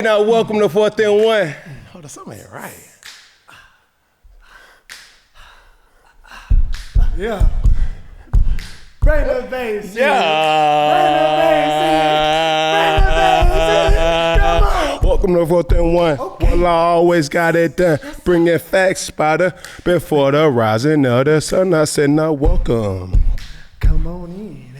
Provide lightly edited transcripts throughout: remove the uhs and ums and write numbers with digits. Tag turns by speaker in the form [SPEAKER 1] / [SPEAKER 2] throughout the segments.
[SPEAKER 1] Now, welcome to 4th&1. Hold on, something ain't right.
[SPEAKER 2] Yeah. Bring the bass.
[SPEAKER 1] Yeah.
[SPEAKER 2] Bring the bass. Come on.
[SPEAKER 1] Welcome to 4th&1.
[SPEAKER 2] Okay.
[SPEAKER 1] Well, I always got it done. Bringing facts, spotter, before the rising of the sun. I said, now welcome.
[SPEAKER 2] Come on in.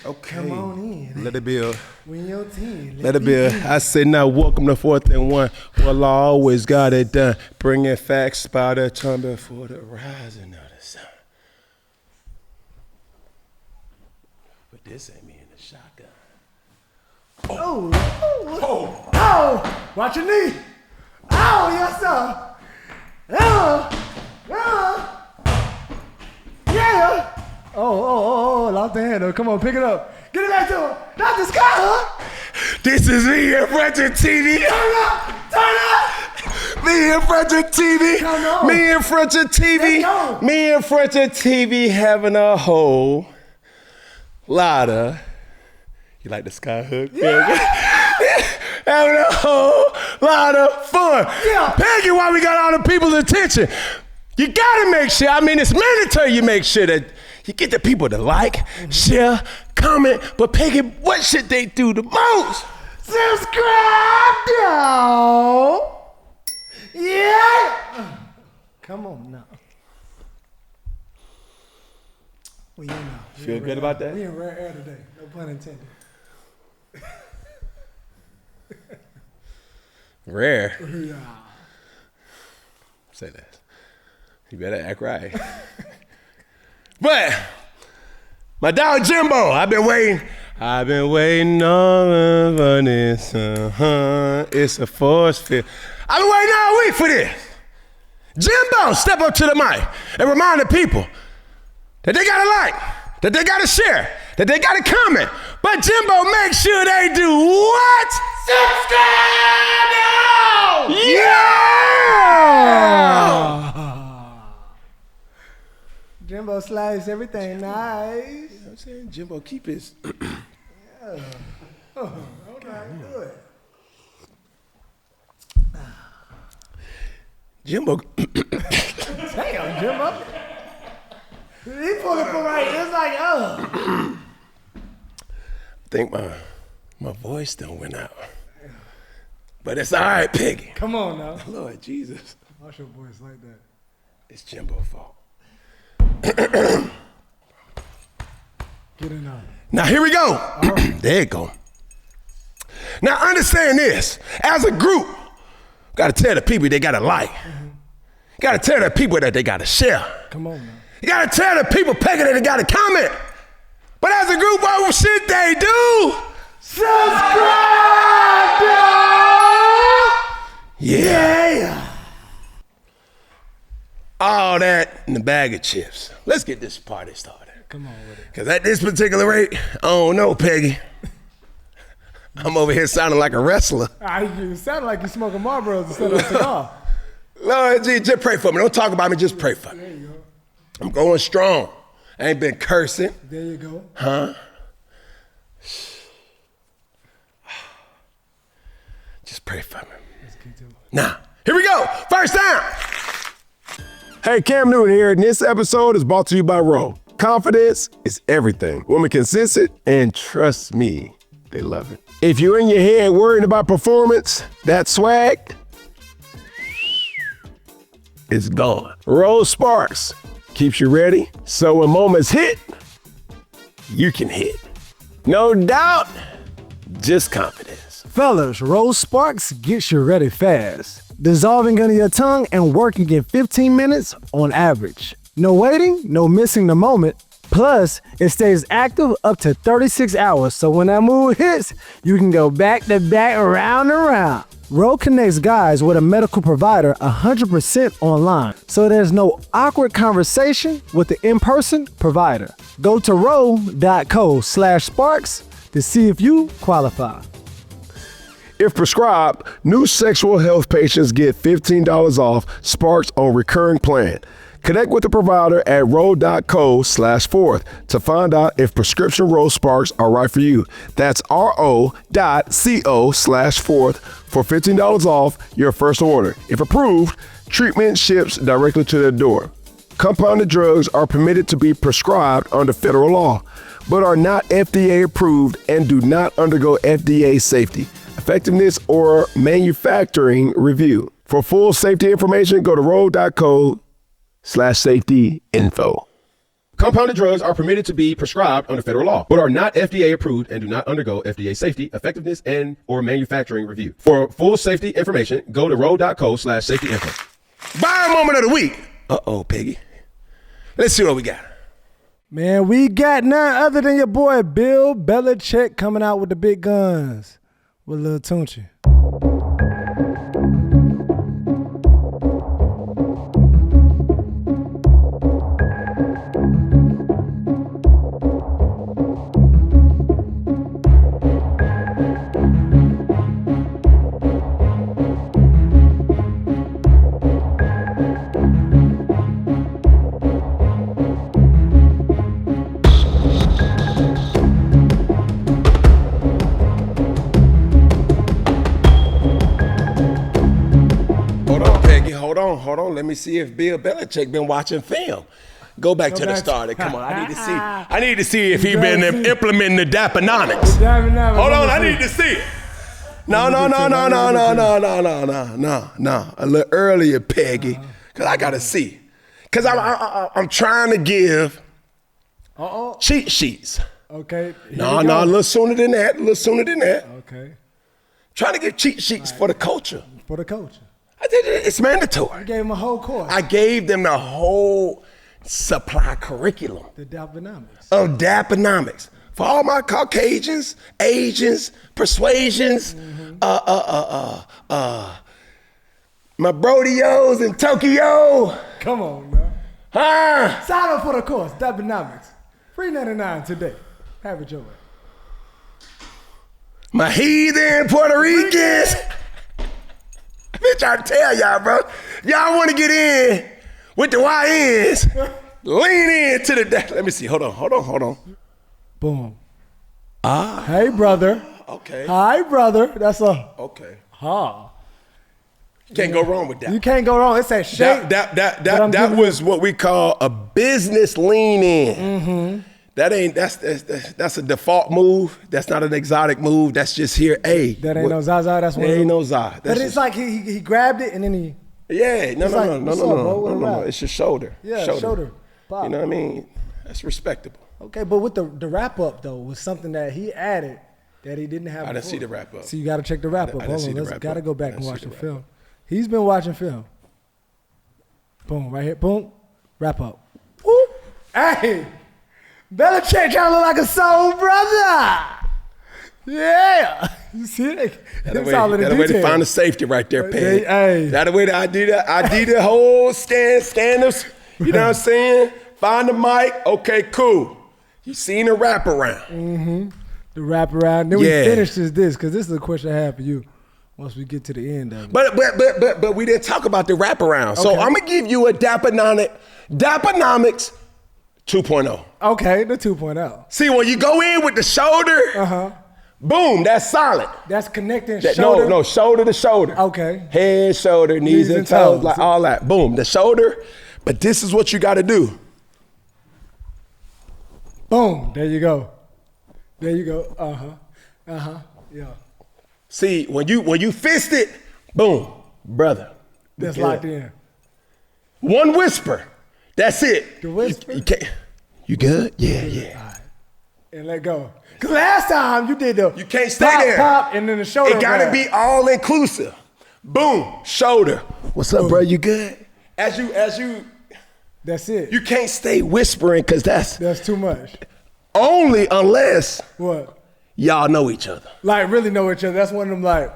[SPEAKER 1] Okay.
[SPEAKER 2] Come on in.
[SPEAKER 1] Let it build.
[SPEAKER 2] When your team.
[SPEAKER 1] Let it build. I said, now welcome to 4th&1. Well, I always got it done. Bringing facts, spotter, turn before the rising of the sun. But this ain't me in the shotgun.
[SPEAKER 2] Oh. Watch your knee. Oh, yes, sir. Yeah. Oh, lost the handle. Come on, pick it up. Get it back to him. Not the sky, huh?
[SPEAKER 1] This is me in front of TV.
[SPEAKER 2] Turn up.
[SPEAKER 1] Me in front of TV.
[SPEAKER 2] Come on.
[SPEAKER 1] Me in front of TV.
[SPEAKER 2] Let's go.
[SPEAKER 1] Me in front of TV having a whole lot of, you like the sky hook?
[SPEAKER 2] Yeah.
[SPEAKER 1] Having a whole lot of fun.
[SPEAKER 2] Yeah.
[SPEAKER 1] Peggy, why we got all the people's attention? You gotta make sure, it's mandatory you make sure that you get the people to like, share, comment, but Peggy, what should they do the most?
[SPEAKER 2] Subscribe, yo. Yeah. Come on now. We in now.
[SPEAKER 1] Feel good about that?
[SPEAKER 2] We in rare air today. No pun intended.
[SPEAKER 1] Rare.
[SPEAKER 2] Yeah.
[SPEAKER 1] Say that. You better act right. But my dog Jimbo, I've been waiting on for this. It's a force field. I've been waiting all week for this. Jimbo, step up to the mic and remind the people that they gotta like, that they gotta share, that they gotta comment. But Jimbo, make sure they do what? Subscribe now! Yeah!
[SPEAKER 2] Jimbo slice everything nice.
[SPEAKER 1] You know what I'm saying? Jimbo, keep his.
[SPEAKER 2] Yeah. Okay, good.
[SPEAKER 1] Jimbo.
[SPEAKER 2] Damn, Jimbo. He pulled it from right. It's like,
[SPEAKER 1] I think my voice done went out. But it's all right, Peggy.
[SPEAKER 2] Come on now.
[SPEAKER 1] Lord Jesus.
[SPEAKER 2] What's your voice like that?
[SPEAKER 1] It's Jimbo's fault.
[SPEAKER 2] Get in on.
[SPEAKER 1] Now, here we go. There you go. Now, understand this. As a group, got to tell the people they got to like. Got to tell the people that they got to share.
[SPEAKER 2] Come on, man.
[SPEAKER 1] You got to tell the people, Peggy, that they got to comment. But as a group, what should they do?
[SPEAKER 2] Subscribe, dog!
[SPEAKER 1] Yeah. All that in the bag of chips. Let's get this party started.
[SPEAKER 2] Come on with it.
[SPEAKER 1] Because at this particular rate, I don't know, Peggy. I'm over here sounding like a wrestler.
[SPEAKER 2] You sound like you're smoking Marlboros instead of a cigar.
[SPEAKER 1] Lord, just pray for me. Don't talk about me, just pray for me.
[SPEAKER 2] There you go.
[SPEAKER 1] I'm going strong. I ain't been cursing.
[SPEAKER 2] There you go.
[SPEAKER 1] Huh? Just pray for me.
[SPEAKER 2] Let's continue.
[SPEAKER 1] Now, here we go. First down.
[SPEAKER 3] Hey, Cam Newton here, and this episode is brought to you by Roe. Confidence is everything. Women can sense it, and trust me, they love it. If you're in your head worried about performance, that swag is gone. Roe Sparks keeps you ready, so when moments hit, you can hit. No doubt, just confidence.
[SPEAKER 2] Fellas, Rose Sparks gets you ready fast. Dissolving under your tongue and working in 15 minutes on average. No waiting, no missing the moment. Plus, it stays active up to 36 hours, so when that mood hits, you can go back to back, round and round. Roe connects guys with a medical provider 100% online, so there's no awkward conversation with the in-person provider. Go to roe.co/sparks to see if you qualify.
[SPEAKER 3] If prescribed, new sexual health patients get $15 off Sparks on recurring plan. Connect with the provider at ro.co/4th to find out if prescription roll sparks are right for you. That's ro.co/4th for $15 off your first order. If approved, treatment ships directly to their door. Compounded drugs are permitted to be prescribed under federal law, but are not FDA approved and do not undergo FDA safety, effectiveness, or manufacturing review. For full safety information, go to ro.co/safety info. Compounded drugs are permitted to be prescribed under federal law, but are not FDA approved and do not undergo FDA safety, effectiveness, and or manufacturing review. For full safety information, go to ro.co/safety info.
[SPEAKER 1] Buy moment of the week. Uh-oh, Peggy. Let's see what we got.
[SPEAKER 2] Man, we got none other than your boy Bill Belichick coming out with the big guns with Lil Tunechi.
[SPEAKER 1] Hold on. Let me see if Bill Belichick been watching film. Go back to the start. Come on, I need to see if he been implementing the Dapenomics. Hold on, I need to see it. No. A little earlier, Peggy, because I got to see. Because I'm trying to give cheat sheets.
[SPEAKER 2] Okay.
[SPEAKER 1] No, a little sooner than that.
[SPEAKER 2] Okay.
[SPEAKER 1] Trying to give cheat sheets for the culture.
[SPEAKER 2] For the culture.
[SPEAKER 1] I did it. It's mandatory.
[SPEAKER 2] You gave them a whole course.
[SPEAKER 1] I gave them the whole supply curriculum.
[SPEAKER 2] The Dapenomics.
[SPEAKER 1] Of Dapenomics. For all my Caucasians, Asians, persuasions, my Brodios in Tokyo.
[SPEAKER 2] Come on, man.
[SPEAKER 1] Huh?
[SPEAKER 2] Sign up for the course, Dapenomics. $3.99 today. Have it your way.
[SPEAKER 1] My heathen Puerto Ricans. Bitch, I tell y'all, bro. Y'all want to get in with the YNs. Lean in to the... Let me see. Hold on.
[SPEAKER 2] Boom. Hey, brother.
[SPEAKER 1] Okay.
[SPEAKER 2] Hi, brother. That's a...
[SPEAKER 1] Okay.
[SPEAKER 2] Can't
[SPEAKER 1] go wrong with that.
[SPEAKER 2] You can't go wrong. It's that shape.
[SPEAKER 1] That was what we call a business lean in. Mm-hmm. That's a default move. That's not an exotic move. That's just here. Hey,
[SPEAKER 2] that ain't no Zaza. That's one.
[SPEAKER 1] Ain't no Zaza.
[SPEAKER 2] But it's like he grabbed it and then he.
[SPEAKER 1] Yeah, no. It's your shoulder.
[SPEAKER 2] Yeah, shoulder. Pop.
[SPEAKER 1] You know what I mean? That's respectable.
[SPEAKER 2] Okay, but with the wrap up though was something that he added that he didn't have.
[SPEAKER 1] I didn't see the wrap up.
[SPEAKER 2] So you got to check the wrap up. Hold on, let's gotta go back and watch the film. He's been watching film. Boom, right here. Boom, wrap up. Woo. Hey. Belichick trying to look like a soul brother. Yeah. You see it? That's all in the detail.
[SPEAKER 1] Way to find the safety right there, Peg.
[SPEAKER 2] Hey.
[SPEAKER 1] That's the way that I did the whole stand-ups. You know what I'm saying? Find the mic. Okay, cool. You seen the wraparound.
[SPEAKER 2] Mm-hmm. The wraparound. Then we finish this because this is a question I have for you once we get to the end of it.
[SPEAKER 1] But we didn't talk about the wraparound. Okay. So I'm going to give you a Dapenomics 2.0.
[SPEAKER 2] Okay, the 2.0.
[SPEAKER 1] See, when you go in with the shoulder, boom, that's solid.
[SPEAKER 2] That's connecting shoulder?
[SPEAKER 1] No, shoulder to shoulder.
[SPEAKER 2] Okay.
[SPEAKER 1] Head, shoulder, knees and toes, like all that. Boom, the shoulder. But this is what you got to do.
[SPEAKER 2] Boom, there you go. Yeah.
[SPEAKER 1] See, when you fist it, boom, brother.
[SPEAKER 2] That's locked in.
[SPEAKER 1] One whisper. That's it.
[SPEAKER 2] The whisper?
[SPEAKER 1] You good? Yeah.
[SPEAKER 2] All right. And let go. Because last time you did the...
[SPEAKER 1] You can't stay there.
[SPEAKER 2] Pop, and then the shoulder.
[SPEAKER 1] It got to be all inclusive. Boom, shoulder. What's up, bro? You good? As you...
[SPEAKER 2] That's it.
[SPEAKER 1] You can't stay whispering because
[SPEAKER 2] that's too much.
[SPEAKER 1] Only unless...
[SPEAKER 2] What?
[SPEAKER 1] Y'all know each other.
[SPEAKER 2] Like, really know each other. That's one of them, like...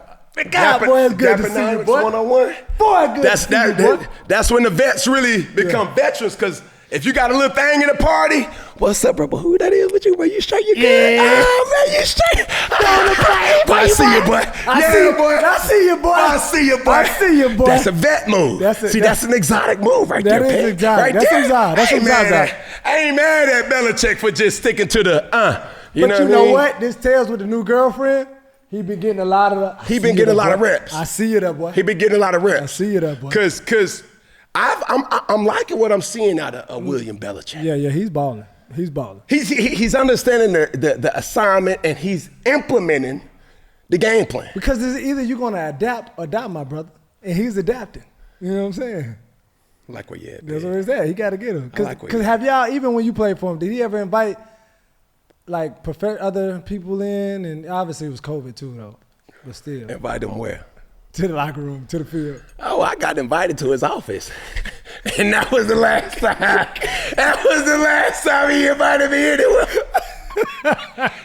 [SPEAKER 2] God, boy, it's good to see you, boy.
[SPEAKER 1] 101.
[SPEAKER 2] Boy, good to see you, boy.
[SPEAKER 1] That's when the vets really become veterans because If you got a little thing in the party, what's up, bro? But who that is with you, bro? You straight? You good? Oh, man, you straight? I see you, boy.
[SPEAKER 2] I see you, boy.
[SPEAKER 1] I see you, boy.
[SPEAKER 2] I see you, boy.
[SPEAKER 1] That's a vet move. That's an exotic move right there,
[SPEAKER 2] That is exotic. That's exotic. That's exotic.
[SPEAKER 1] I ain't mad at Belichick for just sticking to the
[SPEAKER 2] You know what? This tells with the new girlfriend. He been getting a lot of.
[SPEAKER 1] He been getting a lot of reps.
[SPEAKER 2] I see you there, boy.
[SPEAKER 1] He been getting a lot of reps.
[SPEAKER 2] I see you there, boy.
[SPEAKER 1] Cause I'm liking what I'm seeing out of William Belichick.
[SPEAKER 2] Yeah, he's balling. He's balling.
[SPEAKER 1] He's understanding the assignment and he's implementing the game plan.
[SPEAKER 2] Because it's either you're gonna adapt or die, my brother, and he's adapting. You know what I'm saying?
[SPEAKER 1] I like where you at,
[SPEAKER 2] That's
[SPEAKER 1] man.
[SPEAKER 2] what it's at. He got to get him.
[SPEAKER 1] Because
[SPEAKER 2] have y'all, even when you played for him, did he ever invite like other people in? And obviously it was COVID too, though. But still,
[SPEAKER 1] Invite him where?
[SPEAKER 2] to the locker room, to the field.
[SPEAKER 1] Oh, I got invited to his office. And that was the last time. That was the last time he invited me anywhere.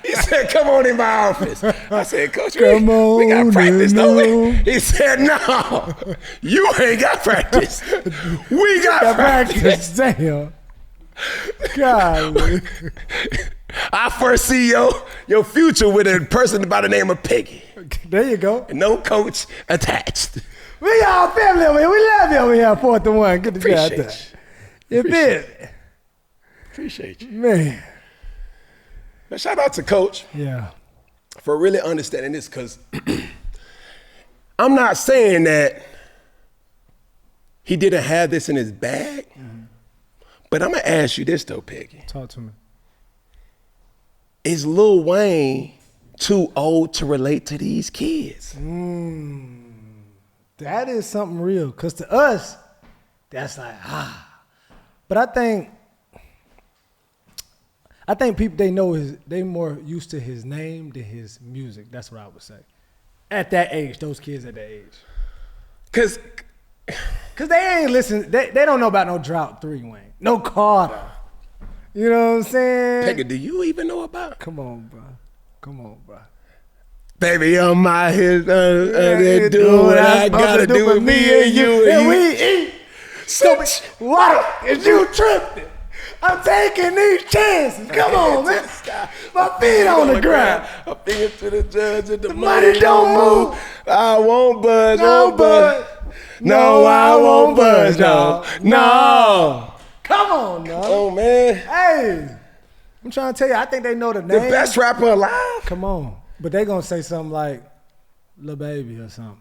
[SPEAKER 1] He said, come on in my office. I said, Coach, we got to practice, don't we? He said, no, you ain't got practice. We got practice.
[SPEAKER 2] Damn. God.
[SPEAKER 1] I first see your future with a person by the name of Peggy.
[SPEAKER 2] There you go.
[SPEAKER 1] And no coach attached.
[SPEAKER 2] We all family over here. We love you over here, 4th&1. Good to see you out there. You bit.
[SPEAKER 1] Appreciate you.
[SPEAKER 2] Man.
[SPEAKER 1] Now, shout out to Coach.
[SPEAKER 2] Yeah.
[SPEAKER 1] For really understanding this, because I'm not saying that he didn't have this in his bag, but I'm going to ask you this, though, Peggy.
[SPEAKER 2] Talk to me.
[SPEAKER 1] Is Lil Wayne too old to relate to these kids?
[SPEAKER 2] That is something real. Because to us, that's like, But I think people, they more used to his name than his music. That's what I would say. At that age, those kids at that age.
[SPEAKER 1] Cause
[SPEAKER 2] they ain't listen, they don't know about no Drought 3, Wayne. No Carter. You know what I'm saying?
[SPEAKER 1] Peggy, do you even know about?
[SPEAKER 2] Come on, bro. Come on, bro.
[SPEAKER 1] Baby, I'm out here do what I gotta do with me and you.
[SPEAKER 2] And we eat. Stupid. What? Is you tripping? I'm taking these chances. Come on, man. My feet on the ground.
[SPEAKER 1] I'm thinking to the judge and the
[SPEAKER 2] Money don't move.
[SPEAKER 1] I won't budge,
[SPEAKER 2] No, bud.
[SPEAKER 1] No, I won't budge, no. No.
[SPEAKER 2] Come on, now.
[SPEAKER 1] Oh, man.
[SPEAKER 2] Hey. I'm trying to tell you, I think they know the name.
[SPEAKER 1] The best rapper alive?
[SPEAKER 2] Come on. But they gonna say something like Lil Baby or something.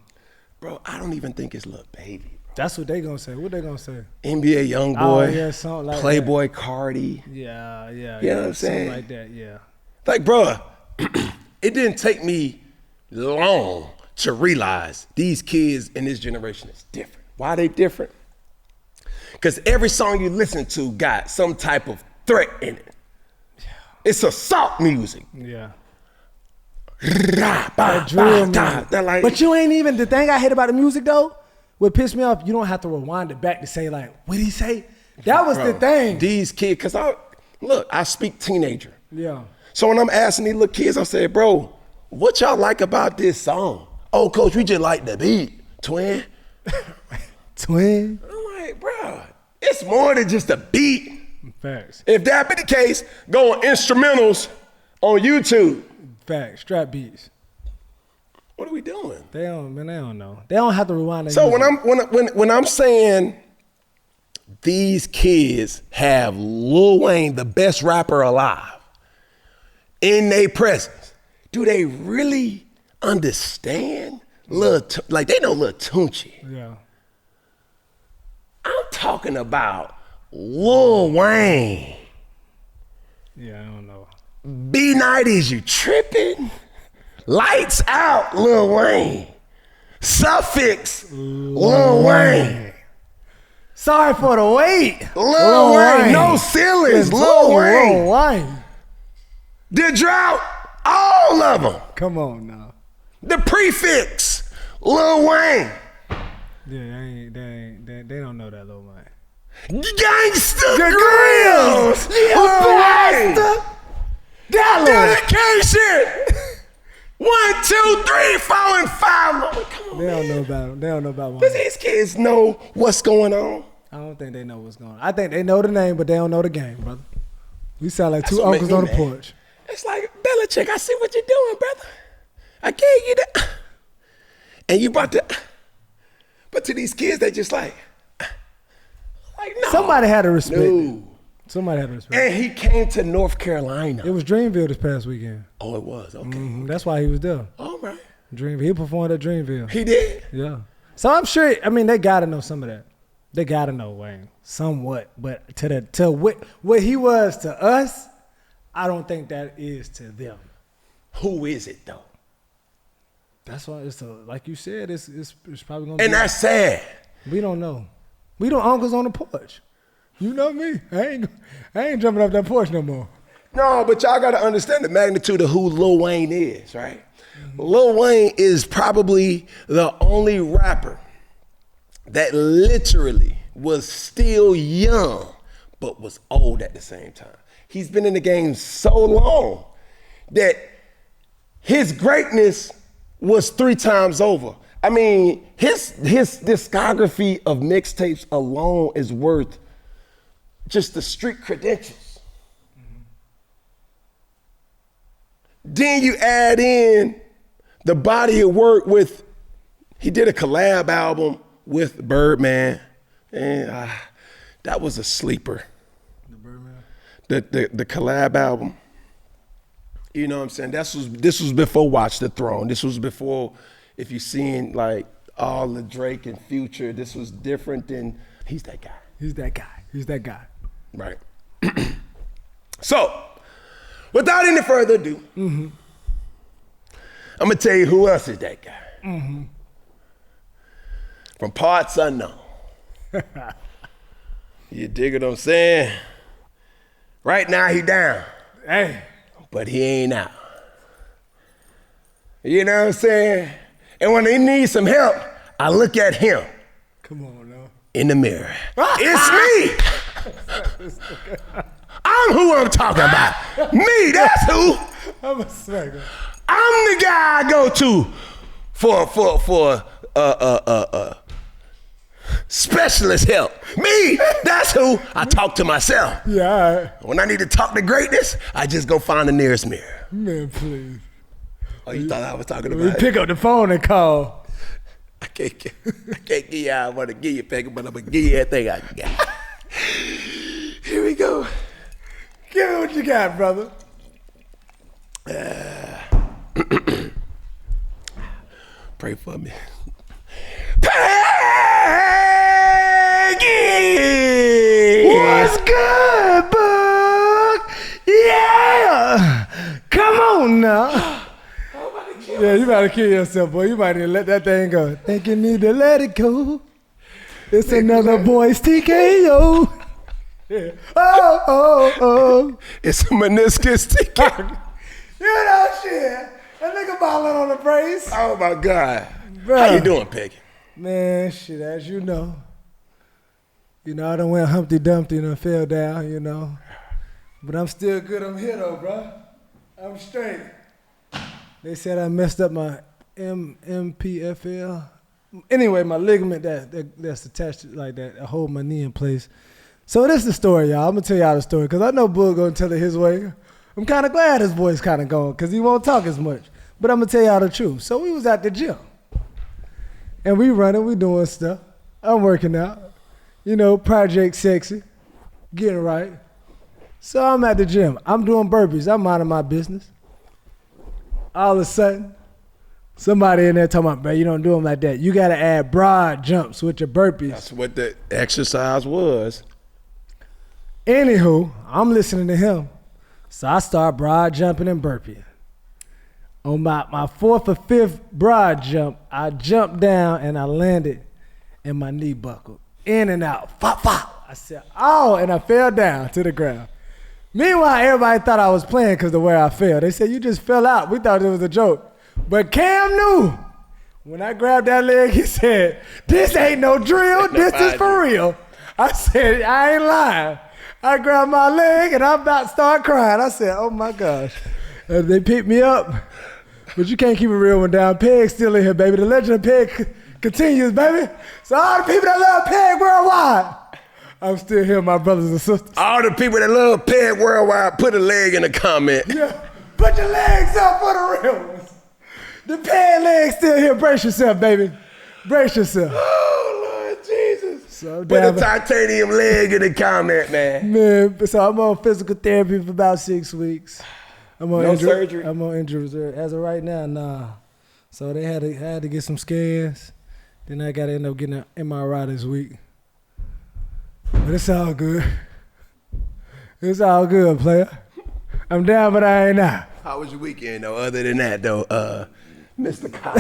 [SPEAKER 1] Bro, I don't even think it's Lil Baby.
[SPEAKER 2] That's what they gonna say. What they gonna say?
[SPEAKER 1] NBA Youngboy,
[SPEAKER 2] Oh, yeah, something like
[SPEAKER 1] Playboy
[SPEAKER 2] that.
[SPEAKER 1] Cardi.
[SPEAKER 2] Yeah.
[SPEAKER 1] You know what I'm saying?
[SPEAKER 2] Something like that, yeah.
[SPEAKER 1] Like, bro, it didn't take me long to realize these kids in this generation is different. Why are they different? Because every song you listen to got some type of threat in it. It's assault music.
[SPEAKER 2] Yeah.
[SPEAKER 1] Like,
[SPEAKER 2] But you ain't even, the thing I hate about the music though, what pissed me off, you don't have to rewind it back to say like, what'd he say? That was the thing.
[SPEAKER 1] These kids, because I speak teenager.
[SPEAKER 2] Yeah.
[SPEAKER 1] So when I'm asking these little kids, I say, bro, what y'all like about this song? Oh, Coach, we just like the beat, twin.
[SPEAKER 2] Twin.
[SPEAKER 1] I'm like, bro, it's more than just a beat.
[SPEAKER 2] Facts.
[SPEAKER 1] If that be the case, go on instrumentals on YouTube.
[SPEAKER 2] Facts. Strap beats.
[SPEAKER 1] What are we doing?
[SPEAKER 2] They don't know. They don't have to rewind it.
[SPEAKER 1] So when I'm saying these kids have Lil Wayne, the best rapper alive, in their presence, do they really understand like they know Lil Tunechi?
[SPEAKER 2] Yeah.
[SPEAKER 1] I'm talking about Lil Wayne.
[SPEAKER 2] Yeah, I don't know.
[SPEAKER 1] B90s, you tripping? Lights out, Lil Wayne. Suffix, Lil Wayne.
[SPEAKER 2] Sorry for the wait.
[SPEAKER 1] Lil Wayne. No ceilings, Lil Wayne.
[SPEAKER 2] Lil Wayne.
[SPEAKER 1] The Drought, all of them.
[SPEAKER 2] Come on now.
[SPEAKER 1] The Prefix, Lil Wayne.
[SPEAKER 2] Yeah, they don't know that Lil Wayne.
[SPEAKER 1] Gangsta Grills, Lil Wayne. Dedication. 1, 2, 3, 4, and 5. Come on,
[SPEAKER 2] They don't know about him. They don't know about one.
[SPEAKER 1] Does these kids know what's going on?
[SPEAKER 2] I don't think they know what's going on. I think they know the name, but they don't know the game, brother. We sound like
[SPEAKER 1] That's
[SPEAKER 2] two
[SPEAKER 1] what
[SPEAKER 2] uncles
[SPEAKER 1] make
[SPEAKER 2] on
[SPEAKER 1] me
[SPEAKER 2] the
[SPEAKER 1] mad.
[SPEAKER 2] porch.
[SPEAKER 1] It's like, Belichick, I see what you're doing, brother. I gave you that. And you brought the, but to these kids, they just like no.
[SPEAKER 2] Somebody had to respect it.
[SPEAKER 1] No.
[SPEAKER 2] Somebody had to respect
[SPEAKER 1] And he came to North Carolina.
[SPEAKER 2] it. It was Dreamville this past weekend.
[SPEAKER 1] Oh, it was? Okay.
[SPEAKER 2] That's why he was there.
[SPEAKER 1] All right.
[SPEAKER 2] Dreamville. He performed at Dreamville.
[SPEAKER 1] He did?
[SPEAKER 2] Yeah. So I'm sure, I mean, they got to know some of that. They got to know Wayne somewhat. But to what he was to us, I don't think that is to them.
[SPEAKER 1] Who is it, though?
[SPEAKER 2] That's why it's like you said, it's probably going to be.
[SPEAKER 1] And that's sad.
[SPEAKER 2] We don't know. We don't uncles on the porch. You know me. I ain't jumping up that porch no more.
[SPEAKER 1] No, but y'all got to understand the magnitude of who Lil Wayne is, right? Lil Wayne is probably the only rapper that literally was still young, but was old at the same time. He's been in the game so long that his greatness was 3 times over. I mean, his discography of mixtapes alone is worth just the street credentials. Then you add in the body of work with, he did a collab album with Birdman, and that was a sleeper.
[SPEAKER 2] The Birdman?
[SPEAKER 1] The collab album. You know what I'm saying? This was before Watch the Throne. This was before, if you've seen like all the Drake and Future, this was different than, he's that guy.
[SPEAKER 2] He's that guy. He's that guy.
[SPEAKER 1] Right. So, without any further ado, I'm gonna tell you who else is that guy. From parts unknown. You dig what I'm saying? Right now he down.
[SPEAKER 2] Hey.
[SPEAKER 1] But he ain't out. You know what I'm saying? And when he needs some help, I look at him.
[SPEAKER 2] Come on now.
[SPEAKER 1] In the mirror. It's me. I'm who I'm talking about. Me, that's who.
[SPEAKER 2] I'm a smacker.
[SPEAKER 1] I'm the guy I go to for specialist help. Me, that's who I talk to myself.
[SPEAKER 2] Yeah, all right.
[SPEAKER 1] When I need to talk to greatness, I just go find the nearest mirror.
[SPEAKER 2] Man, please.
[SPEAKER 1] Oh, you thought I was talking
[SPEAKER 2] We
[SPEAKER 1] about it?
[SPEAKER 2] pick up the phone and call.
[SPEAKER 1] I can't give you I want to give you, Peggy, but I'm going to give you everything I got. Here we go.
[SPEAKER 2] Give me what you got, brother.
[SPEAKER 1] Pray for me. Peggy!
[SPEAKER 2] What's good, bug? Yeah! Come on now. Yeah, you better kill yourself, boy. You might need to let that thing go. Think you need to let it go. It's another boy's TKO. Yeah. Oh.
[SPEAKER 1] It's a meniscus ticket.
[SPEAKER 2] You know shit. That nigga balling on the brace.
[SPEAKER 1] Oh my God.
[SPEAKER 2] Bruh.
[SPEAKER 1] How you doing, Peggy?
[SPEAKER 2] Man, shit, as you know. You know, I done went Humpty Dumpty and I fell down, you know. But I'm still good. I'm here though, bro. I'm straight. They said I messed up my MPFL. Anyway, my ligament that's attached to like that, I hold my knee in place. So this is the story, y'all. I'm gonna tell y'all the story because I know Bull gonna tell it his way. I'm kind of glad his voice kind of gone because he won't talk as much. But I'm gonna tell y'all the truth. So we was at the gym, and we running, we doing stuff. I'm working out, you know, Project Sexy, getting right. So I'm at the gym. I'm doing burpees. I'm minding my business. All of a sudden, somebody in there talking about, bro, you don't do them like that. You gotta add broad jumps with your burpees.
[SPEAKER 1] That's what the exercise was.
[SPEAKER 2] Anywho, I'm listening to him. So I start broad jumping and burping. On my 4th or 5th broad jump, I jumped down and I landed and my knee buckled. In and out. Pop, pop. I said, oh, and I fell down to the ground. Meanwhile, everybody thought I was playing because of where I fell. They said, you just fell out. We thought it was a joke. But Cam knew. When I grabbed that leg, he said, this ain't no drill. This is for real. I said, I ain't lying. I grabbed my leg and I'm about to start crying. I said, oh my gosh. They picked me up. But you can't keep a real one down. Peg's still in here, baby. The legend of Peg continues, baby. So all the people that love Peg worldwide, I'm still here, my brothers and sisters.
[SPEAKER 1] All the people that love Peg Worldwide, put a leg in the comment.
[SPEAKER 2] Yeah, put your legs up for the real ones. The Peg legs still here. Brace yourself, baby. Brace yourself.
[SPEAKER 1] Oh, Lord Jesus.
[SPEAKER 2] So
[SPEAKER 1] put a titanium leg in the comment, man.
[SPEAKER 2] Man, so I'm on physical therapy for about 6 weeks. I'm on
[SPEAKER 1] surgery?
[SPEAKER 2] I'm on injury reserve. As of right now, nah. So they had to get some scans. Then I got to end up getting an MRI this week. But it's all good. It's all good, player. I'm down, but I ain't out.
[SPEAKER 1] How was your weekend, though, other than that, though, Mr. Kyle?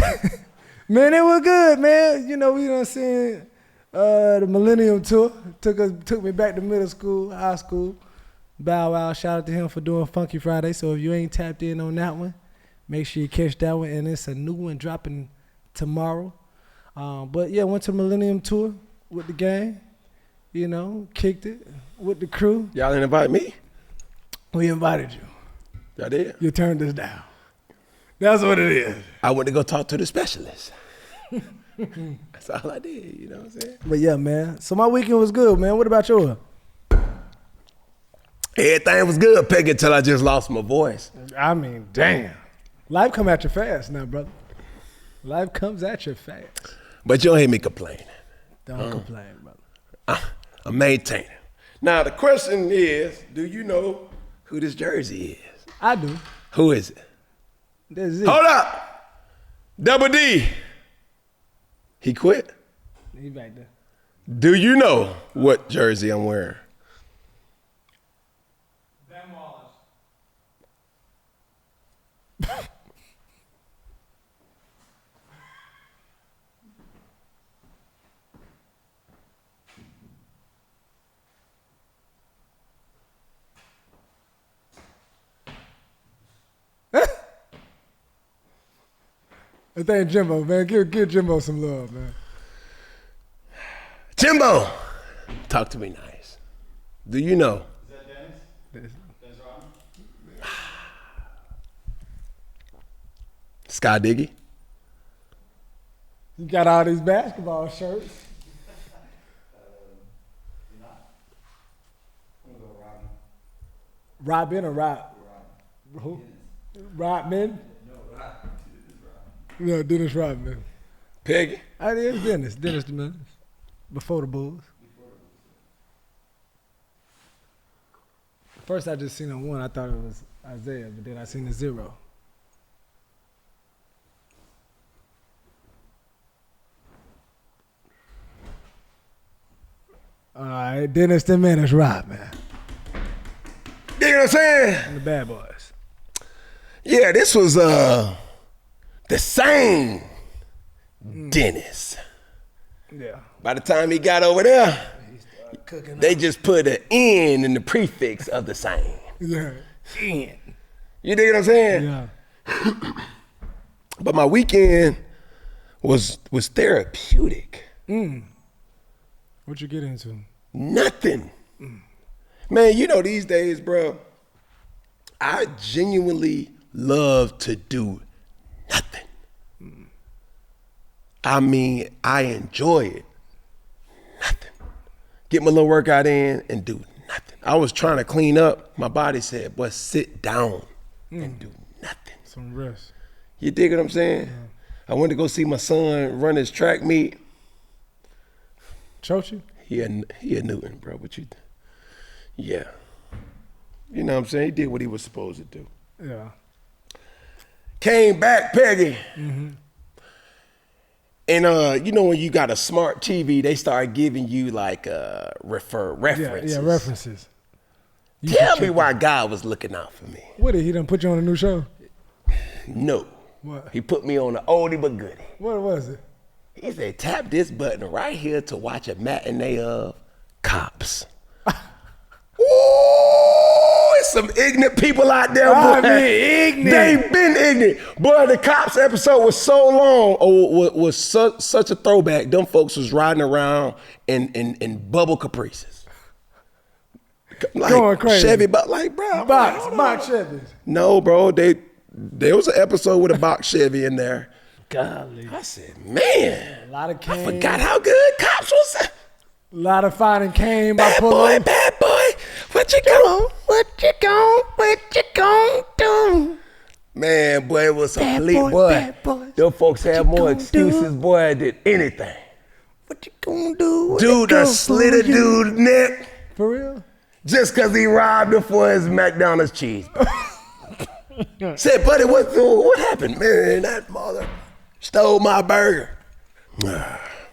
[SPEAKER 2] Man, it was good, man. You know, we done seen the Millennium Tour. Took me back to middle school, high school. Bow Wow, shout out to him for doing Funky Friday. So if you ain't tapped in on that one, make sure you catch that one. And it's a new one dropping tomorrow. But yeah, went to Millennium Tour with the gang. You know, kicked it with the crew.
[SPEAKER 1] Y'all didn't invite me?
[SPEAKER 2] We invited you.
[SPEAKER 1] Y'all did?
[SPEAKER 2] You turned us down. That's what it is.
[SPEAKER 1] I went to go talk to the specialist. That's all I did, you know what I'm saying?
[SPEAKER 2] But yeah, man. So my weekend was good, man. What about yours?
[SPEAKER 1] Everything was good, Peggy, until I just lost my voice.
[SPEAKER 2] I mean, damn. Life come at you fast now, brother. Life comes at you fast.
[SPEAKER 1] But you don't hear me complaining.
[SPEAKER 2] Don't complain, brother.
[SPEAKER 1] I'm maintaining. Now, the question is, do you know who this jersey is?
[SPEAKER 2] I do.
[SPEAKER 1] Who is it?
[SPEAKER 2] That's it.
[SPEAKER 1] Hold up. Double D. He quit?
[SPEAKER 2] He back there.
[SPEAKER 1] Do you know what jersey I'm wearing?
[SPEAKER 2] Ben Wallace. I think Jimbo, man. Give Jimbo some love, man.
[SPEAKER 1] Jimbo, talk to me nice. Do you know?
[SPEAKER 4] Is that Dennis? Dennis Rodman?
[SPEAKER 1] Sky Diggy?
[SPEAKER 2] You got all these basketball shirts.
[SPEAKER 4] You're not. I'm going to go Rodman.
[SPEAKER 2] Robin or Rob? Who? Rodman?
[SPEAKER 4] No, Rodman.
[SPEAKER 2] No, Dennis Rodman.
[SPEAKER 1] Peggy?
[SPEAKER 2] I did Dennis. Dennis the man. Before the Bulls. First I just seen a 1. I thought it was Isaiah, but then I seen a 0. All right, Dennis the Menace Rodman.
[SPEAKER 1] You know what I'm saying?
[SPEAKER 2] And the Bad Boys.
[SPEAKER 1] Yeah, this was the same Dennis.
[SPEAKER 2] Yeah.
[SPEAKER 1] By the time he got over there,
[SPEAKER 2] Cooking
[SPEAKER 1] they just put an N in the prefix of the same.
[SPEAKER 2] Yeah. In.
[SPEAKER 1] You dig what I'm saying?
[SPEAKER 2] Yeah.
[SPEAKER 1] But my weekend was therapeutic.
[SPEAKER 2] What you get into?
[SPEAKER 1] Nothing. Man, you know these days, bro, I genuinely love to do nothing. I mean, I enjoy it. Nothing. Get my little workout in and do nothing. I was trying to clean up. My body said, boy, sit down and do nothing.
[SPEAKER 2] Some rest.
[SPEAKER 1] You dig what I'm saying? Yeah. I went to go see my son run his track meet.
[SPEAKER 2] Chose you?
[SPEAKER 1] He a Newton, bro. But yeah. You know what I'm saying? He did what he was supposed to do.
[SPEAKER 2] Yeah.
[SPEAKER 1] Came back, Peggy. And you know when you got a smart TV, they start giving you like references.
[SPEAKER 2] Yeah, references.
[SPEAKER 1] Tell me why God was looking out for me.
[SPEAKER 2] What did he done put you on a new show?
[SPEAKER 1] No.
[SPEAKER 2] What?
[SPEAKER 1] He put me on the oldie but goodie.
[SPEAKER 2] What was it?
[SPEAKER 1] He said, tap this button right here to watch a matinee of Cops. Ooh, it's some ignorant people out there, boy.
[SPEAKER 2] I mean, ignorant.
[SPEAKER 1] They've been ignorant. Boy, the Cops episode was so long, was such a throwback. Them folks was riding around in bubble caprices. Like
[SPEAKER 2] going crazy.
[SPEAKER 1] Chevy, but like, bro.
[SPEAKER 2] Box Chevys.
[SPEAKER 1] No, bro, there was an episode with a box Chevy in there.
[SPEAKER 2] Golly.
[SPEAKER 1] I said, man,
[SPEAKER 2] A lot of
[SPEAKER 1] I
[SPEAKER 2] cane.
[SPEAKER 1] forgot how good Cops was.
[SPEAKER 2] lot of finding came by
[SPEAKER 1] Bad
[SPEAKER 2] pull
[SPEAKER 1] boy,
[SPEAKER 2] up.
[SPEAKER 1] bad boy. What you gon' do? Man, boy, it was a fleet, boy. Them folks had more excuses, boy, than anything.
[SPEAKER 2] What you gonna do?
[SPEAKER 1] Dude done slit a dude's neck
[SPEAKER 2] For real?
[SPEAKER 1] just because he robbed him for his McDonald's cheeseburger. Said, buddy, what happened? Man, that mother stole my burger.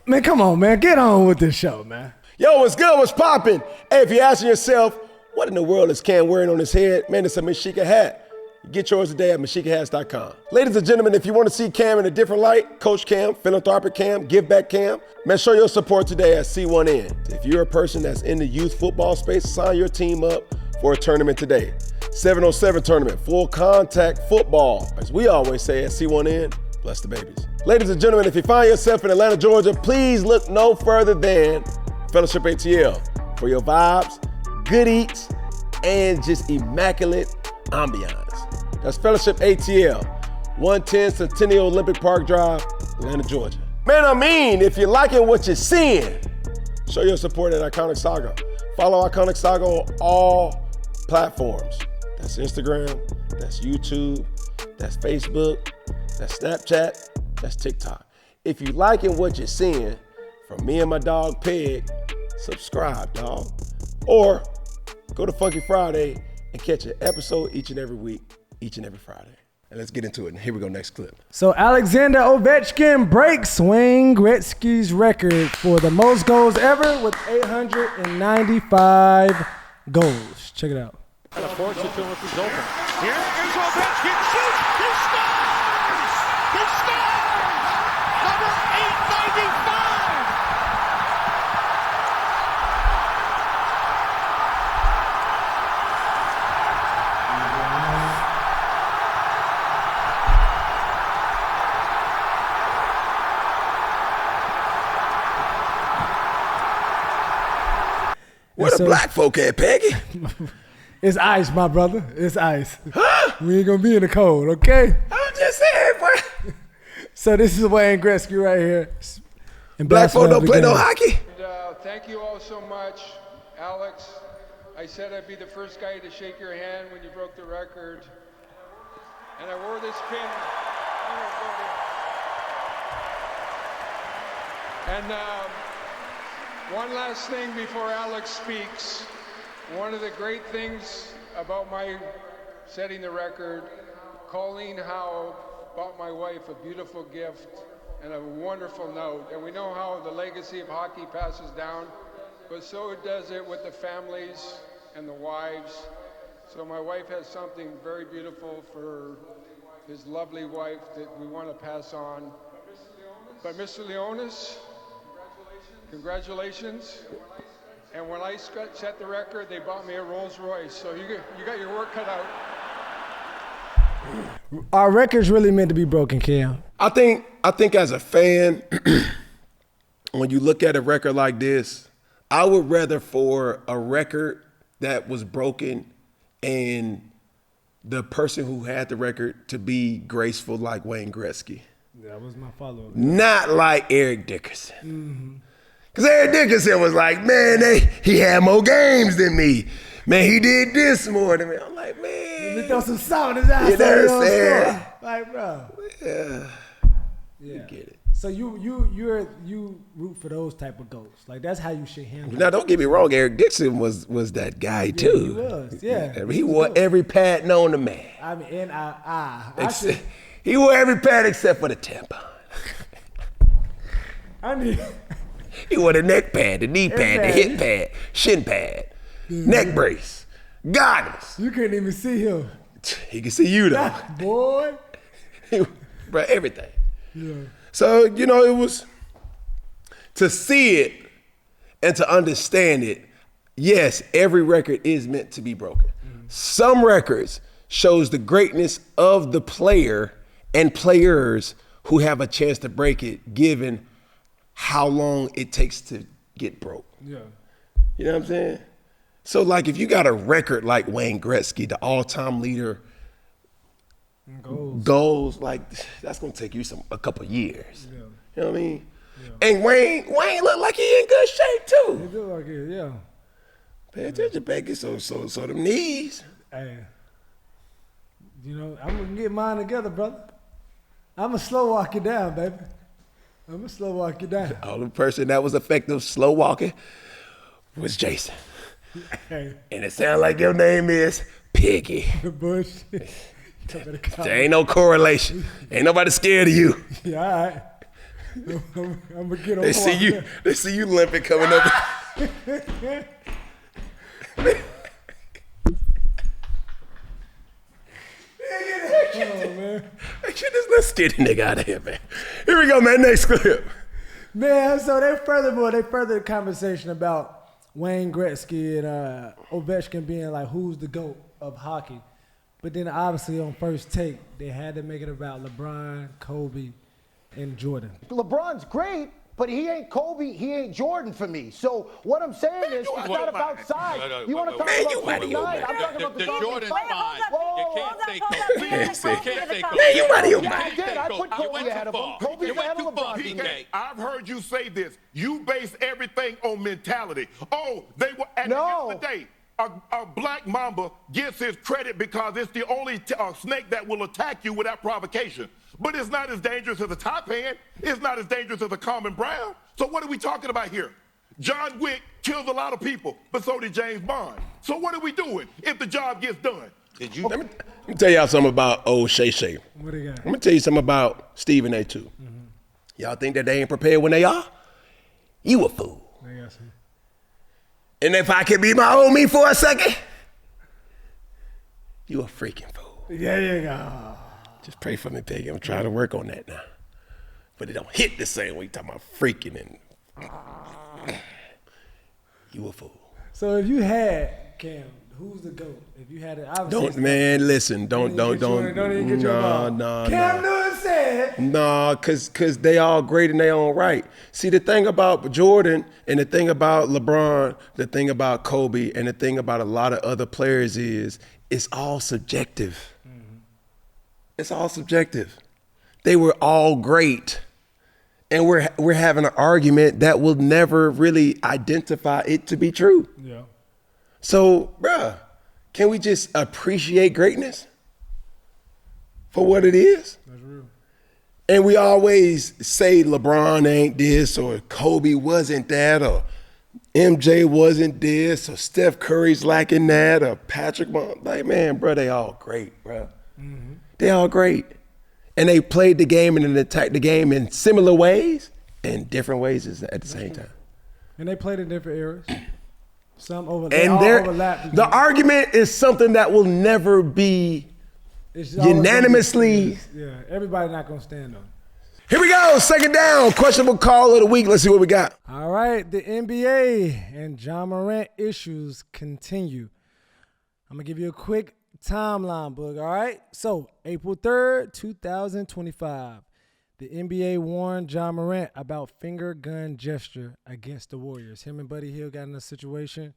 [SPEAKER 2] Man, come on, man. Get on with this show, man.
[SPEAKER 3] Yo, what's good? What's poppin'? Hey, if you're asking yourself, what in the world is Cam wearing on his head? Man, it's a Mexica hat. Get yours today at MexicaHats.com. Ladies and gentlemen, if you want to see Cam in a different light, Coach Cam, Philanthropic Cam, Give Back Cam, man, show your support today at C1N. If you're a person that's in the youth football space, sign your team up for a tournament today. 707 tournament, full contact football. As we always say at C1N, bless the babies. Ladies and gentlemen, if you find yourself in Atlanta, Georgia, please look no further than Fellowship ATL for your vibes, good eats, and just immaculate ambiance. That's Fellowship ATL, 110 Centennial Olympic Park Drive, Atlanta, Georgia. Man, I mean, if you're liking what you're seeing, show your support at Iconic Saga. Follow Iconic Saga on all platforms. That's Instagram, that's YouTube, that's Facebook, that's Snapchat, that's TikTok. If you liking what you're seeing from me and my dog Peg, subscribe, dog. Or go to Funky Friday and catch an episode each and every week, each and every Friday. And let's get into it. And here we go, next clip.
[SPEAKER 2] So Alexander Ovechkin breaks Wayne Gretzky's record for the most goals ever with 895 goals. Check it out.
[SPEAKER 5] Gotta force it to him if he's open. Here is Ovechkin. Shoots! He scores! He scores! Number 895!
[SPEAKER 1] Where the black folk at, Peggy?
[SPEAKER 2] It's ice, my brother. It's ice. We ain't gonna be in the cold, okay?
[SPEAKER 1] I'm just saying, boy.
[SPEAKER 2] So this is Wayne Gretzky right here.
[SPEAKER 1] Black folk don't play no
[SPEAKER 2] Ambassador of the
[SPEAKER 1] hockey.
[SPEAKER 4] And, thank you all so much, Alex. I said I'd be the first guy to shake your hand when you broke the record. And I wore this pin. And one last thing before Alex speaks. One of the great things about my setting the record, Colleen Howe bought my wife a beautiful gift and a wonderful note. And we know how the legacy of hockey passes down, but so does it with the families and the wives. So my wife has something very beautiful for his lovely wife that we want to pass on. But Mr. Leonis, congratulations. And when I set the record, they bought me a Rolls Royce. So you got your work cut out.
[SPEAKER 2] Our record's really meant to be broken, Cam.
[SPEAKER 3] I think as a fan, when you look at a record like this, I would rather for a record that was broken and the person who had the record to be graceful like Wayne Gretzky.
[SPEAKER 2] That was my follow-up.
[SPEAKER 3] Not like Eric Dickerson. Because Eric Dickerson was like, man, he had more games than me. Man, he did this more than me. I'm like, man.
[SPEAKER 2] Let me throw some salt in his eyes.
[SPEAKER 3] You know what I'm saying?
[SPEAKER 2] Like, bro.
[SPEAKER 3] Yeah.
[SPEAKER 2] Yeah.
[SPEAKER 3] You get it.
[SPEAKER 2] So you root for those type of goals. Like that's how you should handle it.
[SPEAKER 3] Now, don't get me wrong. Eric Dixon was that guy, too.
[SPEAKER 2] He was, yeah.
[SPEAKER 3] He wore every pad known to man.
[SPEAKER 2] I mean,
[SPEAKER 3] He wore every pad except for the tampon. He wore the neck pad, the knee pad, the hip pad, shin pad, neck brace, goggles.
[SPEAKER 2] You couldn't even see him.
[SPEAKER 3] He can see you though.
[SPEAKER 2] Boy.
[SPEAKER 3] Bro, everything.
[SPEAKER 2] Yeah.
[SPEAKER 3] So, it was to see it and to understand it. Yes, every record is meant to be broken. Some records shows the greatness of the player and players who have a chance to break it, given how long it takes to get broke.
[SPEAKER 2] Yeah.
[SPEAKER 3] You know what I'm saying? So, like, if you got a record like Wayne Gretzky, the all-time leader, goals, like, that's going to take you a couple years.
[SPEAKER 2] Yeah.
[SPEAKER 3] You know what I mean?
[SPEAKER 1] And Wayne look like he in good shape
[SPEAKER 2] He
[SPEAKER 1] too.
[SPEAKER 2] do like it, yeah.
[SPEAKER 1] Pay attention, Becky. So them knees.
[SPEAKER 2] Hey, I'm gonna get mine together, brother. I'm gonna slow walk you down, baby. I'm gonna slow walk you down.
[SPEAKER 1] The only person that was effective slow walking was Jason.
[SPEAKER 2] Hey,
[SPEAKER 1] And it sounds like your name is Piggy.
[SPEAKER 2] Bush.
[SPEAKER 1] There ain't no correlation. Ain't nobody scared of you.
[SPEAKER 2] Yeah, all right. I'm gonna get on.
[SPEAKER 1] They see you limping coming up.
[SPEAKER 2] Oh, man.
[SPEAKER 1] Get this little skinny nigga out of here, man. Here we go, man. Next clip.
[SPEAKER 2] Man, so they further the conversation about Wayne Gretzky and Ovechkin being like, who's the GOAT of hockey? But then obviously on First Take, they had to make it about LeBron, Kobe, and Jordan.
[SPEAKER 6] LeBron's great, but he ain't Kobe, he ain't Jordan for me. So what I'm saying is, it's not about size. You want to talk about size? I'm talking about the
[SPEAKER 5] Jordan's fine.
[SPEAKER 6] Whoa,
[SPEAKER 5] You can't say Kobe.
[SPEAKER 1] can't say
[SPEAKER 5] You can't say Kobe.
[SPEAKER 1] Man, you out of your
[SPEAKER 6] Yeah,
[SPEAKER 1] mind.
[SPEAKER 6] I did. I put Kobe ahead of him. Kobe's ahead of LeBron.
[SPEAKER 5] PK.
[SPEAKER 7] I've heard you say this. You base everything on mentality. Oh, they were at
[SPEAKER 6] No.
[SPEAKER 7] the end of the day. A black mamba gets his credit because it's the only snake that will attack you without provocation. But it's not as dangerous as a top hand. It's not as dangerous as a common brown. So what are we talking about here? John Wick killed a lot of people, but so did James Bond. So what are we doing if the job gets done?
[SPEAKER 1] Let me tell y'all something about old Shay Shay.
[SPEAKER 2] What do you got?
[SPEAKER 1] Let me tell you something about Stephen A. too. Y'all think that they ain't prepared when they are? You a fool.
[SPEAKER 2] They got some.
[SPEAKER 1] And if I could be my old me for a second, you a freaking fool.
[SPEAKER 2] Yeah, you go.
[SPEAKER 1] Just pray for me, Peggy. I'm trying to work on that now. But it don't hit the same way you talking about freaking and you a fool.
[SPEAKER 2] So if you had Cam, who's the GOAT? If you had it,
[SPEAKER 1] Don't listen. Don't
[SPEAKER 2] even get your ball.
[SPEAKER 1] no.
[SPEAKER 2] Cam Newton said.
[SPEAKER 1] No, cause they all great in their own right. See, the thing about Jordan and the thing about LeBron, the thing about Kobe, and the thing about a lot of other players is it's all subjective. It's all subjective. They were all great. And we're having an argument that will never really identify it to be true.
[SPEAKER 2] Yeah.
[SPEAKER 1] So, bruh, can we just appreciate greatness for what it is?
[SPEAKER 2] That's real.
[SPEAKER 1] And we always say LeBron ain't this, or Kobe wasn't that, or MJ wasn't this, or Steph Curry's lacking that, or Patrick Mahomes. Like, man, bro, they all great, bro. They all great. And they played the game and then attacked the game in similar ways and different ways at the same time.
[SPEAKER 2] And they played in different eras. Some overlap.
[SPEAKER 1] And the argument is something that will never be unanimously.
[SPEAKER 2] Yeah, everybody not gonna stand on it.
[SPEAKER 1] Here we go, second down, questionable call of the week. Let's see what we got.
[SPEAKER 2] All right, the NBA and Ja Morant issues continue. I'm gonna give you a quick timeline, book. All right, so April 3rd, 2025, the NBA warned Ja Morant about finger gun gesture against the Warriors. Him and Buddy Hield got in a situation,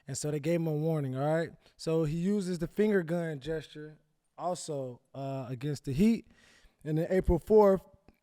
[SPEAKER 2] and so they gave him a warning. All right, so he uses the finger gun gesture also against the Heat, and then April 4th,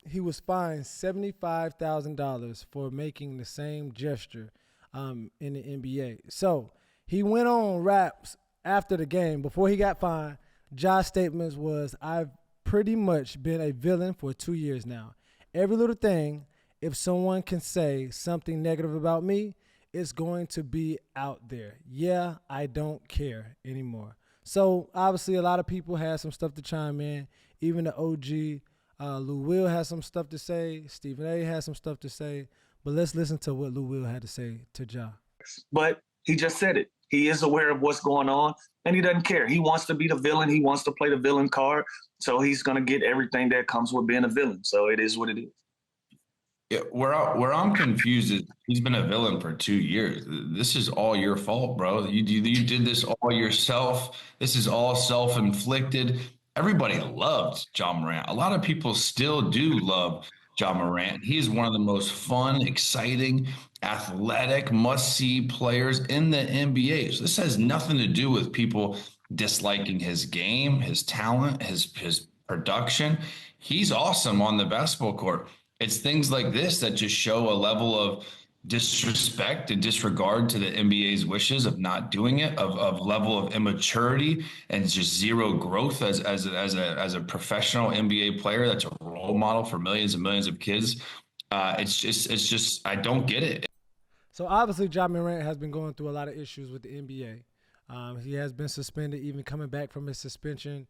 [SPEAKER 2] he was fined $75,000 for making the same gesture in the NBA. So he went on raps after the game. Before he got fined, Ja's statements was, I've pretty much been a villain for 2 years now. Every little thing, if someone can say something negative about me, it's going to be out there. Yeah, I don't care anymore. So obviously a lot of people had some stuff to chime in. Even the OG, Lou Will has some stuff to say. Stephen A has some stuff to say. But let's listen to what Lou Will had to say to Ja.
[SPEAKER 8] But he just said it. He is aware of what's going on, and he doesn't care. He wants to be the villain. He wants to play the villain card. So he's going to get everything that comes with being a villain. So it is what it is.
[SPEAKER 9] Yeah, where I'm confused is he's been a villain for 2 years. This is all your fault, bro. You did this all yourself. This is all self-inflicted. Everybody loved Ja Morant. A lot of people still do love Ja Morant. He is one of the most fun, exciting, athletic, must-see players in the NBA. So this has nothing to do with people disliking his game, his talent, his production. He's awesome on the basketball court. It's things like this that just show a level of disrespect and disregard to the NBA's wishes of not doing it, of level of immaturity and just zero growth as a professional NBA player that's a role model for millions and millions of kids. It's just I don't get it.
[SPEAKER 2] So obviously, Ja Morant has been going through a lot of issues with the NBA. He has been suspended, even coming back from his suspension.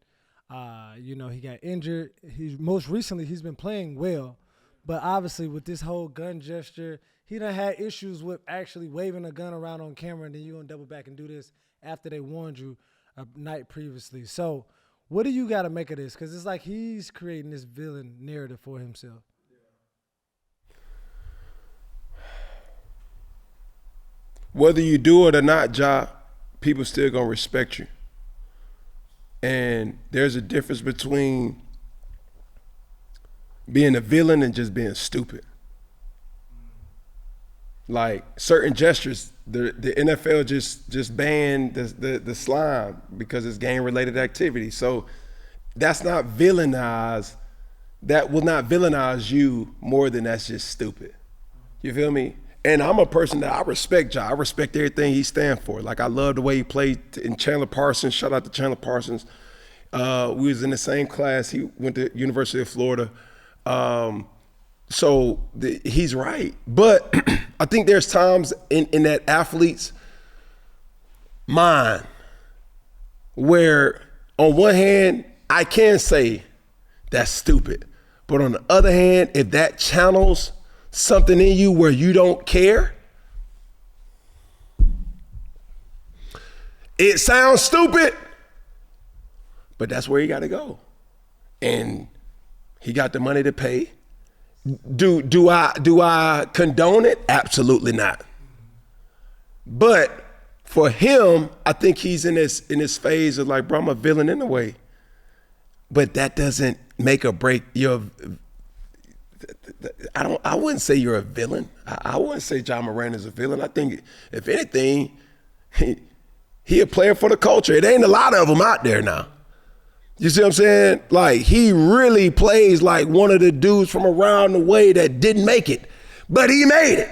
[SPEAKER 2] He got injured. Most recently he's been playing well, but obviously with this whole gun gesture, he done had issues with actually waving a gun around on camera, and then you're gonna double back and do this after they warned you a night previously. So what do you got to make of this? Because it's like he's creating this villain narrative for himself.
[SPEAKER 1] Whether you do it or not, Ja, people still gonna respect you. And there's a difference between being a villain and just being stupid. Like certain gestures, the NFL just banned the slime because it's game-related activity. So that's not villainized. That will not villainize you more than that's just stupid. You feel me? And I'm a person that I respect Ja. I respect everything he stands for. Like I love the way he played in Chandler Parsons. Shout out to Chandler Parsons. We was in the same class. He went to University of Florida. He's right. But I think there's times in that athlete's mind where on one hand, I can say that's stupid. But on the other hand, if that channels something in you where you don't care, it sounds stupid, but that's where you got to go. And he got the money to pay. Do I condone it? Absolutely not. But for him, I think he's in this phase of like, bro, I'm a villain in a way. But that doesn't make or break your. I wouldn't say you're a villain. I wouldn't say Ja Morant is a villain. I think if anything, he a player for the culture. It ain't a lot of them out there now. You see what I'm saying? Like he really plays like one of the dudes from around the way that didn't make it, but he made it.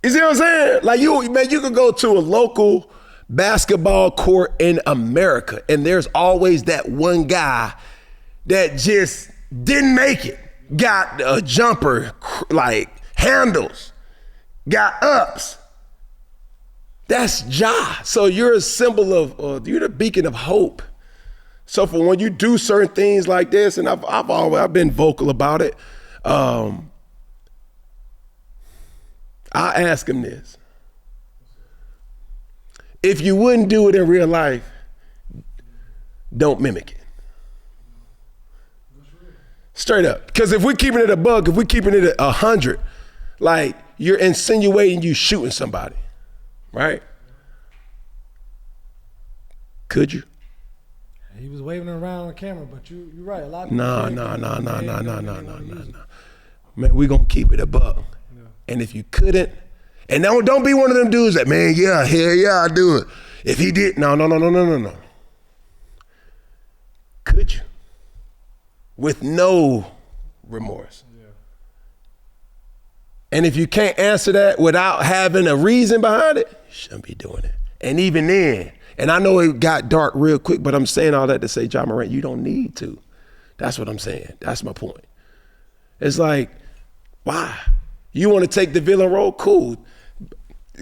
[SPEAKER 1] You see what I'm saying? Like you could go to a local basketball court in America and there's always that one guy that just didn't make it. Got a jumper, like handles, got ups. That's Ja. So you're a symbol of, you're the beacon of hope. So for when you do certain things like this, and I've been vocal about it, I ask him this. If you wouldn't do it in real life, don't mimic it. Straight up. Because if we're keeping it a buck, if we're keeping it at 100, like you're insinuating you shooting somebody, right? Could you?
[SPEAKER 2] He was waving around on camera, but you're right. A lot of
[SPEAKER 1] No. Man, we're going to keep it a buck. Yeah. And if you couldn't, and don't be one of them dudes that, man, yeah, hell yeah, I do it. If he did, no. Could you? With no remorse. Yeah. And if you can't answer that without having a reason behind it, you shouldn't be doing it. And even then, and I know it got dark real quick, but I'm saying all that to say, Ja Morant, you don't need to. That's what I'm saying. That's my point. It's like, why? You want to take the villain role? Cool.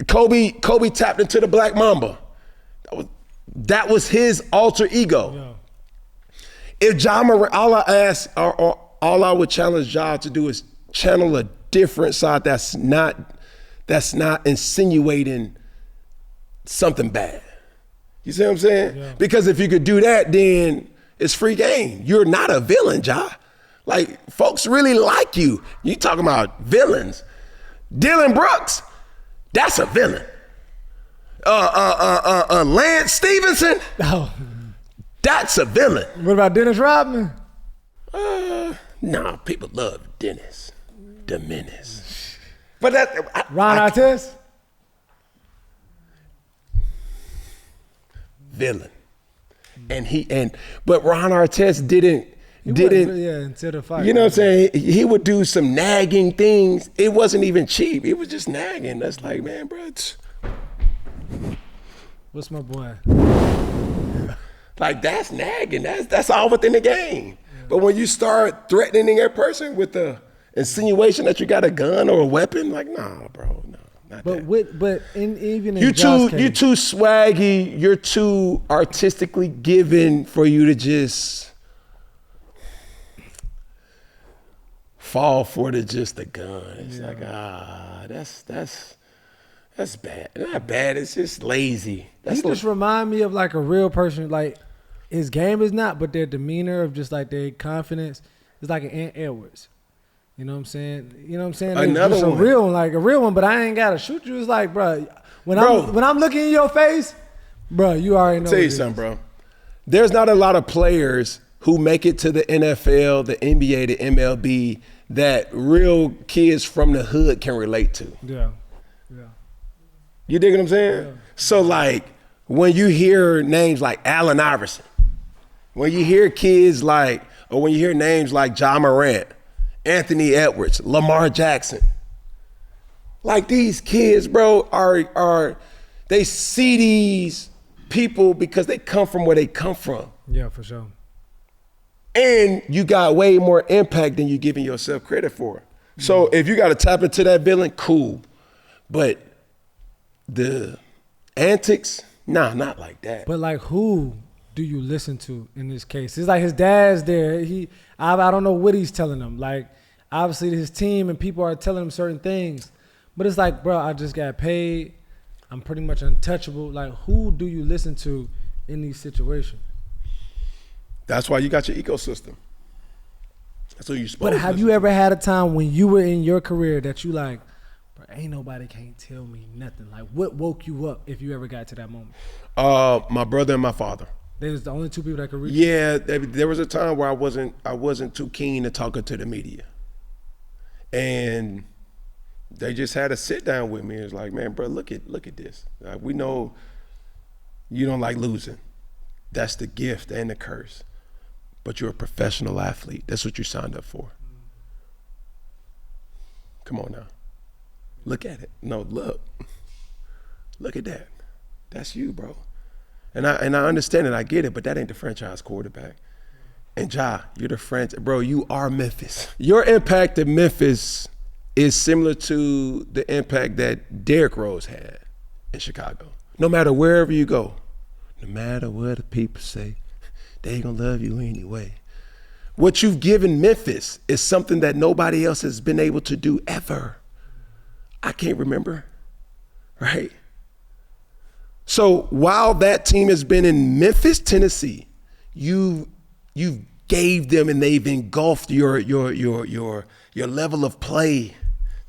[SPEAKER 1] Kobe tapped into the Black Mamba. That was his alter ego. Yeah. If Ja Morant, all I would challenge Ja to do is channel a different side that's not insinuating something bad. You see what I'm saying? Yeah. Because if you could do that, then it's free game. You're not a villain, Ja. Like, folks really like you. You talking about villains. Dylan Brooks, that's a villain. Lance Stevenson, that's a villain.
[SPEAKER 2] What about Dennis Rodman?
[SPEAKER 1] Nah, people love Dennis. The Menace. But
[SPEAKER 2] Ron Artest?
[SPEAKER 1] Villain. But Ron Artest didn't
[SPEAKER 2] until the fight.
[SPEAKER 1] You know what I'm saying? He would do some nagging things. It wasn't even cheap. It was just nagging. That's like, man, bro.
[SPEAKER 2] What's my boy?
[SPEAKER 1] Like, that's nagging. That's all within the game. Yeah. But when you start threatening that person with the insinuation that you got a gun or a weapon, like, nah, bro, no.
[SPEAKER 2] You're
[SPEAKER 1] too swaggy. You're too artistically given for you to just fall for the gun. It's like that's bad. Not bad. It's just lazy.
[SPEAKER 2] You just remind me of like a real person. Like his game is not, but their demeanor of just like their confidence is like an Ant Edwards. You know what I'm saying?
[SPEAKER 1] Another one.
[SPEAKER 2] A real one, but I ain't gotta shoot you. It's like, bro, when I'm looking in your face, bro, you already know.
[SPEAKER 1] Tell you something, bro. There's not a lot of players who make it to the NFL, the NBA, the MLB that real kids from the hood can relate to.
[SPEAKER 2] Yeah.
[SPEAKER 1] You dig what I'm saying? Yeah. So like when you hear names like Allen Iverson, when you hear names like Ja Morant, Anthony Edwards, Lamar Jackson. Like these kids, bro, they see these people because they come from where they come from.
[SPEAKER 2] Yeah, for sure.
[SPEAKER 1] And you got way more impact than you giving yourself credit for. So if you got to tap into that villain, cool. But the antics, nah, not like that.
[SPEAKER 2] But like who do you listen to in this case? It's like his dad's there. I don't know what he's telling them. Like, obviously his team and people are telling him certain things. But it's like, bro, I just got paid. I'm pretty much untouchable. Like, who do you listen to in these situations?
[SPEAKER 1] That's why you got your ecosystem. That's what you're supposed to.
[SPEAKER 2] But have you ever had a time when you were in your career that you like, bro, ain't nobody can't tell me nothing? Like, what woke you up if you ever got to that moment?
[SPEAKER 1] My brother and my father.
[SPEAKER 2] They was the only two people that could reach you?
[SPEAKER 1] Yeah, there was a time where I wasn't too keen to talking to the media. And they just had a sit down with me. It's like, man, bro, look at this. Like, we know you don't like losing. That's the gift and the curse. But you're a professional athlete. That's what you signed up for. Come on now. Look at it. No, look. Look at that. That's you, bro. And I understand it. I get it, but that ain't the franchise quarterback. And Ja, you're the franchise. Bro, you are Memphis. Your impact in Memphis is similar to the impact that Derrick Rose had in Chicago. No matter wherever you go, no matter what the people say, they gonna love you anyway. What you've given Memphis is something that nobody else has been able to do ever. I can't remember, right? So while that team has been in Memphis, Tennessee, you gave them and they've engulfed your level of play.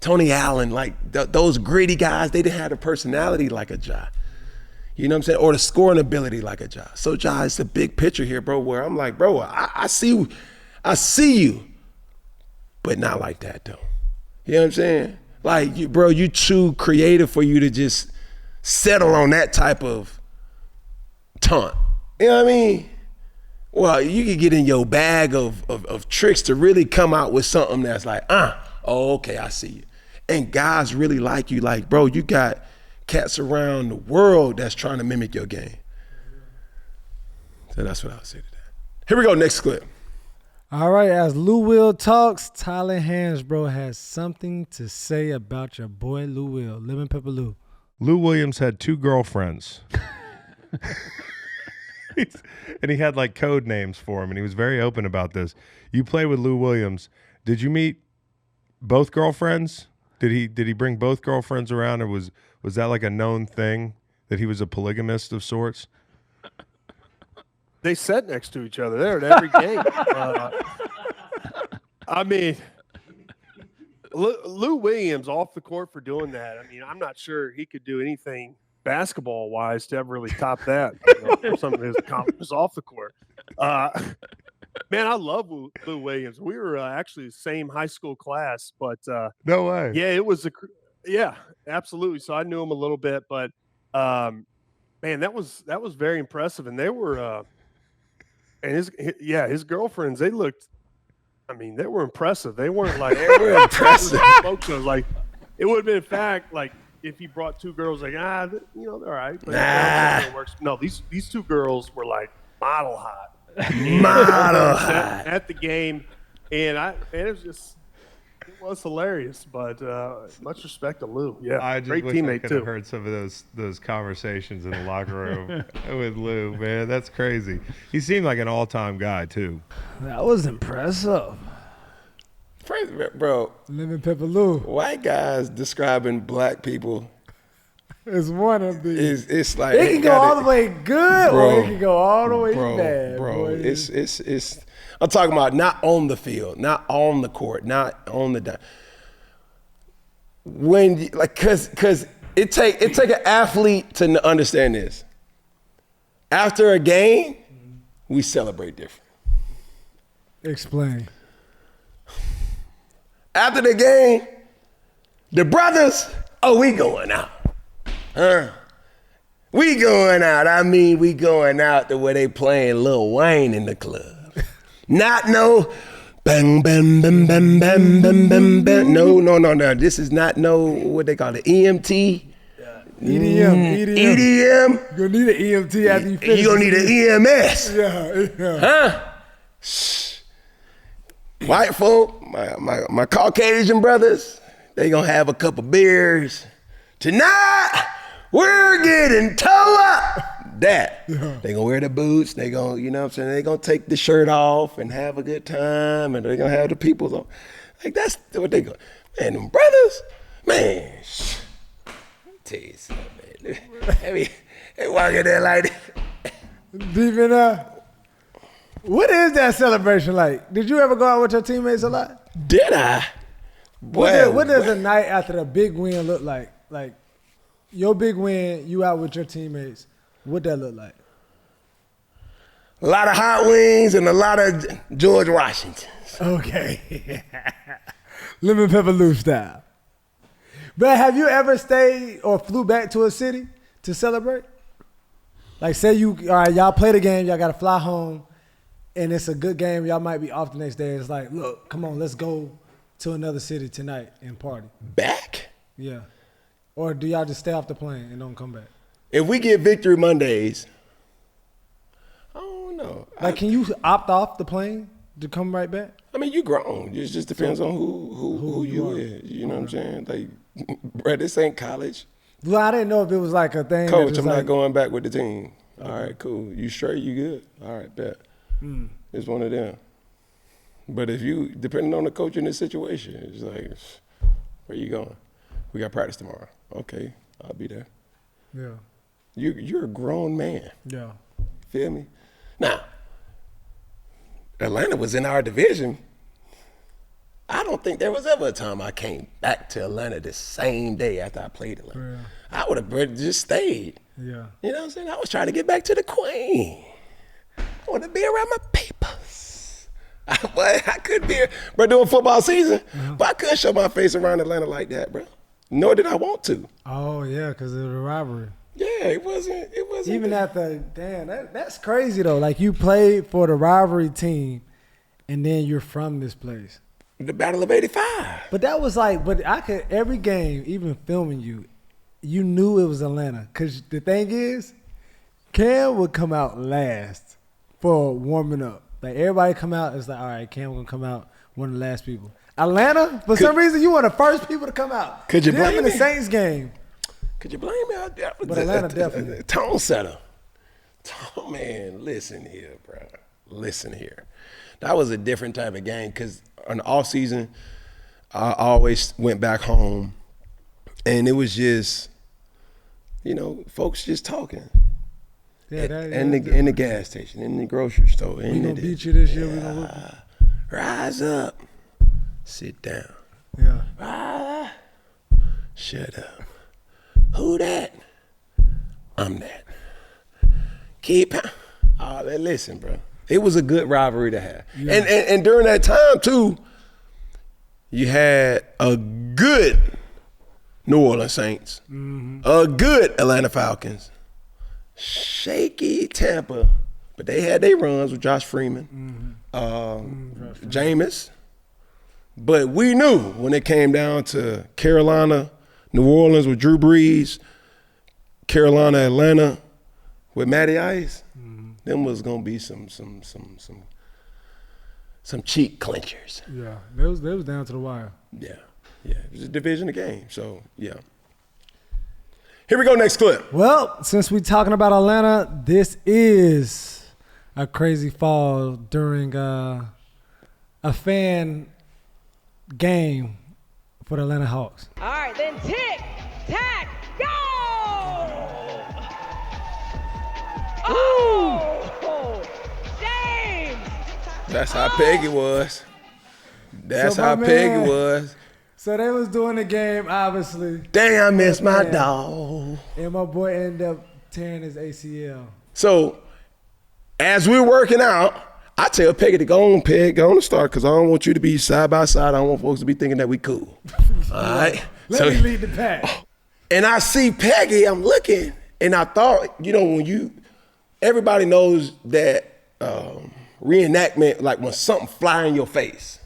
[SPEAKER 1] Tony Allen, like those gritty guys, they didn't have a personality like a Ja. You know what I'm saying? Or the scoring ability like a Ja. So Ja, it's a big picture here, bro, where I'm like, bro, I see you, but not like that though. You know what I'm saying? Like, you too creative for you to just settle on that type of taunt. You know what I mean? Well, you could get in your bag of tricks to really come out with something that's like, oh, okay, I see you. And guys really like you. Like, bro, you got cats around the world that's trying to mimic your game. So that's what I would say to that. Here we go, next clip.
[SPEAKER 2] All right, as Lou Will talks, Tyler Hansbrough has something to say about your boy Lou Will. Lemon Pepper Lou.
[SPEAKER 10] Lou Williams had 2 girlfriends. And he had like code names for him, and he was very open about this. You play with Lou Williams. Did you meet both girlfriends? Did he bring both girlfriends around, or was that like a known thing that he was a polygamist of sorts?
[SPEAKER 11] They sat next to each other. They're at every game. I mean, Lou Williams off the court for doing that. I mean, I'm not sure he could do anything basketball-wise to ever really top that. Some of his accomplishments off the court. Man, I love Lou Williams. We were actually the same high school class, but
[SPEAKER 10] no way.
[SPEAKER 11] Yeah, it was absolutely. So I knew him a little bit, but man, that was very impressive. And they were And his girlfriends, they looked, I mean, they were impressive. They weren't like,
[SPEAKER 1] They were impressive.
[SPEAKER 11] Smoke shows. Like, it would have been, in fact, like, if he brought two girls, like, they're all right. But no, these two girls were like model hot.
[SPEAKER 1] Model hot.
[SPEAKER 11] At the game. And it was hilarious, but much respect to Lou. Yeah,
[SPEAKER 10] I just
[SPEAKER 11] great
[SPEAKER 10] wish
[SPEAKER 11] teammate
[SPEAKER 10] I could
[SPEAKER 11] too.
[SPEAKER 10] have heard some of those conversations in the locker room with Lou. Man, that's crazy. He seemed like an all-time guy too.
[SPEAKER 2] That was impressive.
[SPEAKER 1] Bro,
[SPEAKER 2] Lemon Pepper Lou
[SPEAKER 1] white guys describing black people
[SPEAKER 2] is one of the.
[SPEAKER 1] It's like
[SPEAKER 2] it can go all the way good, or it can go all the way bad,
[SPEAKER 1] bro. It's. I'm talking about not on the field, not on the court, not on the. When cause it take an athlete to understand this. After a game, we celebrate different.
[SPEAKER 2] Explain.
[SPEAKER 1] After the game, the brothers, we going out. We going out. I mean, we going out to where they playing Lil Wayne in the club. Not no bang, bang, bang, bang, bang, bang, bang, bang. No. This is not no, what they call it, EMT.
[SPEAKER 2] EDM.
[SPEAKER 1] EDM.
[SPEAKER 2] You're going to need an EMT after you finish.
[SPEAKER 1] You're going to need an EMS.
[SPEAKER 2] Yeah.
[SPEAKER 1] White folk, my Caucasian brothers, they going to have a couple beers. Tonight, we're getting toe up. They gonna wear the boots, they gonna, you know what I'm saying, they gonna take the shirt off and have a good time, and they gonna have the peoples on. Like, that's what they go. Man, them brothers, man, tell you something, man. They walking there like that.
[SPEAKER 2] Deep in there. What is that celebration like? Did you ever go out with your teammates a lot?
[SPEAKER 1] Did I?
[SPEAKER 2] What does a night after the big win look like? Like, your big win, you out with your teammates. What that look like?
[SPEAKER 1] A lot of hot wings and a lot of George Washingtons.
[SPEAKER 2] Okay. Lemon Pepper Lou style. But have you ever stayed or flew back to a city to celebrate? Like, say y'all play the game, y'all got to fly home, and it's a good game, y'all might be off the next day. It's like, look, come on, let's go to another city tonight and party.
[SPEAKER 1] Back?
[SPEAKER 2] Yeah. Or do y'all just stay off the plane and don't come back?
[SPEAKER 1] If we get Victory Mondays, I don't know.
[SPEAKER 2] Like, can you opt off the plane to come right back?
[SPEAKER 1] I mean, you grown. It just depends on who you is. You know what I'm saying? Like, bro, this ain't college.
[SPEAKER 2] Well, I didn't know if it was like a thing.
[SPEAKER 1] Coach, I'm not going back with the team. All right, cool. You straight? You good? All right, bet. It's one of them. But if you, depending on the coach in this situation, it's like, where you going? We got practice tomorrow. Okay, I'll be there.
[SPEAKER 2] Yeah.
[SPEAKER 1] You're a grown man.
[SPEAKER 2] Yeah.
[SPEAKER 1] Feel me? Now, Atlanta was in our division. I don't think there was ever a time I came back to Atlanta the same day after I played Atlanta. Yeah. I would have just stayed.
[SPEAKER 2] Yeah.
[SPEAKER 1] You know what I'm saying? I was trying to get back to the Queen. I want to be around my papers. I couldn't be, bro, doing football season, but I couldn't show my face around Atlanta like that, bro. Nor did I want to.
[SPEAKER 2] Oh, yeah, because of the rivalry.
[SPEAKER 1] Yeah, it wasn't.
[SPEAKER 2] Even after, that's crazy, though. Like, you played for the rivalry team, and then you're from this place.
[SPEAKER 1] The Battle of '85.
[SPEAKER 2] But that was like, every game, even filming you, you knew it was Atlanta. Because the thing is, Cam would come out last for warming up. Like, everybody come out, it's like, all right, Cam going to come out, one of the last people. Atlanta, for some reason, you were the first people to come out.
[SPEAKER 1] Could you blame me?
[SPEAKER 2] In the Saints game.
[SPEAKER 1] Could you blame me?
[SPEAKER 2] But Atlanta definitely.
[SPEAKER 1] Tone setter. Man, listen here, bro. Listen here. That was a different type of game because on the off season, I always went back home, and it was just, folks just talking.
[SPEAKER 2] Yeah,
[SPEAKER 1] in the gas station, in the grocery store.
[SPEAKER 2] We gonna beat you this year. We gonna whoop you.
[SPEAKER 1] Rise up. Sit down.
[SPEAKER 2] Yeah.
[SPEAKER 1] Shut up. Who that? I'm that. Keep. Listen, bro. It was a good rivalry to have. Yeah. And during that time, too, you had a good New Orleans Saints, a good Atlanta Falcons, shaky Tampa But they had their runs with Josh Freeman, Jameis. But we knew when it came down to Carolina, New Orleans with Drew Brees, Carolina, Atlanta with Matty Ice, them was gonna be some cheek clinchers.
[SPEAKER 2] Yeah, they was down to the wire.
[SPEAKER 1] Yeah, it was a division of game. So yeah. Here we go, next clip.
[SPEAKER 2] Well, since we're talking about Atlanta, this is a crazy fall during a fan game for the Atlanta Hawks.
[SPEAKER 12] All right, then tick, tack, go! Oh, James!
[SPEAKER 1] That's how Peggy was. That's
[SPEAKER 2] So
[SPEAKER 1] how
[SPEAKER 2] my
[SPEAKER 1] Peggy
[SPEAKER 2] man-
[SPEAKER 1] was.
[SPEAKER 2] So they was doing the game, obviously.
[SPEAKER 1] Dang, I miss my
[SPEAKER 2] Man.
[SPEAKER 1] dog.
[SPEAKER 2] And my boy ended up tearing his ACL.
[SPEAKER 1] So as we're working out, I tell Peggy to go on, Peg, go on to start, because I don't want you to be side by side. I don't want folks to be thinking that we cool. All right?
[SPEAKER 2] Let me lead the pack.
[SPEAKER 1] And I see Peggy, I'm looking, and I thought, when everybody knows that reenactment, like when something fly in your face,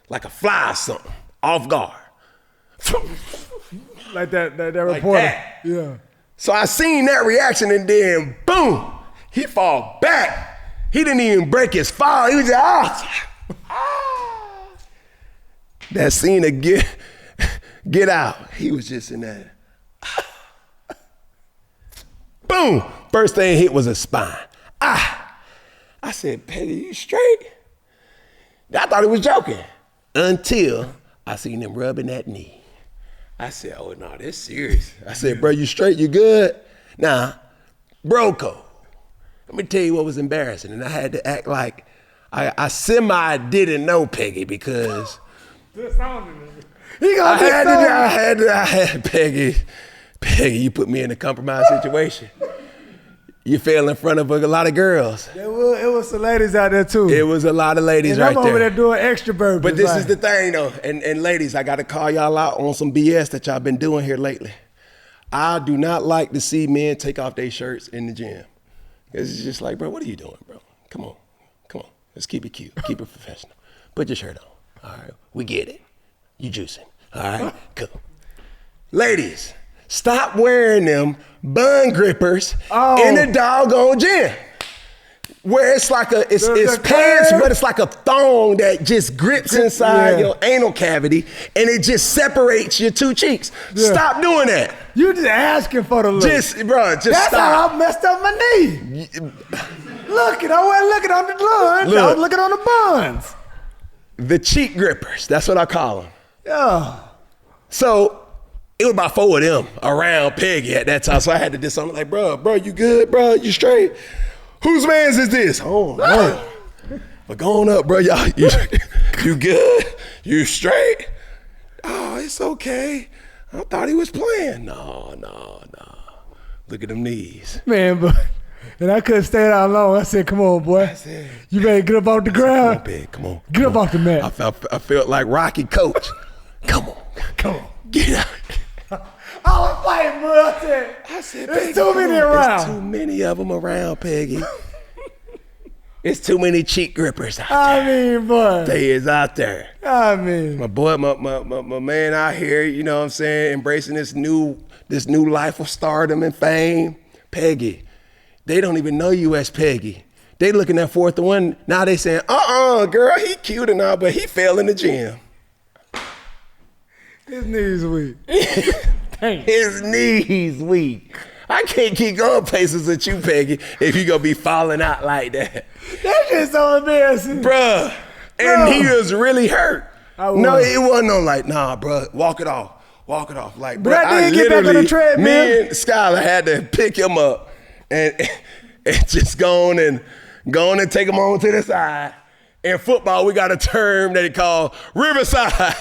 [SPEAKER 1] like a fly or something, off guard.
[SPEAKER 2] Like that
[SPEAKER 1] Like
[SPEAKER 2] reporter.
[SPEAKER 1] that.
[SPEAKER 2] Yeah.
[SPEAKER 1] So I seen that reaction, and then boom, he fall back. He didn't even break his fall. He was just, That scene of get out. He was just in that. Boom. First thing hit was a spine. I said, Peggy, you straight? I thought he was joking until I seen him rubbing that knee. I said, oh, no, this serious. I said, bro, you straight? You good? Nah, broco. Let me tell you what was embarrassing. And I had to act like I semi didn't know Peggy because I had Peggy, you put me in a compromised situation. You fell in front of a lot of girls.
[SPEAKER 2] It was some ladies out there too.
[SPEAKER 1] It was a lot of ladies
[SPEAKER 2] and
[SPEAKER 1] right
[SPEAKER 2] I'm over
[SPEAKER 1] there.
[SPEAKER 2] there doing extra burpees.
[SPEAKER 1] But this is the thing though, and ladies, I gotta call y'all out on some BS that y'all been doing here lately. I do not like to see men take off their shirts in the gym. It's just like, bro, what are you doing, bro? Come on. Let's keep it cute, keep it professional. Put your shirt on, all right? We get it. You juicing, all right? Cool. Ladies, stop wearing them bun grippers in the doggone gym. Where it's like it's pants, but it's like a thong that just grips inside your anal cavity and it just separates your two cheeks.
[SPEAKER 2] Yeah.
[SPEAKER 1] Stop doing that.
[SPEAKER 2] You just asking for the look.
[SPEAKER 1] Just
[SPEAKER 2] That's
[SPEAKER 1] stop.
[SPEAKER 2] how I messed up my knee. Look, I wasn't looking on the lungs. I was looking on the buns.
[SPEAKER 1] The cheek grippers, that's what I call them.
[SPEAKER 2] Yeah.
[SPEAKER 1] So it was about 4 of them around Peggy at that time. So I had to do something like, bro, you good, bro? You straight? Whose man's is this? Oh, no. But going up, bro, y'all, you good? You straight? Oh, it's okay. I thought he was playing. No. Look at them knees.
[SPEAKER 2] Man, but and I couldn't stay down long. I said, come on, boy. You better get up off the ground.
[SPEAKER 1] Come on, Peg, come on.
[SPEAKER 2] Get up off the mat.
[SPEAKER 1] I felt like Rocky Coach. Come on. Get out.
[SPEAKER 2] I was fighting, bro. I said, there's too many around.
[SPEAKER 1] There's too many of them around, Peggy. It's too many cheek grippers out there.
[SPEAKER 2] I mean, boy.
[SPEAKER 1] They is out there.
[SPEAKER 2] I mean.
[SPEAKER 1] My boy, my man out here, you know what I'm saying, embracing this new life of stardom and fame. Peggy, they don't even know you as Peggy. They looking at 4th&1, now they saying, girl, he cute and all, but he fell in the gym.
[SPEAKER 2] His knees weak.
[SPEAKER 1] His knees weak. I can't keep going places with you, Peggy, if you gonna be falling out like that.
[SPEAKER 2] That's just so embarrassing.
[SPEAKER 1] Bruh. And he was really hurt. No,
[SPEAKER 2] was.
[SPEAKER 1] it wasn't no like, nah, bruh, walk it off. Like, bruh,
[SPEAKER 2] But I did get back on the treadmill.
[SPEAKER 1] Me and Skylar had to pick him up and just go on and take him on to the side. In football, we got a term that they call Riverside.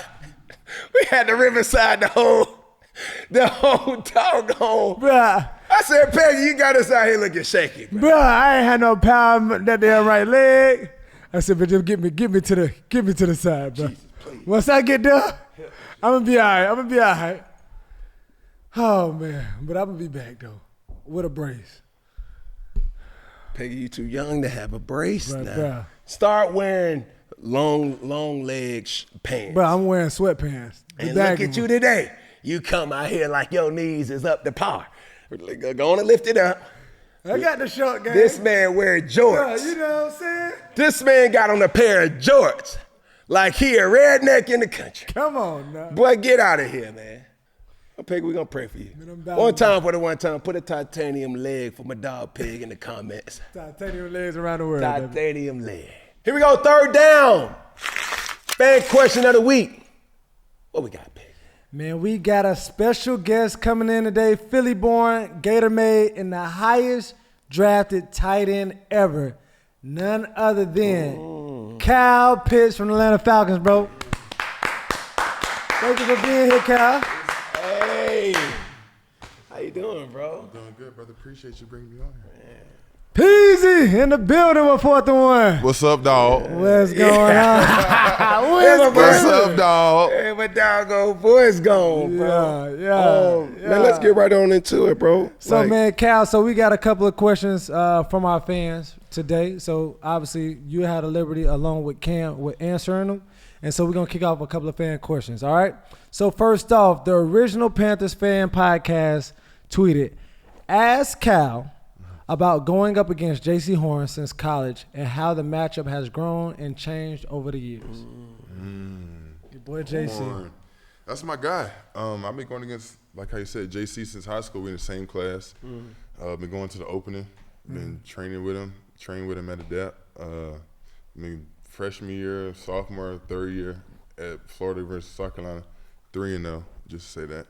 [SPEAKER 1] We had the Riverside the whole doggone.
[SPEAKER 2] Bruh.
[SPEAKER 1] I said, Peggy, you got us out here looking shaky.
[SPEAKER 2] Bruh, I ain't had no power in that damn right leg. I said, but just get me to the side, bro. Once I get there, I'm gonna be all right. Oh man, but I'm gonna be back though with a brace.
[SPEAKER 1] Peggy, you too young to have a brace now.
[SPEAKER 2] Bruh.
[SPEAKER 1] Start wearing long leg pants.
[SPEAKER 2] Bro, I'm wearing sweatpants.
[SPEAKER 1] And look at you today. You come out here like your knees is up to par. Go on and lift it up.
[SPEAKER 2] I got the short game.
[SPEAKER 1] This man wearing jorts.
[SPEAKER 2] Bruh, you know what I'm saying?
[SPEAKER 1] This man got on a pair of jorts like he a redneck in the country.
[SPEAKER 2] Come on now.
[SPEAKER 1] Boy, get out of here, man. Peg, we're going to pray for you. One time for the one time. Put a titanium leg for my dog Peg in the comments.
[SPEAKER 2] Titanium legs around the world.
[SPEAKER 1] Titanium leg. Here we go, third down. Fan question of the week. What we got, Peg?
[SPEAKER 2] Man, we got a special guest coming in today. Philly-born, Gator-made, and the highest drafted tight end ever. None other than Kyle Pitts from the Atlanta Falcons, bro. Thank you for being here, Kyle.
[SPEAKER 1] Hey. How you doing, bro?
[SPEAKER 13] I'm doing good, brother. Appreciate you bringing me on here.
[SPEAKER 2] Peasy in the building with 4th&1.
[SPEAKER 13] What's up, dog?
[SPEAKER 2] What's going on?
[SPEAKER 13] What's up, dog?
[SPEAKER 1] Hey, my doggone boy's gone, bro.
[SPEAKER 2] Yeah.
[SPEAKER 1] Man, let's get right on into it, bro.
[SPEAKER 2] So, man, Cal, so we got a couple of questions from our fans today. So, obviously, you had a liberty along with Cam with answering them. And so we're going to kick off a couple of fan questions, all right? So, first off, the original Panthers fan podcast tweeted, ask Cal about going up against J.C. Horn since college and how the matchup has grown and changed over the years. Your boy J.C.
[SPEAKER 13] That's my guy. I've been going against, like how you said, J.C. since high school. We're in the same class. Been going to the opening. Been training with him. Trained with him at a depth. Freshman year, sophomore, third year at Florida versus South Carolina, 3-0, just to say that.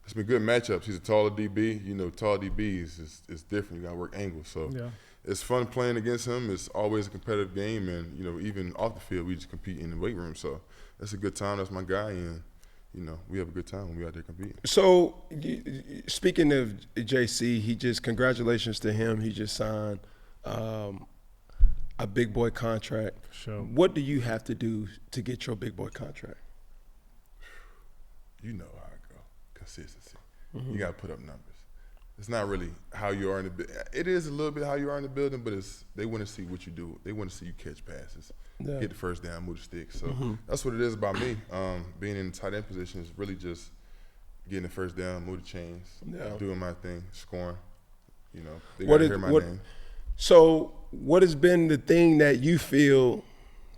[SPEAKER 13] It's been good matchups. He's a taller DB. You know, tall DBs is different. You got to work angles. So it's fun playing against him. It's always a competitive game. And, you know, even off the field, we just compete in the weight room. So it's a good time. That's my guy. And, you know, we have a good time when we out there competing.
[SPEAKER 1] So speaking of JC, congratulations to him. He just signed a big boy contract.
[SPEAKER 10] Sure.
[SPEAKER 1] What do you have to do to get your big boy contract?
[SPEAKER 13] You know how I go. Consistency. You got to put up numbers. It's not really how you are in the building. It is a little bit how you are in the building, but they want to see what you do. They want to see you catch passes, get the first down, move the sticks. So that's what it is about me. Being in the tight end position is really just getting the first down, move the chains, doing my thing, scoring. You know, they got to hear my name.
[SPEAKER 1] So what has been the thing that you feel,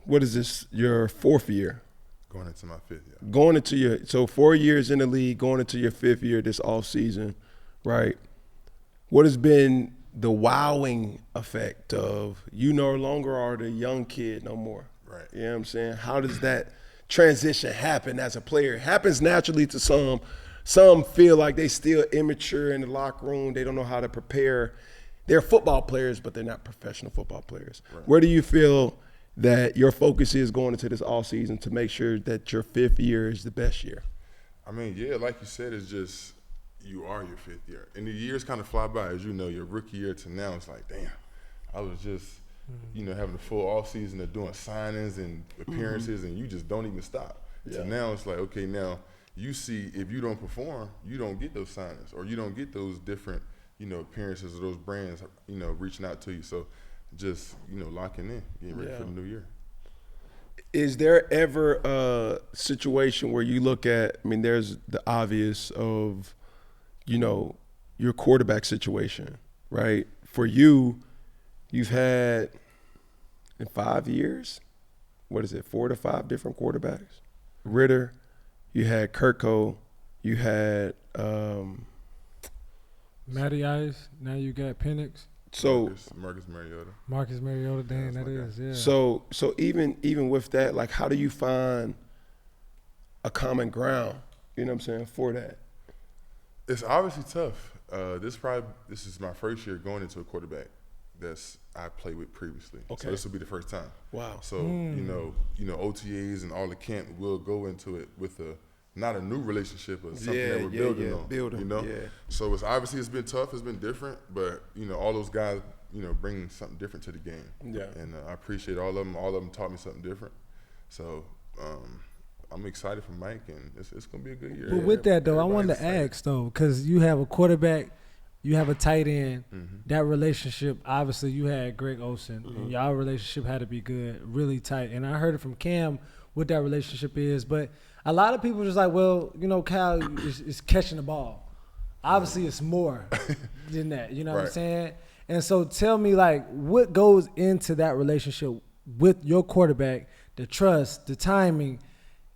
[SPEAKER 1] what is this, your fourth year?
[SPEAKER 13] Going into my fifth year.
[SPEAKER 1] Going into so 4 years in the league, going into your fifth year this off season, right? What has been the wowing effect of you no longer are the young kid no more?
[SPEAKER 13] Right.
[SPEAKER 1] You know what I'm saying? How does that transition happen as a player? It happens naturally to some. Some feel like they still immature in the locker room. They don't know how to prepare. They're football players, but they're not professional football players. Right. Where do you feel that your focus is going into this off season to make sure that your fifth year is the best year?
[SPEAKER 13] I mean, yeah, like you said, it's just you are your fifth year. And the years kind of fly by. As you know, your rookie year to now, it's like, damn, I was just, you know, having a full off season of doing signings and appearances, and you just don't even stop. So now it's like, okay, now you see if you don't perform, you don't get those signings or you don't get those different, you know, appearances of those brands, you know, reaching out to you. So just, you know, locking in, getting ready for the new year.
[SPEAKER 1] Is there ever a situation where you look at, I mean, there's the obvious of, you know, your quarterback situation, right? For you, you've had in 5 years, 4 to 5 different quarterbacks? Ritter, you had Kirko, you had
[SPEAKER 2] Matty Ice, now you got Penix.
[SPEAKER 1] So
[SPEAKER 13] Marcus Mariota.
[SPEAKER 2] Marcus Mariota, damn, that is, yeah.
[SPEAKER 1] So even with that, like, how do you find a common ground, you know what I'm saying, for that?
[SPEAKER 13] It's obviously tough. This is my first year going into a quarterback I played with previously. Okay. So this will be the first time.
[SPEAKER 1] Wow.
[SPEAKER 13] So you know OTAs and all the camp will go into it with not a new relationship, but something that we're building on. You know. Yeah. So it's been tough. It's been different, but you know all those guys, you know, bring something different to the game. Yeah. And I appreciate all of them. All of them taught me something different. So I'm excited for Mike, and it's gonna be a good year.
[SPEAKER 2] But with that though, I wanted to ask though, because you have a quarterback you have a tight end. That relationship, obviously, you had Greg Olsen, and y'all relationship had to be good, really tight. And I heard it from Cam what that relationship is. But a lot of people just like, well, you know, Kyle is catching the ball. Obviously, it's more than that. You know what I'm saying? And so tell me, like, what goes into that relationship with your quarterback, the trust, the timing.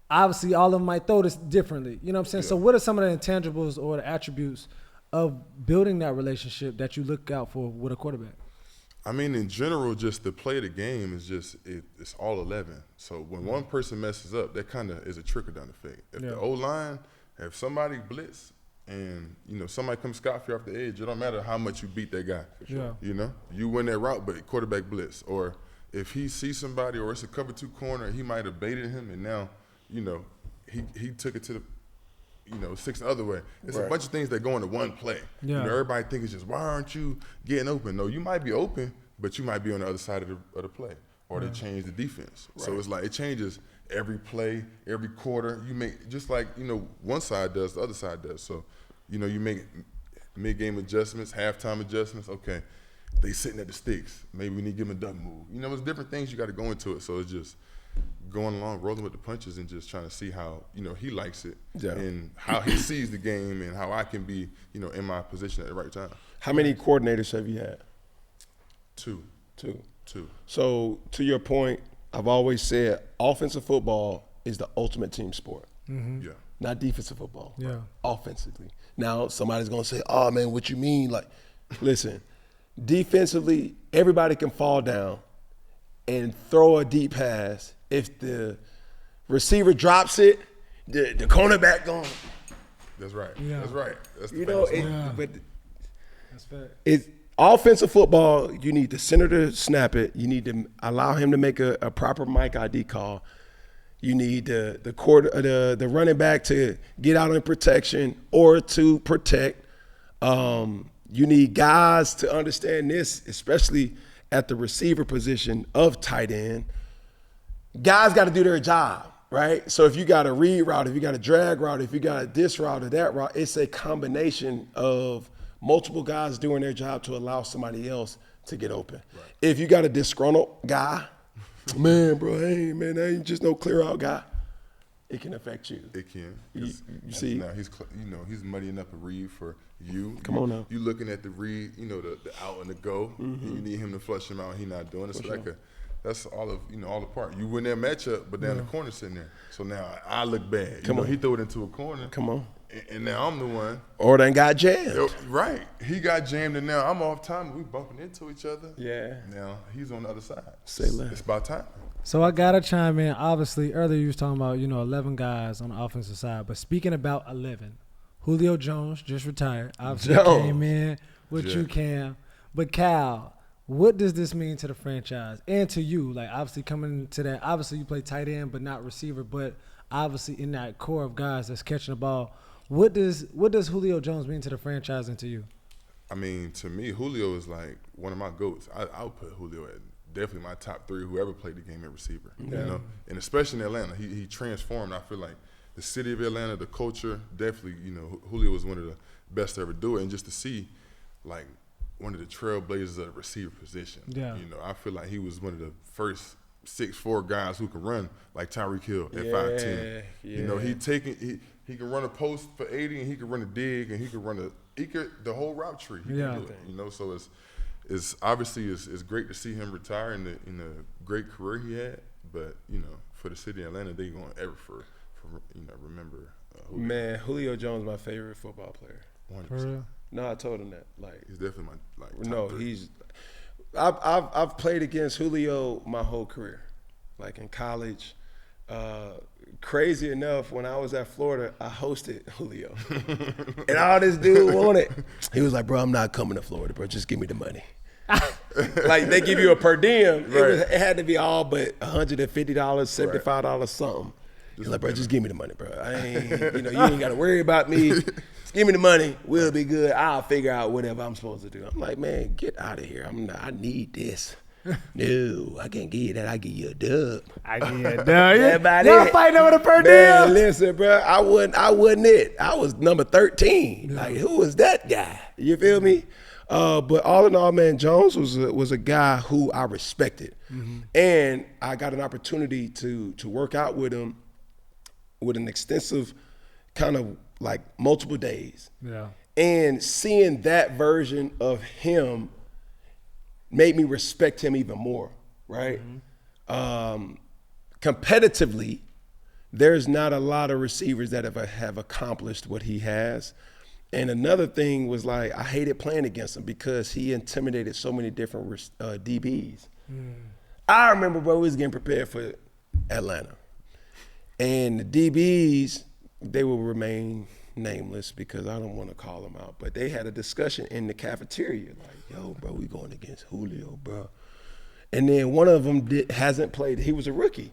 [SPEAKER 2] Obviously, all of them might throw this differently. You know what I'm saying? So what are some of the intangibles or the attributes of building that relationship that you look out for with a quarterback?
[SPEAKER 13] I mean, in general, just the play of the game is just, it's all 11. So when one person messes up, that kind of is a trickle down effect. If the O-line, if somebody blitz and, you know, somebody comes scot-free off the edge, it don't matter how much you beat that guy. You know? You win that route, but quarterback blitz. Or if he sees somebody or it's a cover 2 corner, he might have baited him and now, you know, he took it to the, you know, 6 the other way. It's a bunch of things that go into one play. You know, everybody thinks it's just, why aren't you getting open? No, you might be open, but you might be on the other side of the play. Or they change the defense. So it's like it changes every play, every quarter. You make, just like, you know, one side does, the other side does. So, you know, you make mid-game adjustments, halftime adjustments. Okay, they sitting at the sticks. Maybe we need to give them a duck move. You know, there's different things you got to go into it. So it's just going along, rolling with the punches and just trying to see how, you know, he likes it and how he sees the game and how I can be, you know, in my position at the right time.
[SPEAKER 3] How many coordinators have you had?
[SPEAKER 13] Two.
[SPEAKER 3] So to your point, I've always said offensive football is the ultimate team sport. Not defensive football. Offensively. Now somebody's gonna say, oh man, what you mean? Like, listen, defensively, everybody can fall down and throw a deep pass. If the receiver drops it, the cornerback going.
[SPEAKER 13] That's right. That's right. That's the
[SPEAKER 3] you know,
[SPEAKER 13] but
[SPEAKER 2] that's fair.
[SPEAKER 3] It's offensive football. You need the center to snap it. You need to allow him to make a proper mic ID call. You need the running back to get out in protection or to protect. You need guys to understand this, especially at the receiver position of tight end. Guys got to do their job, right? So if you got a read route, if you got a drag route, if you got a this route or that route, it's a combination of multiple guys doing their job to allow somebody else to get open. If you got a disgruntled guy, man, bro, hey, man, that ain't just no clear out guy. It can affect you.
[SPEAKER 13] It can.
[SPEAKER 3] You see,
[SPEAKER 13] now he's muddying up a read for you.
[SPEAKER 3] Come on now.
[SPEAKER 13] You looking at the read, you know, the out and the go. And you need him to flush him out. And he not doing it. So that's all of all the part. You win that matchup, but down the corner sitting there. So now I look bad.
[SPEAKER 3] Come on.
[SPEAKER 13] He threw it into a corner.
[SPEAKER 3] Come on.
[SPEAKER 13] And now I'm the one.
[SPEAKER 3] Or they got jammed.
[SPEAKER 13] Right. He got jammed, and now I'm off time. We bumping into each other.
[SPEAKER 3] Yeah.
[SPEAKER 13] Now he's on the other side.
[SPEAKER 3] Say less.
[SPEAKER 13] It's about time.
[SPEAKER 2] So I gotta chime in. Obviously, earlier you was talking about 11 guys on the offensive side, but speaking about 11, Julio Jones just retired. Obviously came in with you, Cam. But Cal, what does this mean to the franchise and to you? Like obviously coming into that, obviously you play tight end but not receiver, but obviously in that core of guys that's catching the ball. What does Julio Jones mean to the franchise and to you?
[SPEAKER 13] I mean, to me, Julio is like one of my GOATs. I would put Julio at definitely my top 3, whoever played the game at receiver. You know, and especially in Atlanta, he transformed. I feel like the city of Atlanta, the culture, definitely. Julio was one of the best to ever do it, and just to see, like, one of the trailblazers of the receiver position. I feel like he was one of the first 6'4" guys who could run like Tyreek Hill at 5'10". He can run a post for 80, and he could run a dig, and he could the whole route tree. He can do it. So it's obviously it's great to see him retire in the great career he had. But for the city of Atlanta, they gonna ever remember.
[SPEAKER 3] Man, Julio Jones, my favorite football player.
[SPEAKER 13] 100%.
[SPEAKER 3] No, I told him that. Like
[SPEAKER 13] he's definitely my top
[SPEAKER 3] no,
[SPEAKER 13] 3.
[SPEAKER 3] he's. I've played against Julio my whole career, like in college. Crazy enough, when I was at Florida, I hosted Julio. And all this dude wanted, he was like, bro, I'm not coming to Florida, bro. Just give me the money. Like they give you a per diem. It had to be all but $150, $75, something. He's like, bro, just give me the money, bro. I ain't, you ain't got to worry about me. Just give me the money. We'll be good. I'll figure out whatever I'm supposed to do. I'm like, man, get out of here. I need this.
[SPEAKER 1] No, I can't give you that. I give you a dub.
[SPEAKER 2] I give you a dub.
[SPEAKER 1] That about
[SPEAKER 2] Y'all
[SPEAKER 1] it.
[SPEAKER 2] fighting over the per
[SPEAKER 1] Man,
[SPEAKER 2] diem?
[SPEAKER 1] listen, bro, I wasn't it. I was number 13.
[SPEAKER 2] Yeah.
[SPEAKER 1] Like, who was that guy? You feel me? But all in all, man, Jones was a guy who I respected. And I got an opportunity to work out with him with an extensive kind of like multiple days.
[SPEAKER 2] Yeah.
[SPEAKER 1] And seeing that version of him made me respect him even more, right? Competitively, there's not a lot of receivers that have accomplished what he has. And another thing was like, I hated playing against him because he intimidated so many different DBs. I remember, bro, we was getting prepared for Atlanta. And the DBs, they will remain nameless because I don't want to call them out, but they had a discussion in the cafeteria like, yo, bro, we going against Julio, bro. And then one of them hasn't played, he was a rookie,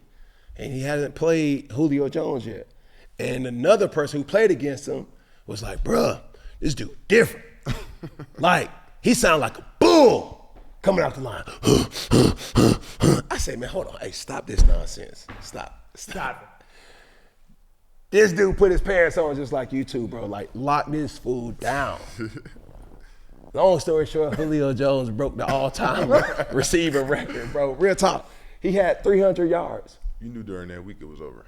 [SPEAKER 1] and he hasn't played Julio Jones yet. And another person who played against him was like, bro, this dude different. Like, he sound like a bull coming out the line. I said, man, hold on, hey, stop this nonsense. Stop it. This dude put his pants on just like you two, bro. Like, lock this fool down. Long story short, Julio Jones broke the all-time receiver record, bro. Real talk. He had 300 yards.
[SPEAKER 13] You knew during that week it was over.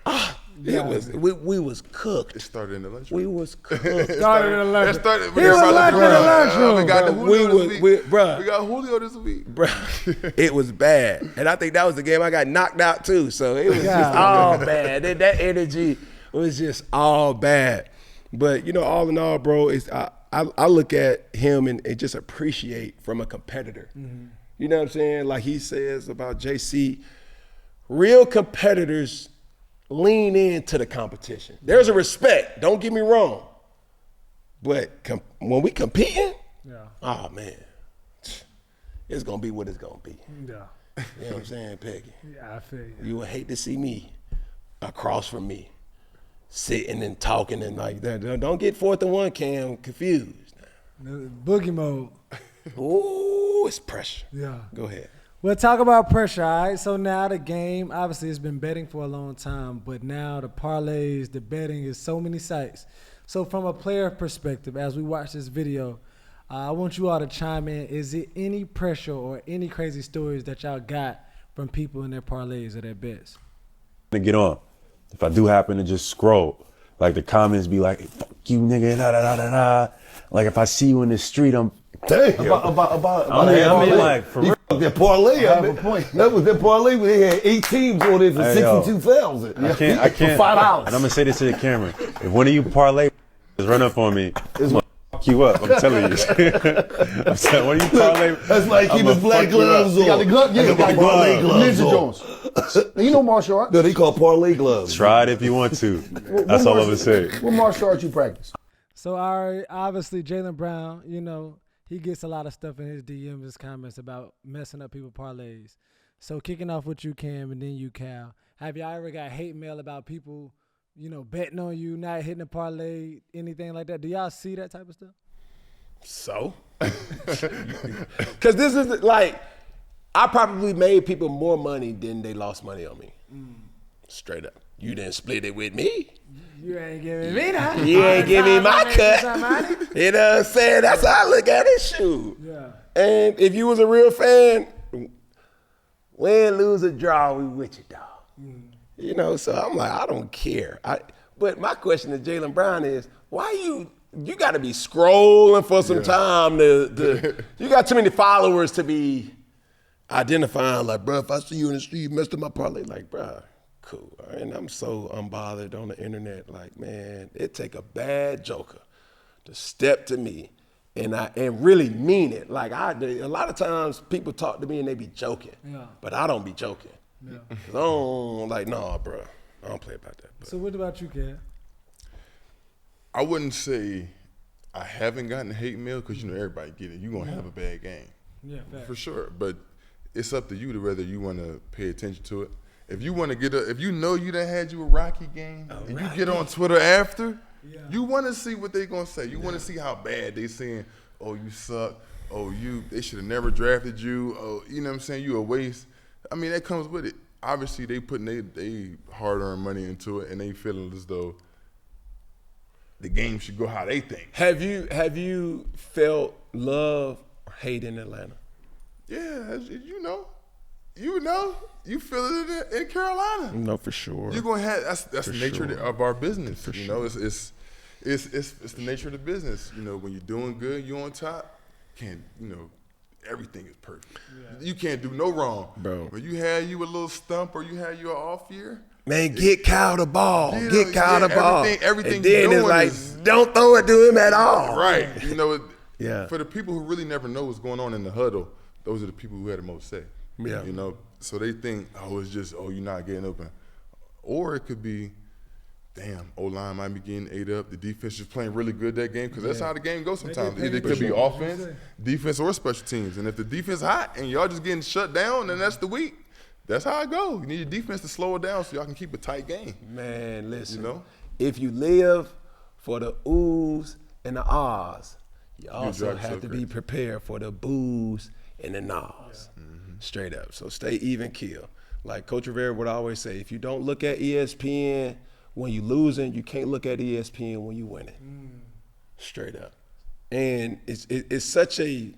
[SPEAKER 1] We was cooked.
[SPEAKER 13] It started in the lunchroom.
[SPEAKER 1] We was cooked.
[SPEAKER 2] Started in the lunchroom.
[SPEAKER 13] That started
[SPEAKER 2] He was lunching in the lunchroom.
[SPEAKER 13] We got the Julio this week.
[SPEAKER 1] Bruh.
[SPEAKER 13] We got Julio this week.
[SPEAKER 1] Bruh, it was bad. And I think that was the game I got knocked out too. So it was just all bad. That energy was just all bad. But, you know, all in all, bro, I look at him and just appreciate from a competitor. You know what I'm saying? Like he says about JC, real competitors lean into the competition. There's a respect, don't get me wrong. But when we competing, oh man, it's gonna be what it's gonna be.
[SPEAKER 2] Yeah.
[SPEAKER 1] You know what I'm saying, Peggy?
[SPEAKER 2] Yeah, I feel you.
[SPEAKER 1] You would hate to see me across from me, sitting and talking and like that. Don't get 4th&1 Cam confused.
[SPEAKER 2] Boogie mode.
[SPEAKER 1] Ooh, it's pressure.
[SPEAKER 2] Yeah.
[SPEAKER 1] Go ahead.
[SPEAKER 2] We'll talk about pressure, all right? So now the game, obviously it's been betting for a long time, but now the parlays, the betting is so many sites. So from a player perspective, as we watch this video, I want you all to chime in. Is it any pressure or any crazy stories that y'all got from people in their parlays or their bets?
[SPEAKER 14] To get on. If I do happen to just scroll, like the comments be like, hey, fuck you, nigga, da da da da da. Like if I see you in the street, I'm
[SPEAKER 15] About
[SPEAKER 14] I mean, like, for real.
[SPEAKER 15] Their parlay, I have a point. That was their parlay where they had 8 teams on it for 62,000.
[SPEAKER 14] I can't.
[SPEAKER 15] For $5.
[SPEAKER 14] And I'm gonna say this to the camera. If one of you parlay is run up on me, I'm gonna fuck you up. I'm telling you. I'm saying, when you parlay,
[SPEAKER 15] that's like keep his black gloves on. You got the gloves? Yeah, you got parlay gloves. Ninja Jones. You know martial arts? No, they call parlay gloves.
[SPEAKER 14] Try it if you want to. That's all I'm gonna say.
[SPEAKER 15] What martial arts you practice?
[SPEAKER 2] So obviously Jaylen Brown, you know, he gets a lot of stuff in his DMs, his comments about messing up people's parlays. So kicking off with you, Cam, and then you, Cal. Have y'all ever got hate mail about people, you know, betting on you, not hitting a parlay, anything like that? Do y'all see that type of stuff?
[SPEAKER 1] So? Because this is like, I probably made people more money than they lost money on me. Straight up. You didn't split it with me.
[SPEAKER 2] You ain't giving me that.
[SPEAKER 1] You ain't giving me my cut. You know what I'm saying? That's how I look at it, shoot.
[SPEAKER 2] Yeah.
[SPEAKER 1] And if you was a real fan, win, lose, or draw, we with you, dog. You know, so I'm like, I don't care. But my question to Jaylen Brown is, why you got to be scrolling for some time you got too many followers to be identifying like, bro, if I see you in the street, you messed up my parlay, like, bro. Cool. And I'm so unbothered on the internet. Like, man, it take a bad joker to step to me and really mean it. Like, a lot of times people talk to me and they be joking, but I don't be joking. Yeah. 'Cause I don't nah, bro. I don't play about that. But.
[SPEAKER 2] So what about you, Kat?
[SPEAKER 13] I wouldn't say I haven't gotten hate mail because, you know, everybody get it. You're going to have a bad game.
[SPEAKER 2] Yeah, fact.
[SPEAKER 13] For sure. But it's up to you to whether you want to pay attention to it. If you want to if you know you done had you a rocky game, and you get on Twitter after, you want to see what they gonna say. You want to see how bad they saying, oh, you suck, they should have never drafted you. Oh, you know what I'm saying? You a waste. I mean, that comes with it. Obviously, they putting they hard-earned money into it, and they feeling as though the game should go how they think.
[SPEAKER 3] Have you felt love or hate in Atlanta?
[SPEAKER 13] Yeah, you know, you feel it in Carolina.
[SPEAKER 3] No, for sure.
[SPEAKER 13] You're gonna have that's the nature of our business. You know, it's the nature of the business. You know, when you're doing good, you're on top. Everything is perfect. Yeah. You can't do no wrong,
[SPEAKER 3] bro.
[SPEAKER 13] When you had a little stump or you had your off year.
[SPEAKER 3] Man, get Kyle the ball. Get Kyle the ball.
[SPEAKER 13] Everything.
[SPEAKER 3] And then it's like, don't throw it to him at all.
[SPEAKER 13] Right. You know,
[SPEAKER 3] yeah.
[SPEAKER 13] For the people who really never know what's going on in the huddle, those are the people who had the most say.
[SPEAKER 3] Yeah.
[SPEAKER 13] You know, so they think, it's just, you're not getting open. Or it could be, damn, O-line might be getting ate up. The defense is playing really good that game because that's how the game goes sometimes. Either it could be offense, defense, or special teams. And if the defense hot and y'all just getting shut down, then that's the week. That's how it go. You need your defense to slow it down so y'all can keep a tight game.
[SPEAKER 3] Man, listen.
[SPEAKER 13] You know?
[SPEAKER 3] If you live for the oohs and the ahs, you also have to be prepared for the boos and the nahs. Yeah. Mm-hmm. Straight up. So stay even keel. Like Coach Rivera would always say, if you don't look at ESPN when you losing, you can't look at ESPN when you winning. Straight up. And it's such a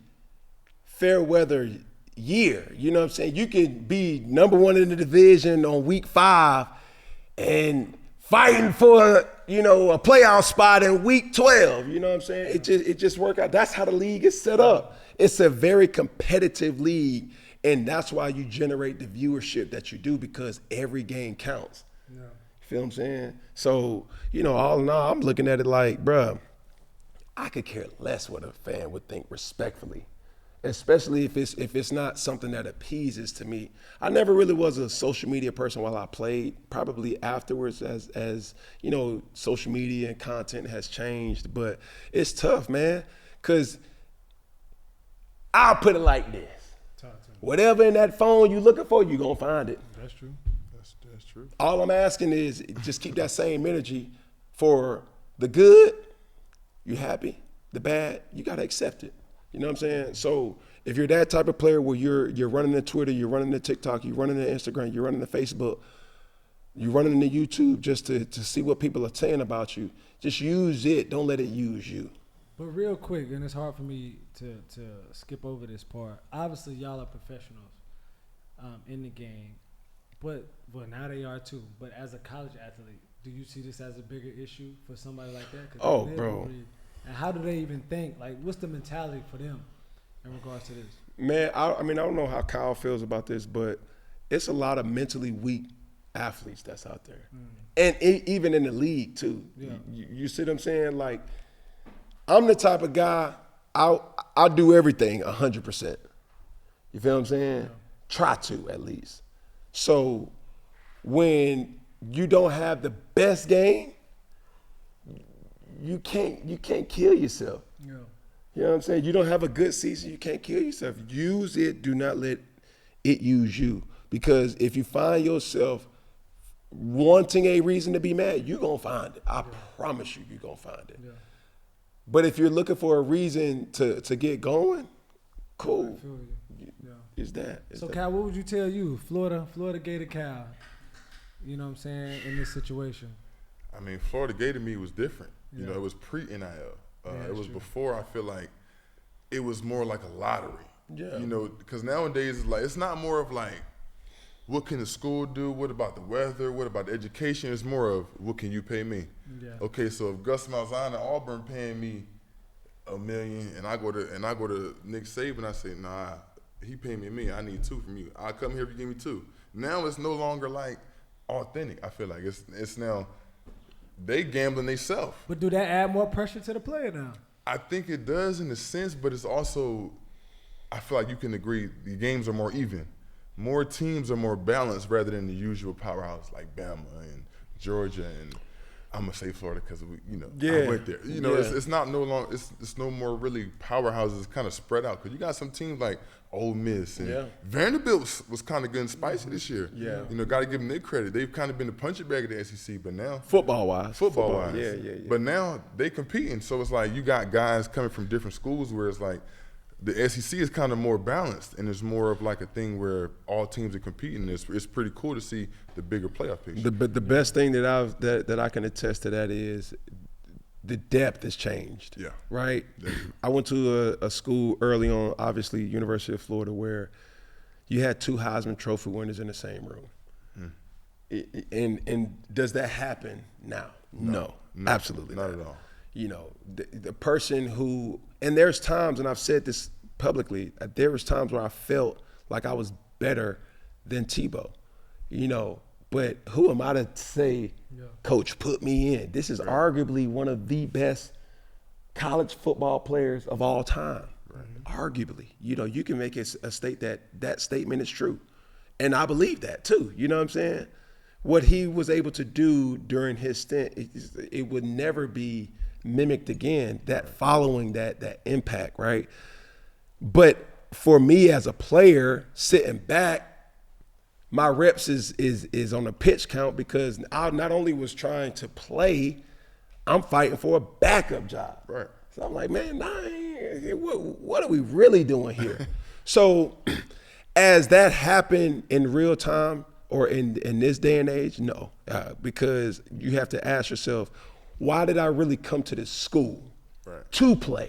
[SPEAKER 3] fair weather year. You know what I'm saying? You could be number one in the division on week 5 and fighting for, a playoff spot in week 12. You know what I'm saying? It just work out. That's how the league is set up. It's a very competitive league, and that's why you generate the viewership that you do, because every game counts. Yeah. You feel what I'm saying? So, all in all, I'm looking at it like, bruh, I could care less what a fan would think respectfully, especially if it's not something that appeases to me. I never really was a social media person while I played. Probably afterwards, as social media and content has changed. But it's tough, man, because I'll put it like this. Whatever in that phone you're looking for, you're going to find it.
[SPEAKER 11] That's true.
[SPEAKER 13] That's true.
[SPEAKER 3] All I'm asking is just keep that same energy for the good. You happy? The bad, you got to accept it. You know what I'm saying? So if you're that type of player where you're running the Twitter, you're running the TikTok, you're running the Instagram, you're running the Facebook, you're running the YouTube just to see what people are saying about you, just use it. Don't let it use you.
[SPEAKER 2] But real quick, and it's hard for me to skip over this part. Obviously, y'all are professionals in the game, but now they are too. But as a college athlete, do you see this as a bigger issue for somebody like that?
[SPEAKER 3] Oh, bro.
[SPEAKER 2] And how do they even think? Like, what's the mentality for them in regards to this?
[SPEAKER 3] Man, I don't know how Kyle feels about this, but it's a lot of mentally weak athletes that's out there. And even in the league, too. Yeah. You see what I'm saying? Like, I'm the type of guy, I'll do everything 100%. You feel what I'm saying? Yeah. Try to, at least. So when you don't have the best game, you can't kill yourself. Yeah. You know what I'm saying? You don't have a good season, you can't kill yourself. Use it, do not let it use you. Because if you find yourself wanting a reason to be mad, you're going to find it. I promise you're going to find it. Yeah. But if you're looking for a reason to get going, cool. Is that.
[SPEAKER 2] So, Cal, what would you tell you, Florida Gator Cal, you know what I'm saying, in this situation?
[SPEAKER 13] I mean, Florida Gator me was different. You know, it was pre-NIL. It was before. I feel like it was more like a lottery. Yeah. You know, because nowadays it's not more of like, what can the school do? What about the weather? What about the education? It's more of, what can you pay me? Yeah. Okay, so if Gus Malzahn and Auburn paying me $1 million, and I go to Nick Saban, I say, nah, he paying me $1 million. I need $2 from you. I'll come here if you give me $2. Now it's no longer like authentic. I feel like it's now they gambling themselves.
[SPEAKER 2] But do that add more pressure to the player now?
[SPEAKER 13] I think it does in a sense, but it's also, I feel like you can agree, the games are more even. More teams are more balanced rather than the usual powerhouse like Bama and Georgia and I'm gonna say Florida because I went there. You know, it's not no longer it's no more really powerhouses. It's kind of spread out because you got some teams like Ole Miss and Vanderbilt was kind of good and spicy this year. Yeah, you know, got to give them their credit. They've kind of been the punching bag of the SEC, but now
[SPEAKER 3] football wise,
[SPEAKER 13] yeah. But now they competing, so it's like you got guys coming from different schools where it's like the SEC is kind of more balanced, and it's more of like a thing where all teams are competing. It's pretty cool to see the bigger playoff picture.
[SPEAKER 3] The best thing that I can attest to that is the depth has changed.
[SPEAKER 13] Yeah.
[SPEAKER 3] Right? I went to a school early on, obviously University of Florida, where you had 2 Heisman Trophy winners in the same room. And does that happen now? No, absolutely
[SPEAKER 13] not at all.
[SPEAKER 3] You know, the person who, and there's times, and I've said this publicly, there was times where I felt like I was better than Tebow, you know, but who am I to say, Coach, put me in? This is arguably one of the best college football players of all time. Arguably, you know, you can make a state that statement is true. And I believe that too, you know what I'm saying? What he was able to do during his stint, it would never be mimicked again, that following that impact, right? But for me as a player, sitting back, my reps is on a pitch count because I not only was trying to play, I'm fighting for a backup job.
[SPEAKER 13] Right.
[SPEAKER 3] So I'm like, man, what are we really doing here? So as that happened in real time or in this day and age, no, because you have to ask yourself, why did I really come to this school to play,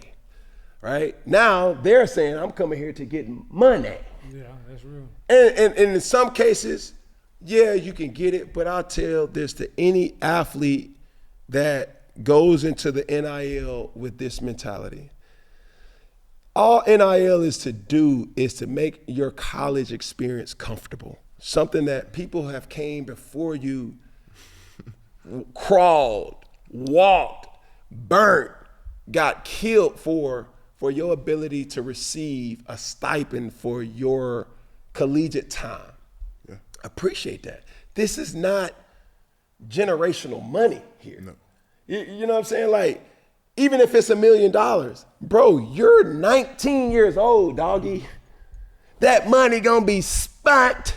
[SPEAKER 3] right? Now they're saying I'm coming here to get money.
[SPEAKER 2] Yeah, that's real.
[SPEAKER 3] And in some cases, yeah, you can get it, but I'll tell this to any athlete that goes into the NIL with this mentality. All NIL is to make your college experience comfortable. Something that people have came before you, crawled, walked, burnt, got killed for your ability to receive a stipend for your collegiate time.
[SPEAKER 13] Yeah.
[SPEAKER 3] Appreciate that. This is not generational money here.
[SPEAKER 13] No.
[SPEAKER 3] You know what I'm saying? Like, even if it's $1 million, bro, you're 19 years old, doggy. That money gonna be spent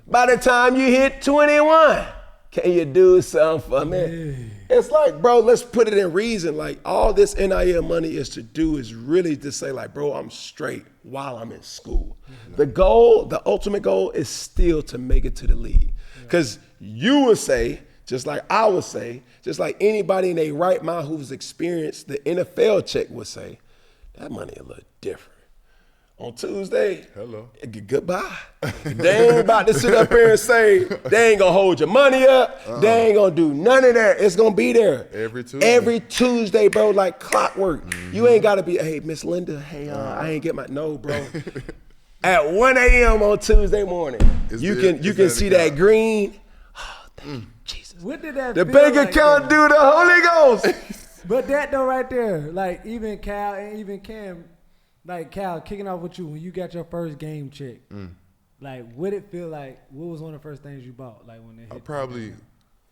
[SPEAKER 3] by the time you hit 21. Can you do something for me? It's like, bro, let's put it in reason. Like, all this NIL money is really to say, like, bro, I'm straight while I'm in school. The goal, the ultimate goal is still to make it to the league. Because you would say, just like I would say, just like anybody in their right mind who's experienced the NFL check would say, that money a little different. On Tuesday, goodbye. They ain't about to sit up here and say, they ain't gonna hold your money up. They ain't gonna do none of that. It's gonna be there.
[SPEAKER 13] Every Tuesday.
[SPEAKER 3] Every Tuesday, bro, like clockwork. You ain't gotta be, hey, Miss Linda, hey, I ain't get my, no, bro. At 1 a.m. on Tuesday morning, you can see that green. Oh, thank you, Jesus.
[SPEAKER 2] What did that
[SPEAKER 3] The
[SPEAKER 2] feel
[SPEAKER 3] bank
[SPEAKER 2] like
[SPEAKER 3] account
[SPEAKER 2] though?
[SPEAKER 3] do the Holy Ghost.
[SPEAKER 2] But that though right there, like even Cal and even Cam, like Cal kicking off with you when you got your first game check. Like, what it feel like? What was one of the first things you bought? Like when it hit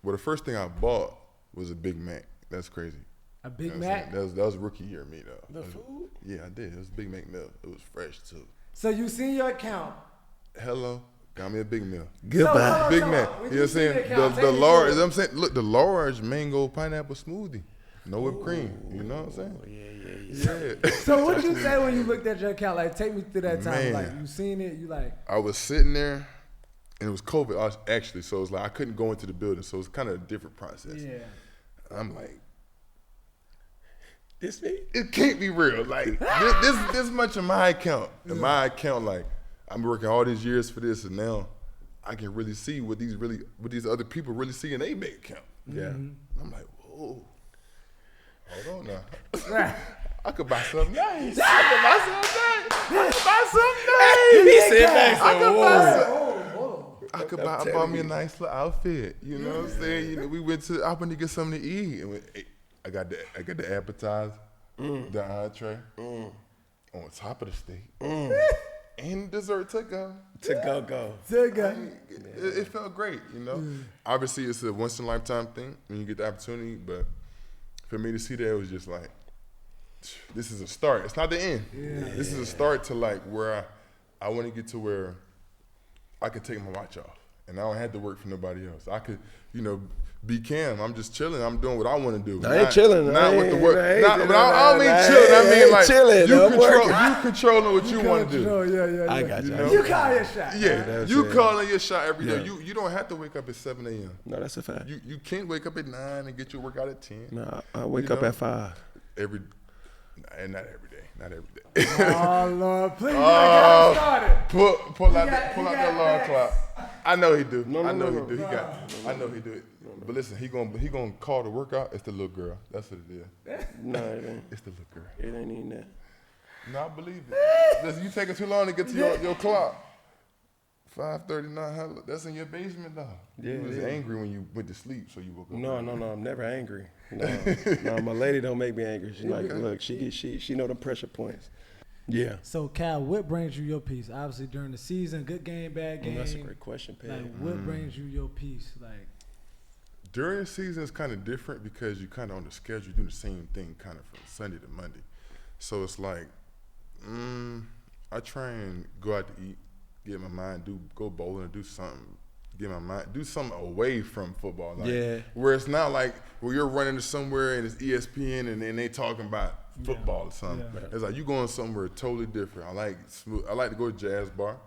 [SPEAKER 13] The first thing I bought was a Big Mac. That's crazy.
[SPEAKER 2] A Big Mac?
[SPEAKER 13] That was rookie year of me though.
[SPEAKER 2] The food?
[SPEAKER 13] Yeah, I did. It was Big Mac meal. It was fresh too.
[SPEAKER 2] So you seen your account.
[SPEAKER 13] Hello. Got me a big meal.
[SPEAKER 3] Goodbye.
[SPEAKER 13] Big Mac. You know what I'm saying? The large, I'm saying, look, the large mango pineapple smoothie. No whipped cream. You know what I'm saying? Yeah.
[SPEAKER 2] So what you say when you looked at your account? Like, take me through that time.
[SPEAKER 13] Man.
[SPEAKER 2] Like, you seen it, you like.
[SPEAKER 13] I was sitting there, and it was COVID actually, so it's like I couldn't go into the building, so it's kind of a different process.
[SPEAKER 2] Yeah.
[SPEAKER 13] I'm like,
[SPEAKER 3] This me?
[SPEAKER 13] it can't be real. Like this much in my account. In my account, like I'm working all these years for this, and now I can really see what these other people really see in their bank account.
[SPEAKER 3] Yeah.
[SPEAKER 13] I'm like, whoa. Hold on now. I could buy something nice. I could buy me a nice little outfit. You know what I'm saying? You know, I went to get something to eat. And I got the appetizer, the entree, on top of the steak. And dessert to go. It felt great, you know. Obviously, it's a once in a lifetime thing when you get the opportunity, but for me to see that, it was just like, this is a start. It's not the end. Yeah. This is a start to like where I want to get to where I can take my watch off and I don't have to work for nobody else. I could, be Cam. I'm just chilling. I'm doing what I want to do.
[SPEAKER 3] I ain't chilling.
[SPEAKER 13] Not with the work. I don't mean chilling. I mean like
[SPEAKER 3] chilling,
[SPEAKER 13] you controlling what you want to do.
[SPEAKER 2] Yeah.
[SPEAKER 3] I got you.
[SPEAKER 2] You call your shot.
[SPEAKER 13] Yeah, you calling your shot every day. You don't have to wake up at 7 a.m.
[SPEAKER 3] No, that's a fact.
[SPEAKER 13] You can't wake up at 9 and get your workout at 10.
[SPEAKER 3] No, I wake up at 5.
[SPEAKER 13] Not every day. Not every day.
[SPEAKER 2] Oh Lord, please! I got started.
[SPEAKER 13] Pull out that alarm clock. I know he do. I know he do. I know he do it. But listen, he gonna call the workout. It's the little girl. That's what it is.
[SPEAKER 3] No, it ain't.
[SPEAKER 13] It's the little girl.
[SPEAKER 3] It ain't even that.
[SPEAKER 13] No, I believe it. Listen, you taking too long to get to your clock. 5:39. That's in your basement, though.
[SPEAKER 3] Yeah,
[SPEAKER 13] you was angry when you went to sleep, so you woke up.
[SPEAKER 3] No, I'm never angry. No, my lady don't make me angry. She's like, look, she know the pressure points. Yeah.
[SPEAKER 2] So, Cal, what brings you your peace? Obviously, during the season, good game, bad game.
[SPEAKER 3] That's a great question, Peg.
[SPEAKER 2] Like, what brings you your peace? Like,
[SPEAKER 13] during the season, it's kind of different because you kind of on the schedule, doing the same thing kind of from Sunday to Monday. So it's like, I try and go out to eat, get my mind, go bowling, do something, get my mind, do something away from football. Like, where it's not like where you're running to somewhere and it's ESPN and then they talking about football or something. Yeah. It's like you going somewhere totally different. I like to go to jazz bar.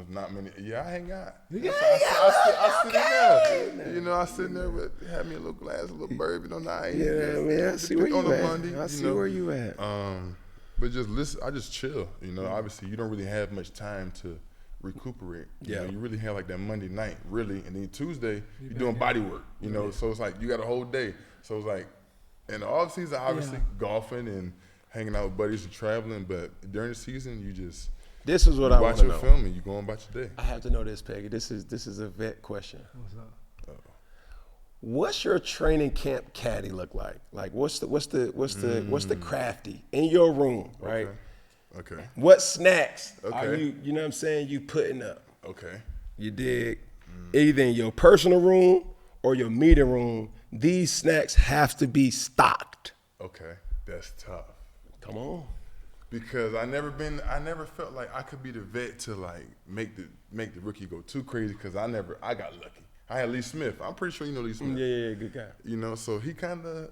[SPEAKER 13] Not many. Yeah, I hang out. I sit in there. I sit in there with have me a little glass, a little bourbon on the ice.
[SPEAKER 3] Yeah, man. I see where you at.
[SPEAKER 13] Monday,
[SPEAKER 3] I see where you at.
[SPEAKER 13] But just listen. I just chill. Obviously you don't really have much time to recuperate. You really have like that Monday night, really, and then Tuesday you're doing body work. So it's like you got a whole day. So it's like in the off season, obviously golfing and hanging out with buddies and traveling. But during the season, you just
[SPEAKER 3] this is what I want to know.
[SPEAKER 13] Watch your film and you go on about your day.
[SPEAKER 3] I have to know this, Peggy. This is a vet question. What's up? What's your training camp caddy look like? Like what's the crafty in your room, right?
[SPEAKER 13] Okay.
[SPEAKER 3] What snacks are you know what I'm saying, you putting up?
[SPEAKER 13] Okay.
[SPEAKER 3] You dig? Either in your personal room or your meeting room, these snacks have to be stocked.
[SPEAKER 13] Okay. That's tough.
[SPEAKER 3] Come on.
[SPEAKER 13] Because I never felt like I could be the vet to like make the rookie go too crazy because I got lucky. I had Lee Smith. I'm pretty sure you know Lee Smith.
[SPEAKER 3] Yeah, good guy.
[SPEAKER 13] So he kind of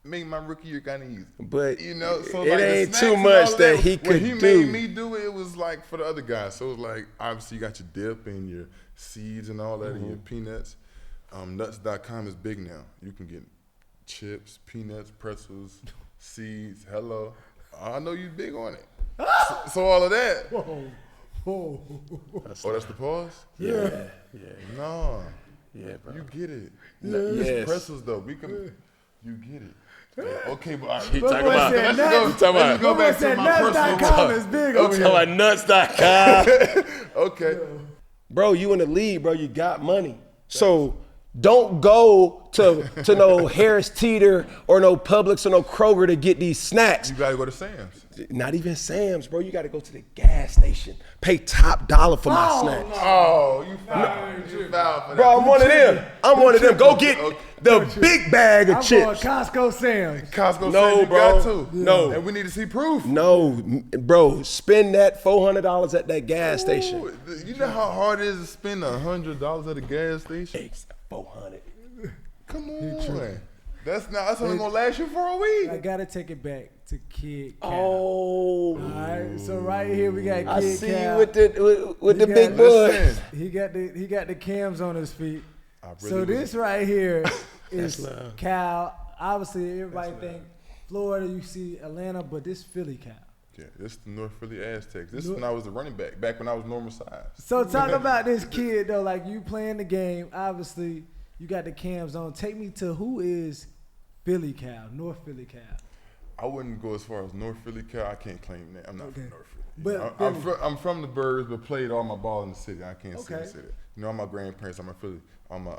[SPEAKER 13] made my rookie year kind of easy.
[SPEAKER 3] But
[SPEAKER 13] so
[SPEAKER 3] it
[SPEAKER 13] like
[SPEAKER 3] ain't too much that he could do.
[SPEAKER 13] When he made me do it, it was like for the other guys. So it was like, obviously you got your dip and your seeds and all that and your peanuts. Nuts.com is big now. You can get chips, peanuts, pretzels, seeds, hello. I know you big on it. So all of that.
[SPEAKER 2] Whoa.
[SPEAKER 13] That's the pause?
[SPEAKER 3] Yeah.
[SPEAKER 13] No.
[SPEAKER 3] Yeah, bro.
[SPEAKER 13] You get it.
[SPEAKER 3] Yes.
[SPEAKER 13] Pretzels though. You get it. Yeah, okay, but all right.
[SPEAKER 2] Let's
[SPEAKER 13] go back to my
[SPEAKER 2] nuts.com is big over here.
[SPEAKER 3] Talking about nuts.com.
[SPEAKER 13] Okay.
[SPEAKER 3] Bro, you in the league, bro. You got money. So don't go to no Harris Teeter or no Publix or no Kroger to get these snacks.
[SPEAKER 13] You gotta go to Sam's.
[SPEAKER 3] Not even Sam's, bro. You gotta go to the gas station. Pay top dollar for my snacks.
[SPEAKER 13] Oh, you fouled for that.
[SPEAKER 3] Bro, I'm one of them. Go get the big bag of chips.
[SPEAKER 2] I'm going Costco Sam's.
[SPEAKER 13] Costco
[SPEAKER 3] No,
[SPEAKER 13] Sam's, you
[SPEAKER 3] bro.
[SPEAKER 13] got to.
[SPEAKER 3] No.
[SPEAKER 13] And we need to see proof.
[SPEAKER 3] No, bro. Spend that $400 at that gas station.
[SPEAKER 13] You know how hard it is to spend $100 at a gas station?
[SPEAKER 3] $400.
[SPEAKER 13] Come on. That's only gonna last you for a week.
[SPEAKER 2] I gotta take it back to Kid Cal.
[SPEAKER 3] Oh.
[SPEAKER 2] All right, so right here we got Kid
[SPEAKER 3] I see
[SPEAKER 2] Cal.
[SPEAKER 3] you with the big boys.
[SPEAKER 2] He got the cams on his feet.
[SPEAKER 13] Really
[SPEAKER 2] so this right here is
[SPEAKER 3] love.
[SPEAKER 2] Cal. Obviously, everybody think Florida, you see Atlanta, but this Philly Cal.
[SPEAKER 13] Yeah, this is the North Philly Aztecs. This is when I was the running back when I was normal size.
[SPEAKER 2] So talk about this kid though, like you playing the game. Obviously, you got the cams on. Take me to who is Philly Cal, North Philly Cal.
[SPEAKER 13] I wouldn't go as far as North Philly Cal. I can't claim that. I'm not from North Philly.
[SPEAKER 2] But
[SPEAKER 13] I'm from the Birds, but played all my ball in the city. I can't say that. All my grandparents, all my Philly, all my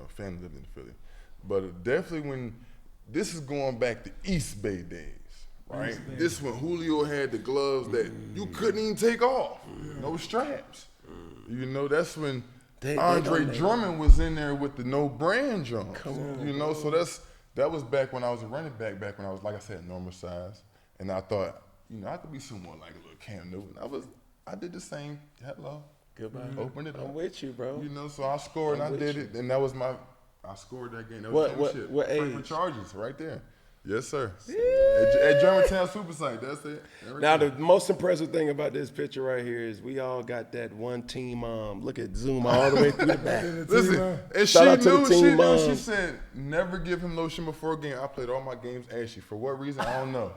[SPEAKER 13] family lived in Philly. But definitely when this is going back to East Bay days, right? This when Julio had the gloves that you couldn't even take off, no straps. That's when Andre Drummond was in there with the no brand drums. So that was back when I was a running back when I was, like I said, normal size. And I thought, I could be someone like a little Cam Newton. I did the same. Hello.
[SPEAKER 1] Goodbye.
[SPEAKER 13] Open it up.
[SPEAKER 1] I'm with you, bro.
[SPEAKER 13] You know, so I scored and I did it, and that was I scored that game. That
[SPEAKER 1] What-
[SPEAKER 13] was
[SPEAKER 1] what-
[SPEAKER 13] championship.
[SPEAKER 1] what
[SPEAKER 13] Franklin
[SPEAKER 1] age?
[SPEAKER 13] Chargers, right there. Yes, sir. At Germantown Super Site, that's it.
[SPEAKER 1] Now, the most impressive thing about this picture right here is we all got that one team mom. Look at zoom all the way through the back.
[SPEAKER 13] Listen, and
[SPEAKER 1] Shout out to the team mom.
[SPEAKER 13] she said, never give him lotion before a game. I played all my games ashy. For what reason, I don't know.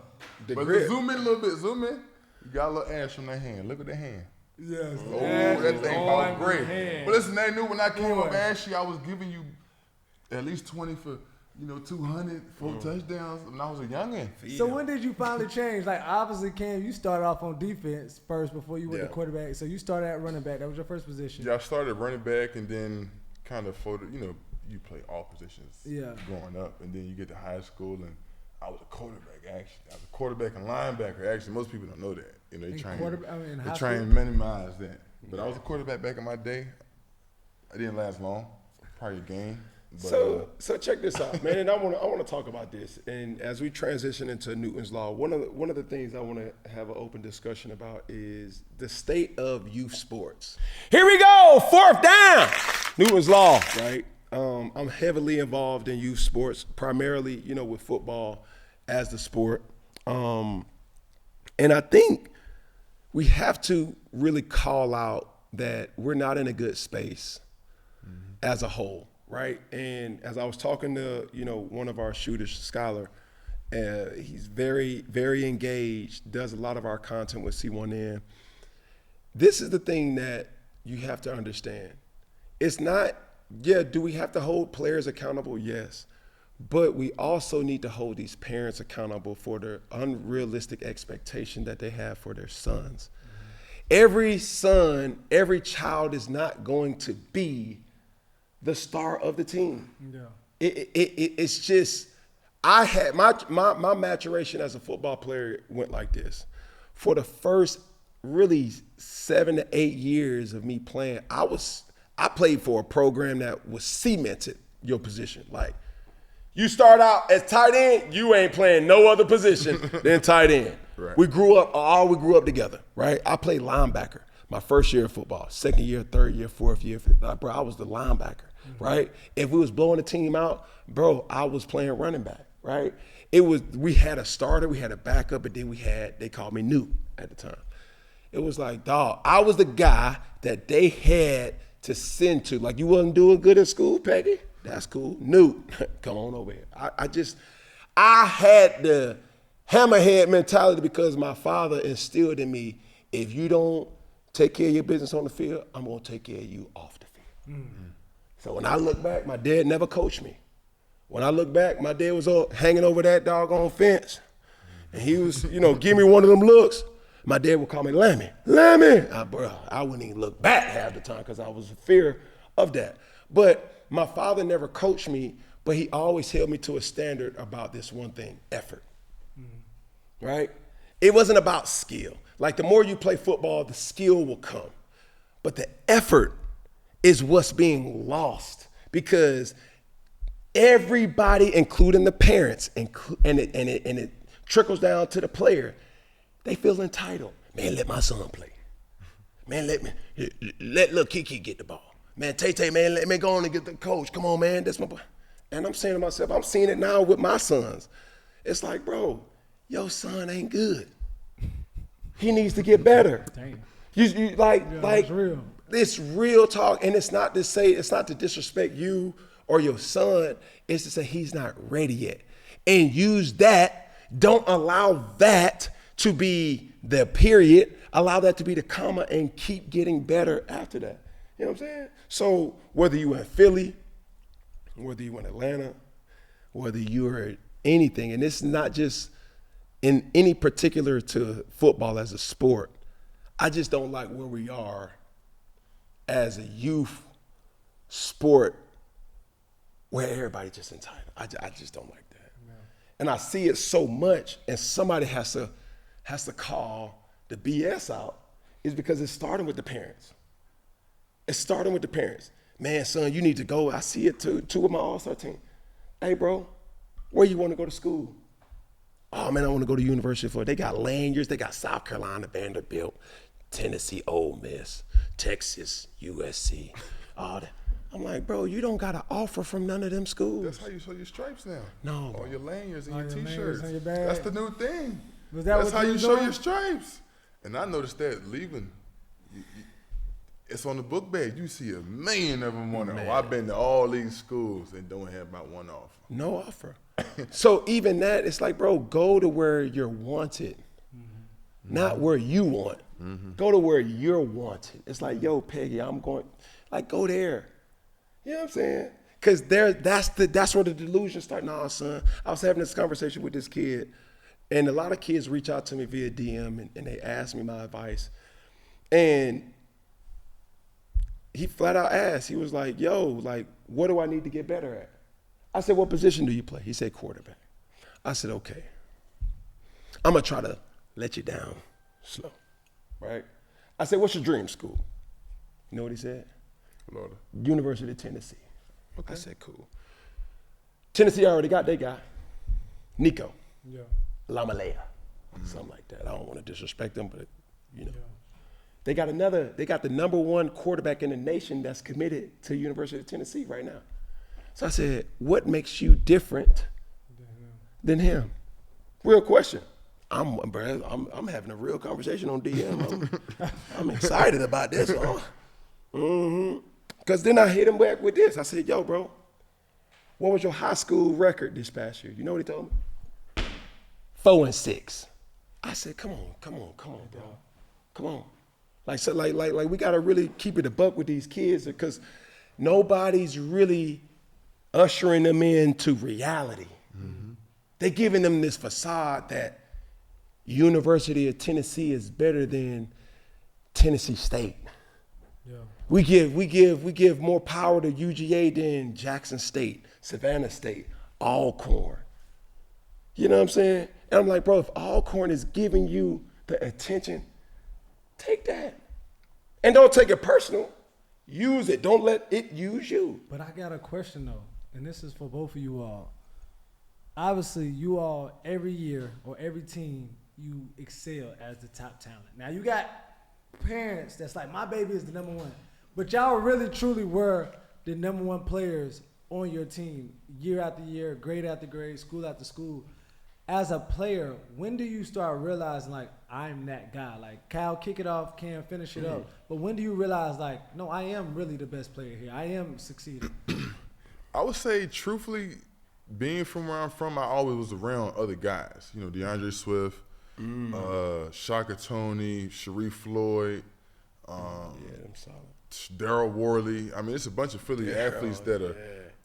[SPEAKER 13] But
[SPEAKER 1] grip.
[SPEAKER 13] zoom in a little bit, zoom in. You got a little ash on that hand. Look at the hand.
[SPEAKER 15] Yes.
[SPEAKER 13] Oh, that thing about great. But listen, they knew when I came up ashy, I was giving you at least 20 for, 200, 4 touchdowns when I was a youngin'.
[SPEAKER 2] So when did you finally change? Like, obviously, Cam, you started off on defense first before you went to quarterback. So you started at running back. That was your first position.
[SPEAKER 13] Yeah, I started running back and then kind of folded, you play all positions growing up. And then you get to high school and I was a quarterback, actually. I was a quarterback and linebacker. Actually, most people don't know that. They try and minimize that. But I was a quarterback back in my day. I didn't last long, probably a game. But,
[SPEAKER 1] So check this out, man. And I want to talk about this. And as we transition into Newton's Law, one of the things I want to have an open discussion about is the state of youth sports. Here we go, 4th down. Newton's Law, right? I'm heavily involved in youth sports, primarily, with football as the sport. And I think we have to really call out that we're not in a good space as a whole. Right, and as I was talking to one of our shooters, Skylar, he's very, very engaged. Does a lot of our content with C1N. This is the thing that you have to understand. It's not, do we have to hold players accountable? Yes, but we also need to hold these parents accountable for their unrealistic expectation that they have for their sons. Every son, every child is not going to be the star of the team. Yeah. It's just, I had my maturation as a football player went like this. For the first really 7 to 8 years of me playing, I played for a program that was cemented your position. Like, you start out as tight end, you ain't playing no other position than tight end. Right. We grew up together, right? I played linebacker my first year of football, second year, third year, fourth year. Bro, I was the linebacker, right? If we was blowing the team out, bro, I was playing running back, right? We had a starter, we had a backup, and then they called me Newt at the time. It was like, dog, I was the guy that they had to send to. Like, you wasn't doing good at school, Peggy? That's cool. Newt, come on over here. I had the hammerhead mentality because my father instilled in me, if you don't take care of your business on the field, I'm going to take care of you off the field. Mm-hmm. So when I look back, my dad never coached me. When I look back, my dad was hanging over that doggone fence. And he was, give me one of them looks. My dad would call me Lammy. Bro, I wouldn't even look back half the time because I was in fear of that. But my father never coached me, but he always held me to a standard about this one thing, effort. Mm-hmm. Right? It wasn't about skill. Like, the more you play football, the skill will come. But the effort is what's being lost because everybody, including the parents, and it trickles down to the player, they feel entitled. Man, let my son play. Man, let little Kiki get the ball. Man, Tay, man, let me go on and get the coach. Come on, man, that's my boy. And I'm saying to myself, I'm seeing it now with my sons. It's like, bro, your son ain't good. He needs to get better. Damn. It's real. It's real talk, and it's not to disrespect you or your son. It's to say he's not ready yet. And use that. Don't allow that to be the period. Allow that to be the comma and keep getting better after that. You know what I'm saying? So whether you in Philly, whether you in Atlanta, whether you're anything, and it's not just in any particular to football as a sport, I just don't like where we are as a youth sport where everybody just entitled. I just don't like that. Yeah. And I see it so much, and somebody has to call the BS out, is because it's starting with the parents. It's starting with the parents. Man, son, you need to go. I see it too with my All-Star team. Hey, bro, where you want to go to school? Oh, man, I want to go to University of Florida. They got lanyards. They got South Carolina, Vanderbilt, Tennessee, Ole Miss, Texas, USC, all that. I'm like, bro, you don't got an offer from none of them schools.
[SPEAKER 13] That's how you show your stripes now.
[SPEAKER 1] No.
[SPEAKER 13] All your lanyards and
[SPEAKER 2] All
[SPEAKER 13] your
[SPEAKER 2] your
[SPEAKER 13] T-shirts.
[SPEAKER 2] lanyards and your bags.
[SPEAKER 13] That's the new thing.
[SPEAKER 2] Was that
[SPEAKER 13] That's
[SPEAKER 2] what
[SPEAKER 13] how
[SPEAKER 2] you
[SPEAKER 13] you
[SPEAKER 2] was
[SPEAKER 13] show
[SPEAKER 2] doing?
[SPEAKER 13] your stripes. And I noticed that leaving, it's on the book bag. You see a million of them on there. Oh, I've been to all these schools and don't have about one offer.
[SPEAKER 1] No offer. So even that, it's like, bro, go to where you're wanted, not where you want. Go to where you're wanted. It's like, yo, Peggy, I'm going, like, go there. You know what I'm saying? Because that's where the delusion starts. Nah, son, I was having this conversation with this kid, and a lot of kids reach out to me via DM, and they ask me my advice. And he flat out asked, he was like, yo, like, what do I need to get better at? I said, what position do you play? He said, quarterback. I said, okay. I'm going to try to let you down slow, right? I said, what's your dream school? You know what he said?
[SPEAKER 13] Florida.
[SPEAKER 1] University of Tennessee.
[SPEAKER 13] Okay.
[SPEAKER 1] I said, cool. Tennessee already got their guy, Nico.
[SPEAKER 2] Yeah.
[SPEAKER 1] Lamalea, something like that. I don't want to disrespect them, but, you know. They got the number one quarterback in the nation that's committed to University of Tennessee right now. So I said, what makes you different than him? Real question. I'm having a real conversation on DM. I'm excited about this. Because then I hit him back with this. I said, yo, bro, what was your high school record this past year? You know what he told me? 4-6. I said, come on, bro. Come on. Like we gotta really keep it a buck with these kids because nobody's really ushering them into reality. They're giving them this facade that University of Tennessee is better than Tennessee State.
[SPEAKER 2] Yeah.
[SPEAKER 1] We give more power to UGA than Jackson State, Savannah State, Alcorn. You know what I'm saying? And I'm like, bro, if Alcorn is giving you the attention, take that. And don't take it personal. Use it. Don't let it use you.
[SPEAKER 2] But I got a question though, and this is for both of you all. Obviously, you all every year or every team, you excel as the top talent. Now you got parents that's like, my baby is the number one. But y'all really truly were the number one players on your team year after year, grade after grade, school after school. As a player, when do you start realizing, like, I'm that guy? Like, Kyle, kick it off, Cam, finish it up. But when do you realize, like, no, I am really the best player here. I am succeeding.
[SPEAKER 13] I would say, truthfully, being from where I'm from, I always was around other guys. You know, DeAndre Swift, Shaka Tony, Sharif Floyd,
[SPEAKER 1] them solid.
[SPEAKER 13] Daryl Worley. I mean, it's a bunch of Philly athletes that are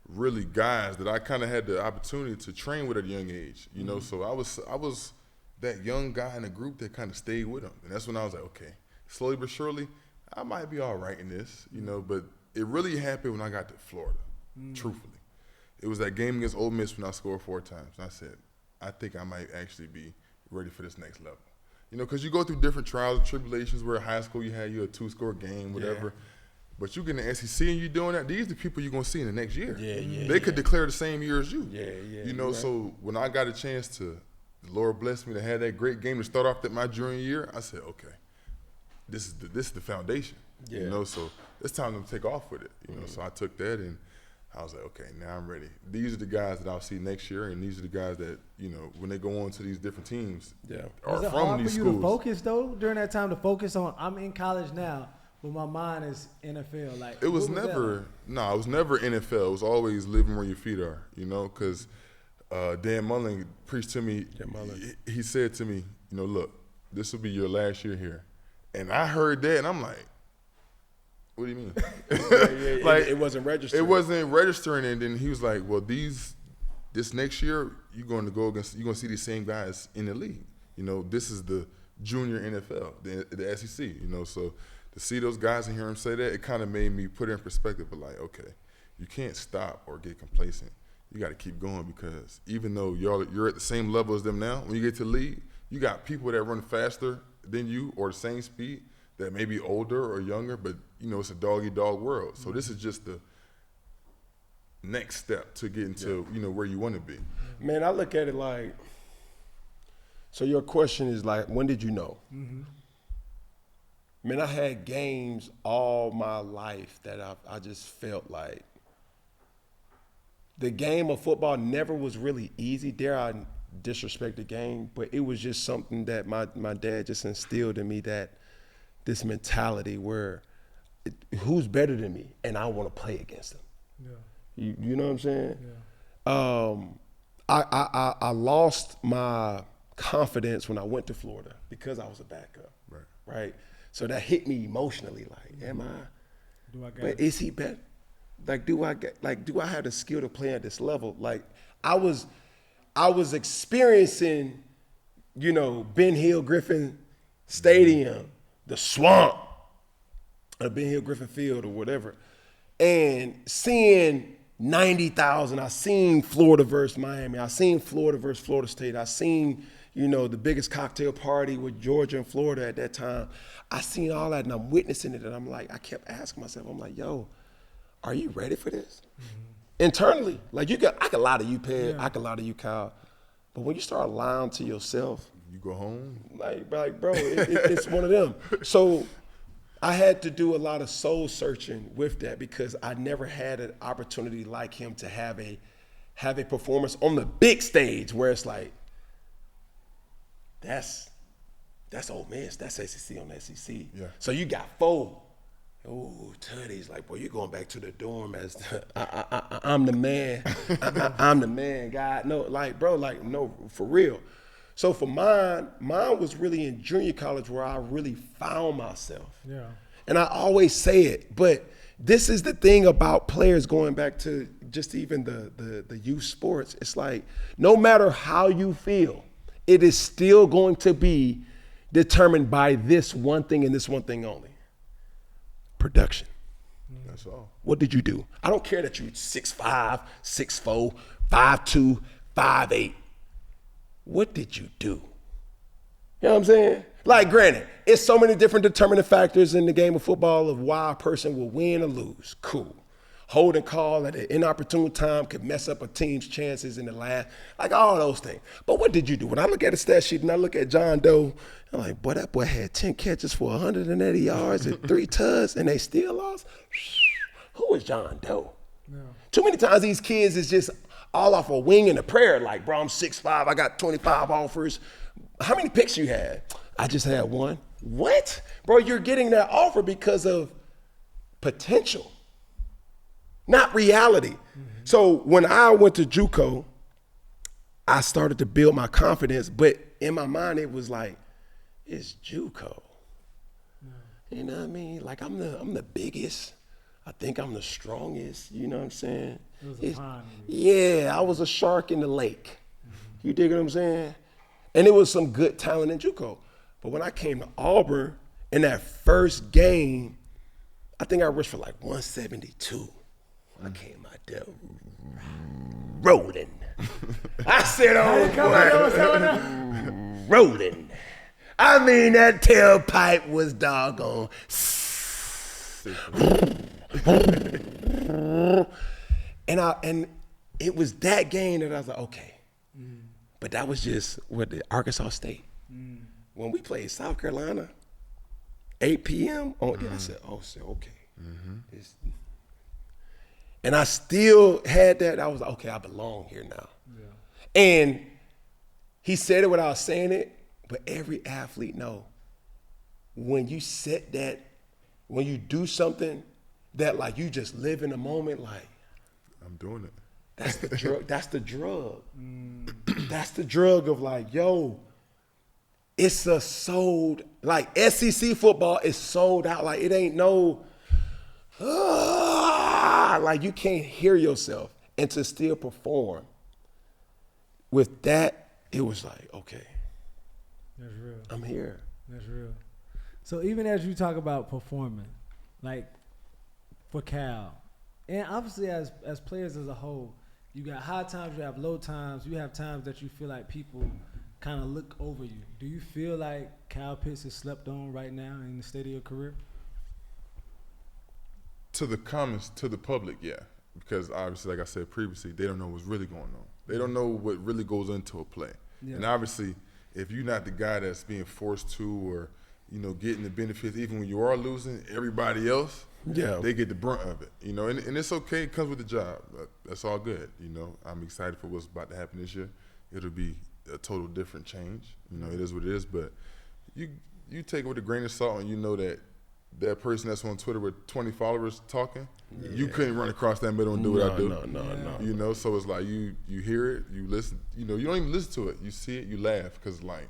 [SPEAKER 13] really guys that I kind of had the opportunity to train with at a young age. You know, so I was that young guy in a group that kind of stayed with them. And that's when I was like, okay, slowly but surely, I might be all right in this, you know, but it really happened when I got to Florida, truthfully. It was that game against Ole Miss when I scored 4 times. And I said, I think I might actually be ready for this next level. You know, because you go through different trials and tribulations where in high school you had a 2-score game, whatever. Yeah. But you get in the SEC and you doing that, these are the people you're going to see in the next year. They could declare the same year as you. You know, so when I got a chance to, the Lord blessed me to have that great game to start off my junior year, I said, okay, this is the foundation. You know, so it's time to take off with it. You know, so I took that and I was like, okay, now I'm ready. These are the guys that I'll see next year, and these are the guys that, you know, when they go on to these different teams, are
[SPEAKER 2] Was it
[SPEAKER 1] from
[SPEAKER 2] hard
[SPEAKER 1] these
[SPEAKER 2] for you
[SPEAKER 1] schools.
[SPEAKER 2] to focus, though, during that time to focus on, I'm in college now, but my mind is NFL? Like,
[SPEAKER 13] it was
[SPEAKER 2] what that
[SPEAKER 13] never,
[SPEAKER 2] like?
[SPEAKER 13] no, it was never NFL. It was always living where your feet are, you know, because Dan Mullen preached to me. He said to me, you know, look, this will be your last year here. And I heard that, and I'm like, what do you mean?
[SPEAKER 1] Like it wasn't registering.
[SPEAKER 13] It wasn't registering, and then he was like, "Well, this next year you're going to see these same guys in the league. You know, this is the junior NFL, the SEC. You know, so to see those guys and hear him say that, it kind of made me put it in perspective. But like, okay, you can't stop or get complacent. You got to keep going because even though you're at the same level as them now, when you get to the league, you got people that run faster than you or the same speed that may be older or younger, but you know, it's a dog-eat-dog world. So this is just the next step to get into, you know, where you want to be.
[SPEAKER 1] Man, I look at it like, so your question is like, when did you know?
[SPEAKER 3] Man, I had games all my life that I just felt like the game of football never was really easy. Dare I disrespect the game, but it was just something that my dad just instilled in me, that this mentality where who's better than me and I want to play against them. Yeah. You know what I'm saying? Yeah. I lost my confidence when I went to Florida because I was a backup. Right. So that hit me emotionally. Like, am I? But is he better? Like, do I have the skill to play at this level? Like, I was experiencing, Ben Hill Griffin Stadium, the swamp of Ben Hill Griffin Field or whatever, and seeing 90,000. I seen Florida versus Miami. I seen Florida versus Florida State. I seen, the biggest cocktail party with Georgia and Florida at that time. I seen all that, and I'm witnessing it, and I'm like, I kept asking myself, I'm like, yo, are you ready for this? Internally, like I can lie to you, Peg, I can lie to you, Kyle, but when you start lying to yourself,
[SPEAKER 13] you go home.
[SPEAKER 3] Like bro, it's one of them. So I had to do a lot of soul searching with that because I never had an opportunity like him to have a performance on the big stage where it's like, that's Ole Miss, that's SEC on SEC. Yeah. So you got 4. Oh, Tuddy's like, boy, you're going back to the dorm as I'm the man. I'm the man, God. No, like, bro, like, no, for real. So for mine was really in junior college where I really found myself. Yeah. And I always say it, but this is the thing about players, going back to just even the youth sports. It's like, no matter how you feel, it is still going to be determined by this one thing and this one thing only. Production.
[SPEAKER 13] That's all.
[SPEAKER 3] What did you do? I don't care that you're 6'5", 6'4", 5'2", 5'8". What did you do? You know what I'm saying? Like, granted, it's so many different determining factors in the game of football of why a person will win or lose. Cool. Holding call at an inopportune time could mess up a team's chances in the last, like all those things. But what did you do? When I look at the stat sheet and I look at John Doe, I'm like, boy, that boy had 10 catches for 180 yards and 3 tugs, and they still lost? Who is John Doe? No. Too many times these kids is just all off a wing and a prayer, like, bro, I'm 6'5", I got 25 offers. How many picks you had? I just had 1. What? Bro, you're getting that offer because of potential, not reality. Mm-hmm. So when I went to JUCO, I started to build my confidence, but in my mind it was like, it's JUCO. Yeah. You know what I mean? Like, I'm the biggest. I think I'm the strongest. You know what I'm saying? It was a pond. Yeah, I was a shark in the lake. Mm-hmm. You dig what I'm saying? And it was some good talent in JUCO. But when I came to Auburn, in that first game, I think I rushed for like 172. I came out there rolling. I said, rolling. I mean, that tailpipe was doggone. And it was that game that I was like, okay. But that was just the Arkansas State. When we played South Carolina, 8 p.m. I said, okay. Mm-hmm. And I still had that. I was like, okay, I belong here now. Yeah. And he said it without saying it, but every athlete know when you set that, when you do something that like you just live in the moment, like
[SPEAKER 13] I'm doing it.
[SPEAKER 3] That's the drug. That's the drug. That's the drug of like, yo, it's a sold, like SEC football is sold out. Like it ain't no, like you can't hear yourself, and to still perform. With that, it was like, okay,
[SPEAKER 2] that's real.
[SPEAKER 3] I'm here.
[SPEAKER 2] That's real. So even as you talk about performing, like for Cal, and obviously as players as a whole, you got high times, you have low times, you have times that you feel like people kind of look over you. Do you feel like Kyle Pitts is slept on right now in the state of your career?
[SPEAKER 13] To the comments, to the public, yeah. Because obviously, like I said previously, they don't know what's really going on. They don't know what really goes into a play. Yeah. And obviously, if you're not the guy that's being forced to, or getting the benefits even when you are losing. Everybody else, they get the brunt of it. And it's okay. It comes with the job. That's all good. I'm excited for what's about to happen this year. It'll be a total different change. It is what it is. But you take it with a grain of salt, and you know that person that's on Twitter with 20 followers talking, you couldn't run across that middle and do what I do.
[SPEAKER 14] No.
[SPEAKER 13] So it's like you hear it, you listen. You don't even listen to it. You see it, you laugh, because like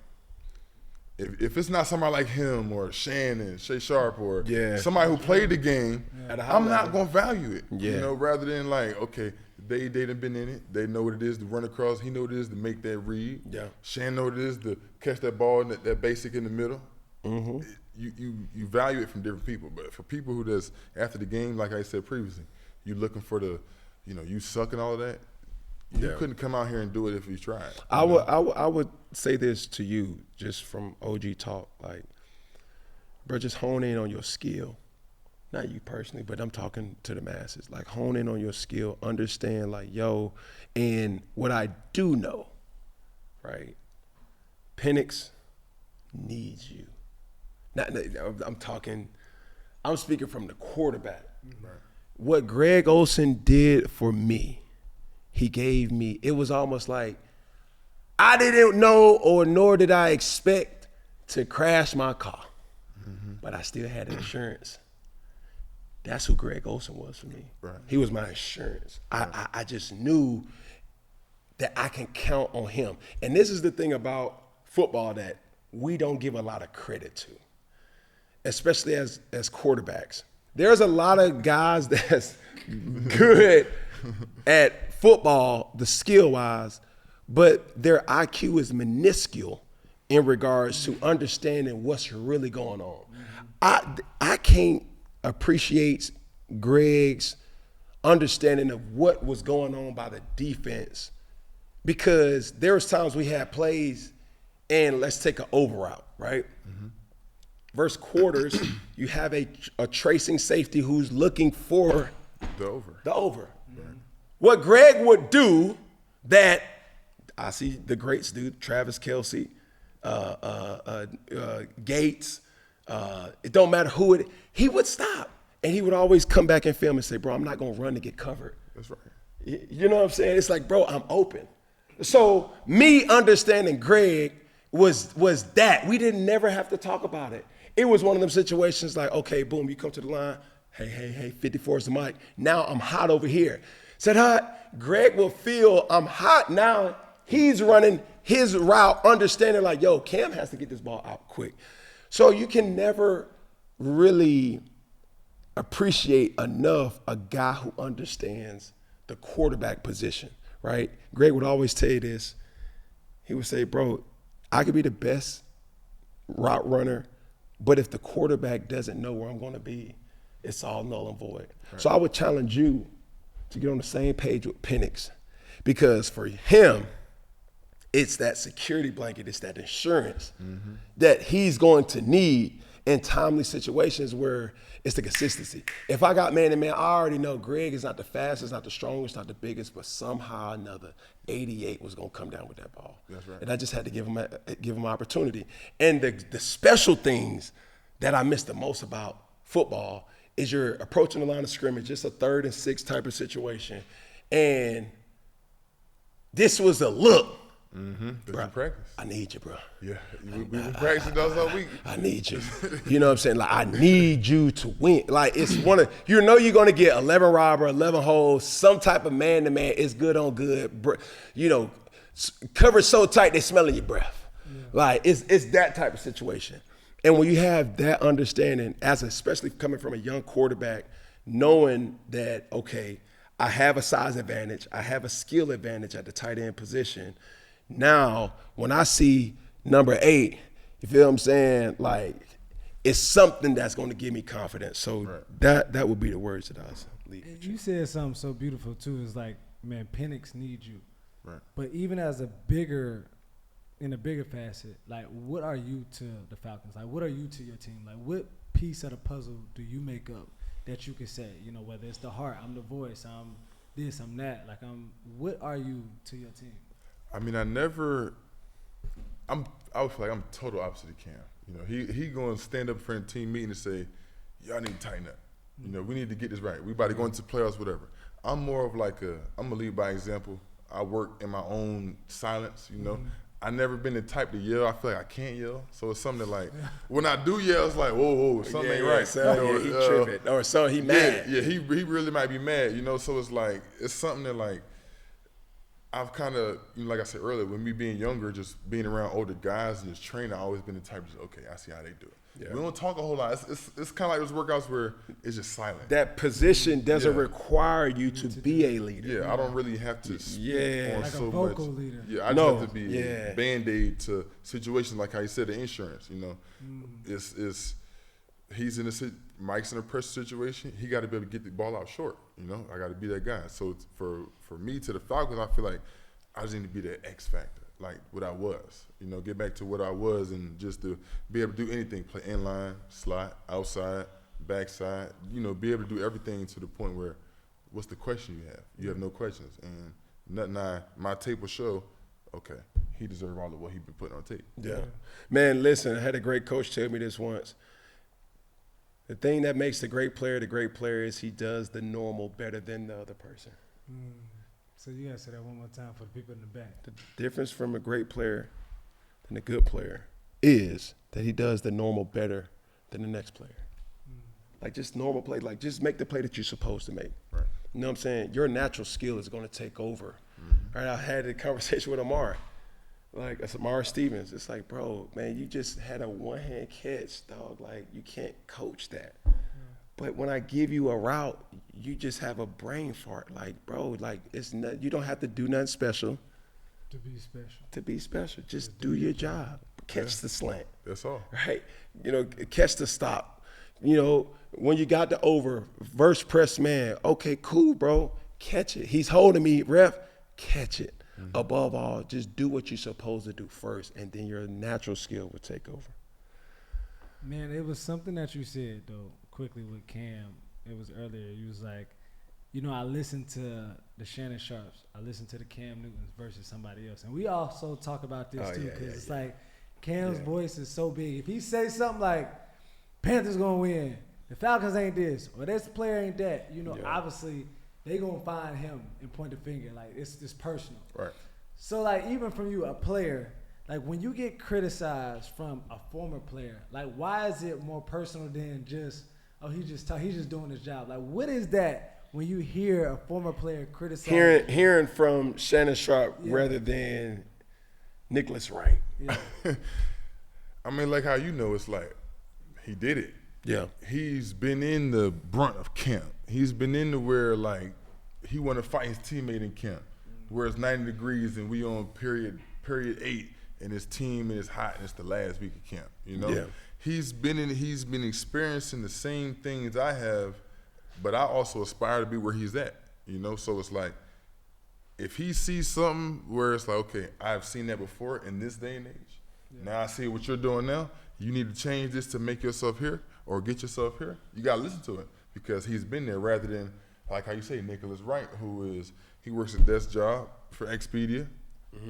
[SPEAKER 13] if it's not somebody like him or Shannon, Shay Sharp, or somebody who played the game, I'm not gonna value it. Rather than like, okay, they done been in it. They know what it is to run across. He know what it is to make that read. Shannon know what it is to catch that ball and that basic in the middle. You value it from different people, but for people who does after the game, like I said previously, you looking for the, you suck and all of that. You couldn't come out here and do it if you tried.
[SPEAKER 3] I would say this to you just from OG talk, like, bro, just hone in on your skill. Not you personally, but I'm talking to the masses. Like, hone in on your skill, understand, like, and what I do know, right? Penix needs you. I'm speaking from the quarterback. Right. What Greg Olsen did for me, he gave me, it was almost like I didn't know nor did I expect to crash my car, but I still had insurance. That's who Greg Olsen was for me. Right. He was my insurance. Right. I just knew that I can count on him. And this is the thing about football that we don't give a lot of credit to, especially as quarterbacks. There's a lot of guys that's good at football, the skill-wise, but their IQ is minuscule in regards to understanding what's really going on. I can't appreciate Greg's understanding of what was going on by the defense, because there was times we had plays and let's take an over route, right? Versus quarters, you have a tracing safety who's looking for
[SPEAKER 13] the over.
[SPEAKER 3] Right. What Greg would do that I see the greats do, Travis Kelce, Gates, it don't matter who it, he would stop. And he would always come back and film and say, bro, I'm not gonna run to get covered.
[SPEAKER 13] That's right.
[SPEAKER 3] You know what I'm saying? It's like, bro, I'm open. So me understanding Greg was that. We didn't never have to talk about it. It was one of them situations like, okay, boom, you come to the line. Hey, 54 is the mic. Now I'm hot over here. Said hot, Greg will feel I'm hot. Now he's running his route, understanding like, yo, Cam has to get this ball out quick. So you can never really appreciate enough a guy who understands the quarterback position, right? Greg would always tell you this. He would say, bro, I could be the best route runner, but if the quarterback doesn't know where I'm going to be, it's all null and void. Right. So I would challenge you to get on the same page with Penix, because for him, it's that security blanket, it's that insurance that he's going to need in timely situations where it's the consistency. If I got man-to-man, I already know Greg is not the fastest, not the strongest, not the biggest, but somehow or another, 88 was going to come down with that ball.
[SPEAKER 13] That's right.
[SPEAKER 3] And I just had to give him opportunity. And the special things that I miss the most about football is you're approaching the line of scrimmage, just a 3rd and 6 type of situation. And this was a look.
[SPEAKER 13] Bro, practice.
[SPEAKER 3] I need you, bro.
[SPEAKER 13] Yeah, we've been practicing those all week.
[SPEAKER 3] I need you. You know what I'm saying? Like, I need you to win. Like, it's one of, you're going to get 11 robber, 11 holes, some type of man-to-man. It's good on good. You know, covered so tight they smelling your breath. Yeah. Like, it's that type of situation. And when you have that understanding, especially coming from a young quarterback, knowing that, okay, I have a size advantage, I have a skill advantage at the tight end position. Now, when I see number 8, you feel what I'm saying? Like, it's something that's going to give me confidence. So that would be the words that I was leaving.
[SPEAKER 2] You said something so beautiful, too. It's like, man, Penix needs you.
[SPEAKER 13] Right.
[SPEAKER 2] But even in a bigger facet, like, what are you to the Falcons? Like, what are you to your team? Like, what piece of the puzzle do you make up that you can say, you know, whether it's the heart, I'm the voice, I'm this, I'm that. Like, what are you to your team?
[SPEAKER 13] I mean, I would feel like I'm total opposite of Cam. You know, he going to stand up in front of the team meeting and say, y'all need to tighten up. You know, we need to get this right. We about to go into playoffs, whatever. I'm more of like I'm going to lead by example. I work in my own silence, you know. I never been the type to yell. I feel like I can't yell. So it's something that, like, when I do yell, it's like, whoa, something ain't right.
[SPEAKER 3] So, he tripping. Or so he mad.
[SPEAKER 13] Yeah, he really might be mad, you know. So it's like, it's something that, like, I've kind of, you know, like I said earlier, with me being younger, just being around older guys and just training, I've always been the type to, okay, I see how they do it. Yeah. We don't talk a whole lot. It's kind of like those workouts where it's just silent.
[SPEAKER 3] That position doesn't require you to be a leader.
[SPEAKER 13] Yeah, I don't really have to speak on
[SPEAKER 2] like
[SPEAKER 13] so
[SPEAKER 2] a vocal
[SPEAKER 13] much.
[SPEAKER 2] leader.
[SPEAKER 13] Yeah, I just have to be Band-Aid to situations like how you said the insurance, you know. It's he's in Mike's in a pressure situation. He got to be able to get the ball out short, you know. I got to be that guy. So for me to the Falcons, I feel like I just need to be that X factor. Like what I was, you know, get back to what I was and just to be able to do anything, play inline, slot, outside, backside, you know, be able to do everything to the point where what's the question you have? You have no questions. And my tape will show, okay, he deserves all of what he's been putting on tape.
[SPEAKER 3] Yeah. Man, listen, I had a great coach tell me this once. The thing that makes the great player is he does the normal better than the other person.
[SPEAKER 2] So you gotta say that one more time for the people in the back.
[SPEAKER 3] The difference from a great player and a good player is that he does the normal better than the next player. Like just normal play, like just make the play that you're supposed to make.
[SPEAKER 13] Right.
[SPEAKER 3] You know what I'm saying? Your natural skill is going to take over. Right? I had a conversation with Amar. Like that's Amar Stevens. It's like, bro, man, you just had a one-hand catch, dog. Like you can't coach that. But when I give you a route, you just have a brain fart. Like, bro, like it's not, you don't have to do nothing special.
[SPEAKER 2] To be special.
[SPEAKER 3] To be special. Just do your job. Catch the slant.
[SPEAKER 13] That's all.
[SPEAKER 3] Right? You know, catch the stop. You know, when you got the over, verse press man, okay, cool, bro. Catch it. He's holding me, ref, catch it. Above all, just do what you're supposed to do first, and then your natural skill will take over.
[SPEAKER 2] Man, it was something that you said, though, quickly with Cam. It was earlier. You was like, you know, I listened to the Shannon Sharps. I listened to the Cam Newtons versus somebody else. And we also talk about this, too, because it's like Cam's voice is so big. If he says something like, Panthers going to win, the Falcons ain't this, or this player ain't that, you know, obviously they going to find him and point the finger. Like, it's personal.
[SPEAKER 13] Right.
[SPEAKER 2] So, like, even from you, a player, like, when you get criticized from a former player, like, why is it more personal than just, oh, he's just doing his job? Like, what is that when you hear a former player criticize?
[SPEAKER 3] Hearing from Shannon Sharp rather than Nicholas Wright.
[SPEAKER 2] Yeah.
[SPEAKER 13] I mean, like how you know, it's like he did it.
[SPEAKER 3] Yeah.
[SPEAKER 13] He's been in the brunt of camp. He's been in the where, like, he want to fight his teammate in camp, where it's 90 degrees and we on period 8. And his team is hot, and it's the last week of camp. You know, he's been experiencing the same things I have, but I also aspire to be where he's at. You know, so it's like if he sees something where it's like, okay, I've seen that before in this day and age. Now I see what you're doing now. You need to change this to make yourself here or get yourself here. You gotta listen to it because he's been there rather than like how you say Nicholas Wright, he works a desk job for Expedia.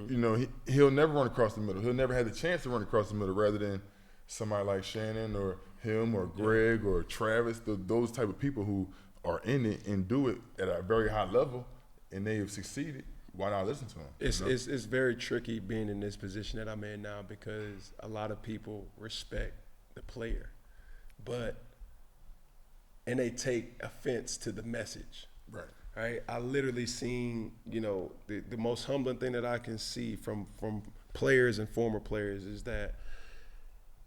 [SPEAKER 13] You know, he'll never run across the middle. He'll never have the chance to run across the middle rather than somebody like Shannon or him or Greg or Travis, those type of people who are in it and do it at a very high level and they have succeeded. Why not listen to them?
[SPEAKER 3] It's very tricky being in this position that I'm in now because a lot of people respect the player, and they take offense to the message.
[SPEAKER 13] Right.
[SPEAKER 3] Right, I literally seen, you know, the most humbling thing that I can see from players and former players is that,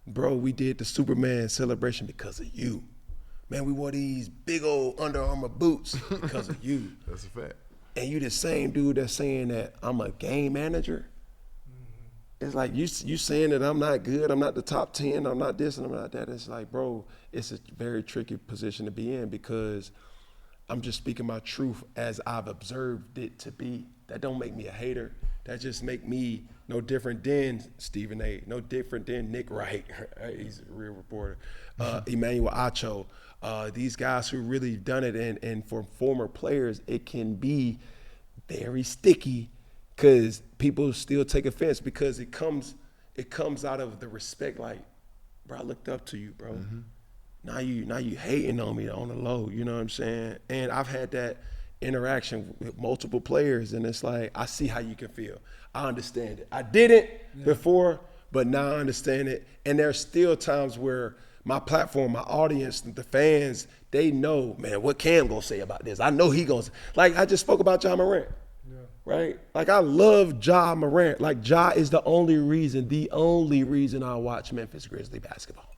[SPEAKER 3] bro, we did the Superman celebration because of you. Man, we wore these big old Under Armour boots because of you.
[SPEAKER 13] That's a fact.
[SPEAKER 3] And you the same dude that's saying that I'm a game manager. It's like you saying that I'm not good, I'm not the top 10, I'm not this and I'm not that. It's like, bro, it's a very tricky position to be in because I'm just speaking my truth as I've observed it to be. That don't make me a hater. That just make me no different than Stephen A., no different than Nick Wright. He's a real reporter. Emmanuel Acho. These guys who really done it. And for former players, it can be very sticky because people still take offense because it comes out of the respect like,
[SPEAKER 1] bro, I looked up to you, bro. Now you hating on me on the low, you know what I'm saying? And I've had that interaction with multiple players, and it's like, I see how you can feel. I understand it. I didn't before, but now I understand it. And there's still times where my platform, my audience, the fans, they know, man, what Cam gonna say about this? I know he gonna, like I just spoke about Ja Morant, right? Like I love Ja Morant. Like Ja is the only reason I watch Memphis Grizzlies basketball.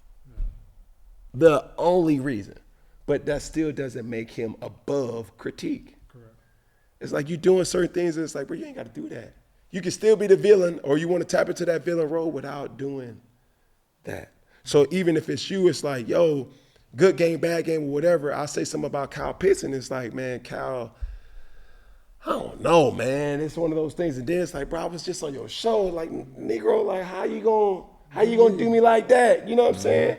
[SPEAKER 1] The only reason. But that still doesn't make him above critique. Correct. It's like you doing certain things and it's like, bro, you ain't gotta do that. You can still be the villain, or you wanna tap into that villain role without doing that. So even if it's you, it's like, yo, good game, bad game, or whatever. I say something about Kyle Pitts, and it's like, man, Kyle, I don't know, man. It's one of those things. And then it's like, bro, I was just on your show. Like, Negro, like, how you gonna do me like that? You know what I'm saying?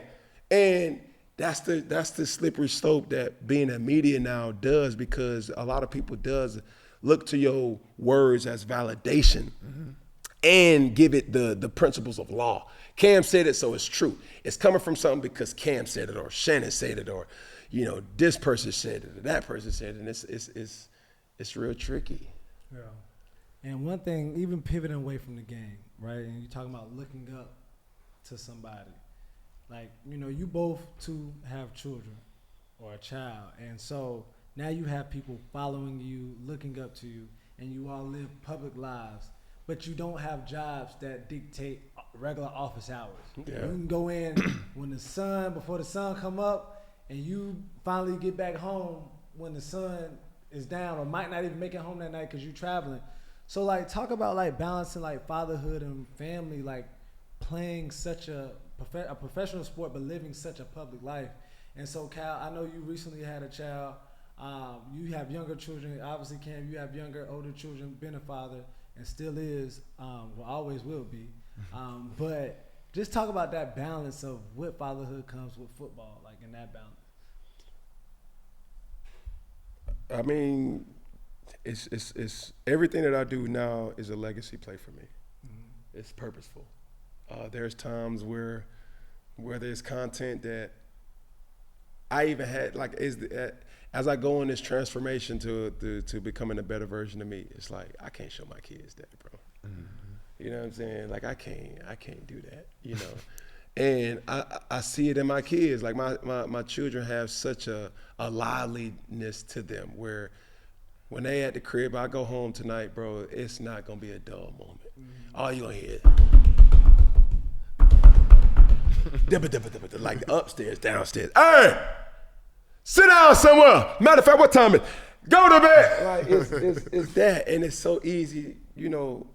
[SPEAKER 1] And that's the slippery slope that being a media now does, because a lot of people does look to your words as validation and give it the principles of law. Cam said it, so it's true. It's coming from something because Cam said it, or Shannon said it, or this person said it, or that person said it, and it's real tricky.
[SPEAKER 2] Yeah. And one thing, even pivoting away from the game, right? And you're talking about looking up to somebody. Like, you both two have children or a child. And so now you have people following you, looking up to you, and you all live public lives, but you don't have jobs that dictate regular office hours. Yeah. You can go in before the sun come up, and you finally get back home when the sun is down, or might not even make it home that night because you're traveling. So like, talk about like balancing like fatherhood and family, like playing such a professional sport, but living such a public life. And so Cal, I know you recently had a child. You have younger children. Obviously, Cam, you have older children, been a father, and still is, always will be. But just talk about that balance of what fatherhood comes with football, like in that balance.
[SPEAKER 1] I mean, it's everything that I do now is a legacy play for me. It's purposeful. There's times where there's content that I even had, like, as I go on this transformation to becoming a better version of me, it's like, I can't show my kids that, bro. You know what I'm saying? Like, I can't do that, And I see it in my kids. Like, my children have such a liveliness to them, where when they at the crib, I go home tonight, bro, it's not gonna be a dull moment. All you gonna hear is like the upstairs, downstairs. Hey, sit down somewhere. Matter of fact, what time is it? Go to bed. Like, it's that, and it's so easy, to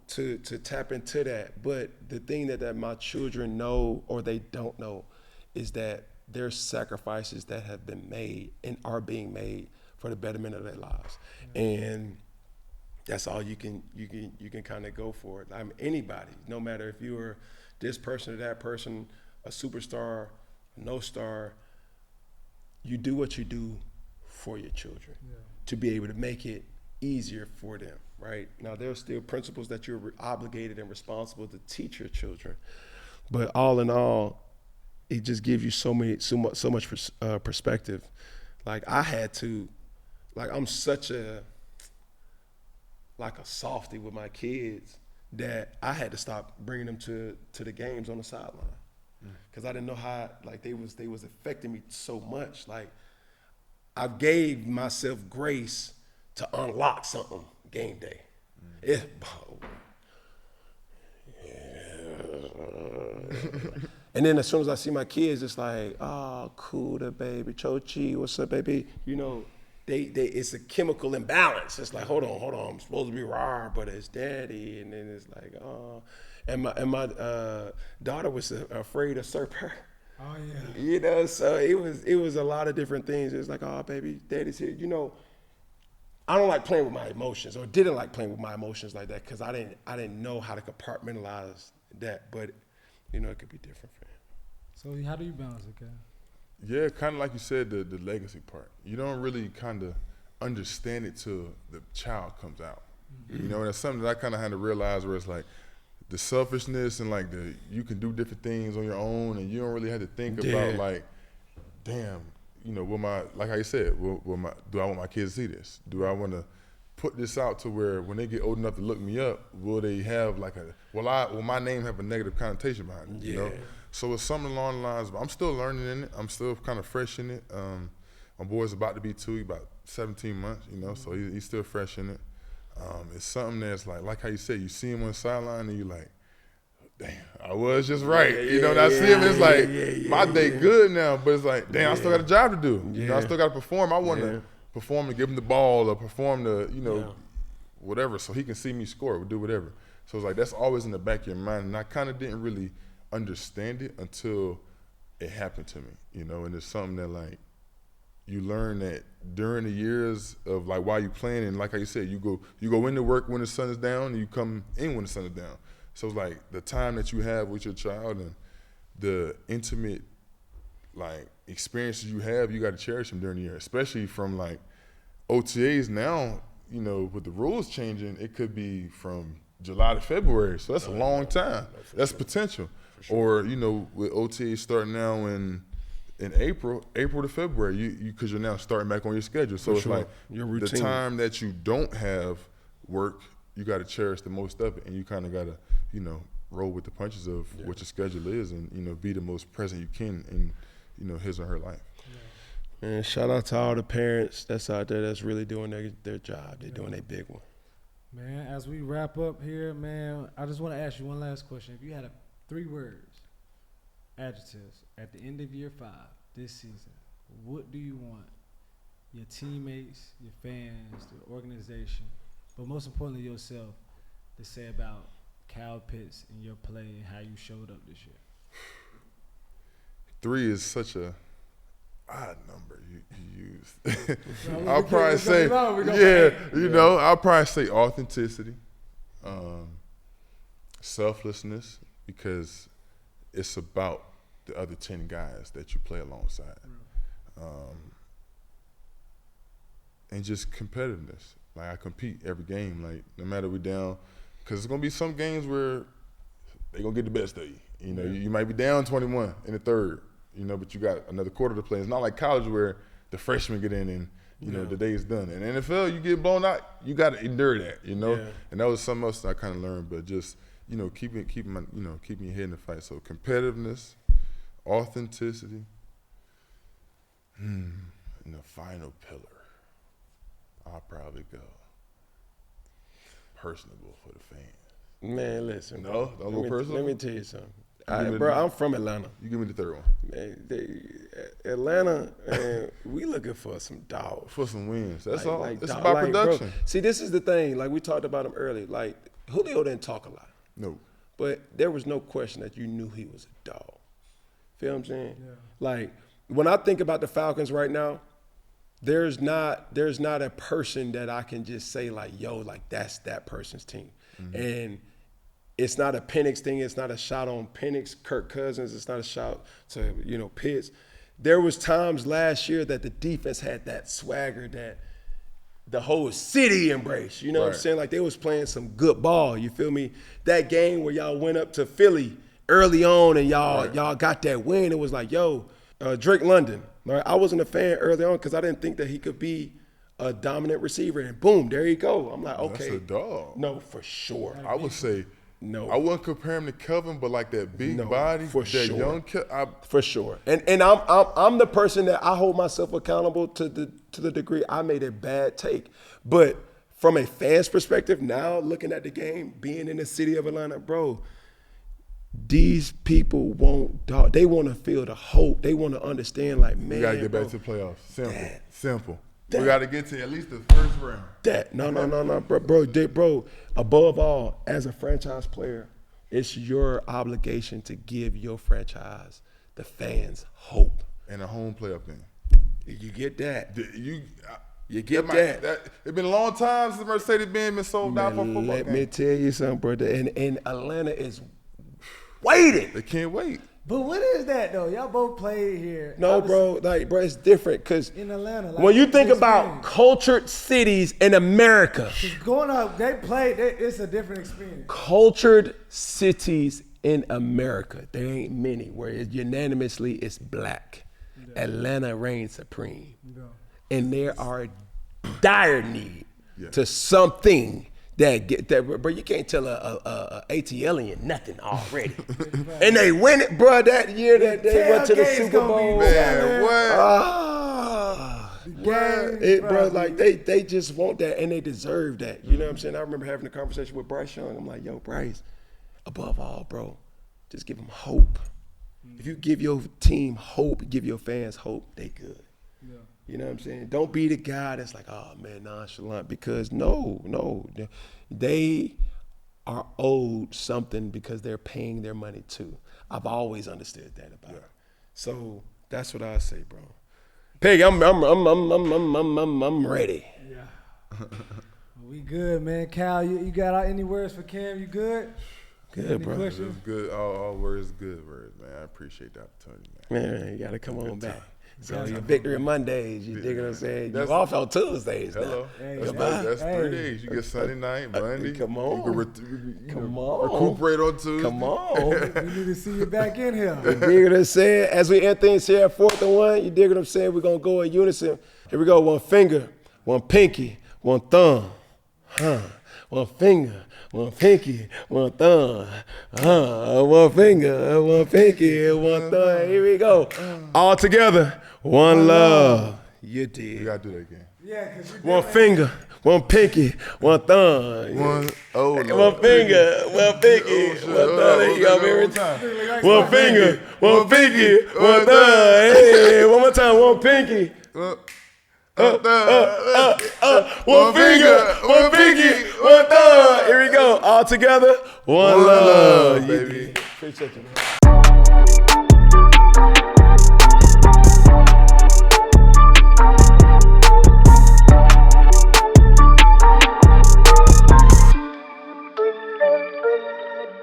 [SPEAKER 1] tap into that. But the thing that my children know or they don't know is that there's sacrifices that have been made and are being made for the betterment of their lives. And that's all you can kind of go for it. Anybody, no matter if you were this person or that person, a superstar, no star, you do what you do for your children to be able to make it easier for them, right? Now, there's still principles that you're obligated and responsible to teach your children, but all in all, it just gives you so much perspective. Like, I had to, like, I'm such a softie with my kids that I had to stop bringing them to the games on the sideline, because I didn't know how, like, they was affecting me so much. Like, I gave myself grace to unlock something game day. And then as soon as I see my kids, it's like, oh, cool, the baby, Chochi, what's up, baby? It's a chemical imbalance. It's like, hold on, I'm supposed to be raw, but it's daddy, and then it's like, oh. And my daughter was afraid to surf her. Oh yeah. So it was a lot of different things. It was like, oh baby, daddy's here. I don't like playing with my emotions, or didn't like playing with my emotions like that, because I didn't know how to compartmentalize that. But it could be different for him.
[SPEAKER 2] So how do you balance it, Ken?
[SPEAKER 13] Yeah, kind of like you said, the legacy part. You don't really kind of understand it till the child comes out. And that's something that I kind of had to realize, where it's like, the selfishness and like you can do different things on your own and you don't really have to think about like, damn, you know, like how you said, do I want my kids to see this? Do I want to put this out to where when they get old enough to look me up, will they have like will my name have a negative connotation behind it? You know? So it's something along the lines, but I'm still learning in it. I'm still kind of fresh in it. My boy's about to be 2, he's about 17 months, you know, so he's still fresh in it. It's something that's like how you said, you see him on the sideline and you're like, damn, I was just right. You know, and I see him, it's like, my day good now, but it's like, damn, I still got a job to do. You know, I still got to perform. I want to perform and give him the ball or perform the, you know, whatever, so he can see me score or do whatever. So it's like, that's always in the back of your mind, and I kind of didn't really understand it until it happened to me, you know, and it's something that like, you learn that during the years of like while you playing, and like how you said, you go into work when the sun is down and you come in when the sun is down. So it's like the time that you have with your child and the intimate like experiences you have, you got to cherish them during the year, especially from like OTAs now, you know, with the rules changing, it could be from July to February. So that's a long time. That's potential. Or, you know, with OTAs starting now in April to February, because you're now starting back on your schedule. So it's like the time that you don't have work, you got to cherish the most of it, and you kind of got to, you know, roll with the punches of what your schedule is, and you know, be the most present you can in, you know, his or her life.
[SPEAKER 3] Man, shout out to all the parents that's out there that's really doing their job. They're doing their big one.
[SPEAKER 2] Man, as we wrap up here, man, I just want to ask you one last question. If you had 3 words, adjectives, at the end of year 5 this season, what do you want your teammates, your fans, the organization, but most importantly yourself, to say about Kyle Pitts and your play and how you showed up this year?
[SPEAKER 13] 3 is such a odd number you use. I'll probably say, you know, I'll probably say authenticity, selflessness, because it's about the other 10 guys that you play alongside. And just competitiveness. Like, I compete every game, like, no matter we down, because there's going to be some games where they're going to get the best of you. You know, you might be down 21 in the third, you know, but you got another quarter to play. It's not like college where the freshmen get in and, you know, the day is done. In the NFL, you get blown out, you got to endure that, you know. And that was something else that I kind of learned, but just, you know, keeping your head in the fight. So competitiveness, authenticity, and the final pillar, I'll probably go personable for the fans.
[SPEAKER 3] Man, listen.
[SPEAKER 13] No, don't go personal.
[SPEAKER 3] Let me tell you something. I'm from Atlanta.
[SPEAKER 13] You give me the third one.
[SPEAKER 3] Man, Atlanta, man, we looking for some dogs.
[SPEAKER 13] For some wins. That's all. It's about production.
[SPEAKER 3] Bro, see, this is the thing. Like, we talked about him earlier. Like, Julio didn't talk a lot.
[SPEAKER 13] No.
[SPEAKER 3] But there was no question that you knew he was a dog. Feel what I'm saying? Yeah. Like, when I think about the Falcons right now, there's not a person that I can just say like, yo, like that's that person's team. Mm-hmm. And it's not a Penix thing. It's not a shot on Penix, Kirk Cousins. It's not a shot to, you know, Pitts. There was times last year that the defense had that swagger that the whole city embraced. You know what I'm saying? Like, they was playing some good ball. You feel me? That game where y'all went up to Philly early on and y'all got that win, it was like, yo, Drake London. Right? I wasn't a fan early on because I didn't think that he could be a dominant receiver. And boom, there you go. I'm like, okay.
[SPEAKER 13] That's a dog.
[SPEAKER 3] No, for sure.
[SPEAKER 13] I would say
[SPEAKER 3] no.
[SPEAKER 13] I wouldn't compare him to Kevin, but like that big body,
[SPEAKER 3] for
[SPEAKER 13] that
[SPEAKER 3] sure.
[SPEAKER 13] young
[SPEAKER 3] for sure. And I'm the person that I hold myself accountable to the degree I made a bad take. But from a fan's perspective, now looking at the game, being in the city of Atlanta, bro, these people they want to feel the hope. They want to understand, like, man,
[SPEAKER 13] we got to get back to the playoffs. Simple. We got to get to at least the first round.
[SPEAKER 3] No, bro. Above all, as a franchise player, it's your obligation to give your franchise, the fans, hope.
[SPEAKER 13] And a home playoff game.
[SPEAKER 3] You get that.
[SPEAKER 13] You get that. It's been a long time since Mercedes-Benz been sold out for a football game.
[SPEAKER 3] Let me tell you something, brother. And Atlanta is waiting.
[SPEAKER 13] They can't wait.
[SPEAKER 2] But what is that though? Y'all both played here.
[SPEAKER 3] No, bro, bro, it's different because
[SPEAKER 2] in Atlanta. Like,
[SPEAKER 3] when you think about cultured cities in America,
[SPEAKER 2] going up, they played. It's a different experience.
[SPEAKER 3] Cultured cities in America, there ain't many where unanimously it's black. Yeah. Atlanta reigns supreme, and there are dire need to something. That, bro, you can't tell a ATLian nothing already. And they win it, bro, that year that they went to the Super Bowl.
[SPEAKER 13] Man, what?
[SPEAKER 3] Bro, like they just want that and they deserve that. You know what I'm saying? I remember having a conversation with Bryce Young. I'm like, yo, Bryce, above all, bro, just give them hope. If you give your team hope, give your fans hope, they good. Yeah. You know what I'm saying? Don't be the guy that's like, oh man, nonchalant, because no, they are owed something because they're paying their money too. I've always understood that about it. So that's what I say, bro. Peg, I'm ready.
[SPEAKER 2] Yeah. We good, man. Cal, you got any words for Cam? You good?
[SPEAKER 3] Good, bro.
[SPEAKER 13] It's good. All words good words, man. I appreciate the opportunity, man.
[SPEAKER 3] Man, you gotta come on back. So your Victory Mondays, you dig what I'm saying? You off on Tuesdays now.
[SPEAKER 13] That's 3 days. You get Sunday night, Monday.
[SPEAKER 3] Come on.
[SPEAKER 13] Come on. Recuperate on Tuesday.
[SPEAKER 3] Come on.
[SPEAKER 2] We need to see you back in here.
[SPEAKER 3] You dig what I'm saying? As we end things here at 4th&1, you dig what I'm saying? We're going to go in unison. Here we go. One finger, one pinky, one thumb. One finger, one pinky, one thumb. One finger, one pinky, one thumb. Here we go. All together. One love. You did.
[SPEAKER 13] You got to do that again.
[SPEAKER 2] Yeah,
[SPEAKER 3] one finger, one pinky, one thumb.
[SPEAKER 13] One
[SPEAKER 3] finger, one pinky, one thumb. There you go, every time. One finger, one pinky, one thumb. Hey, one more time. One pinky. One finger, one pinky, one thumb. Here we go. All together. One love, baby. Appreciate you, man.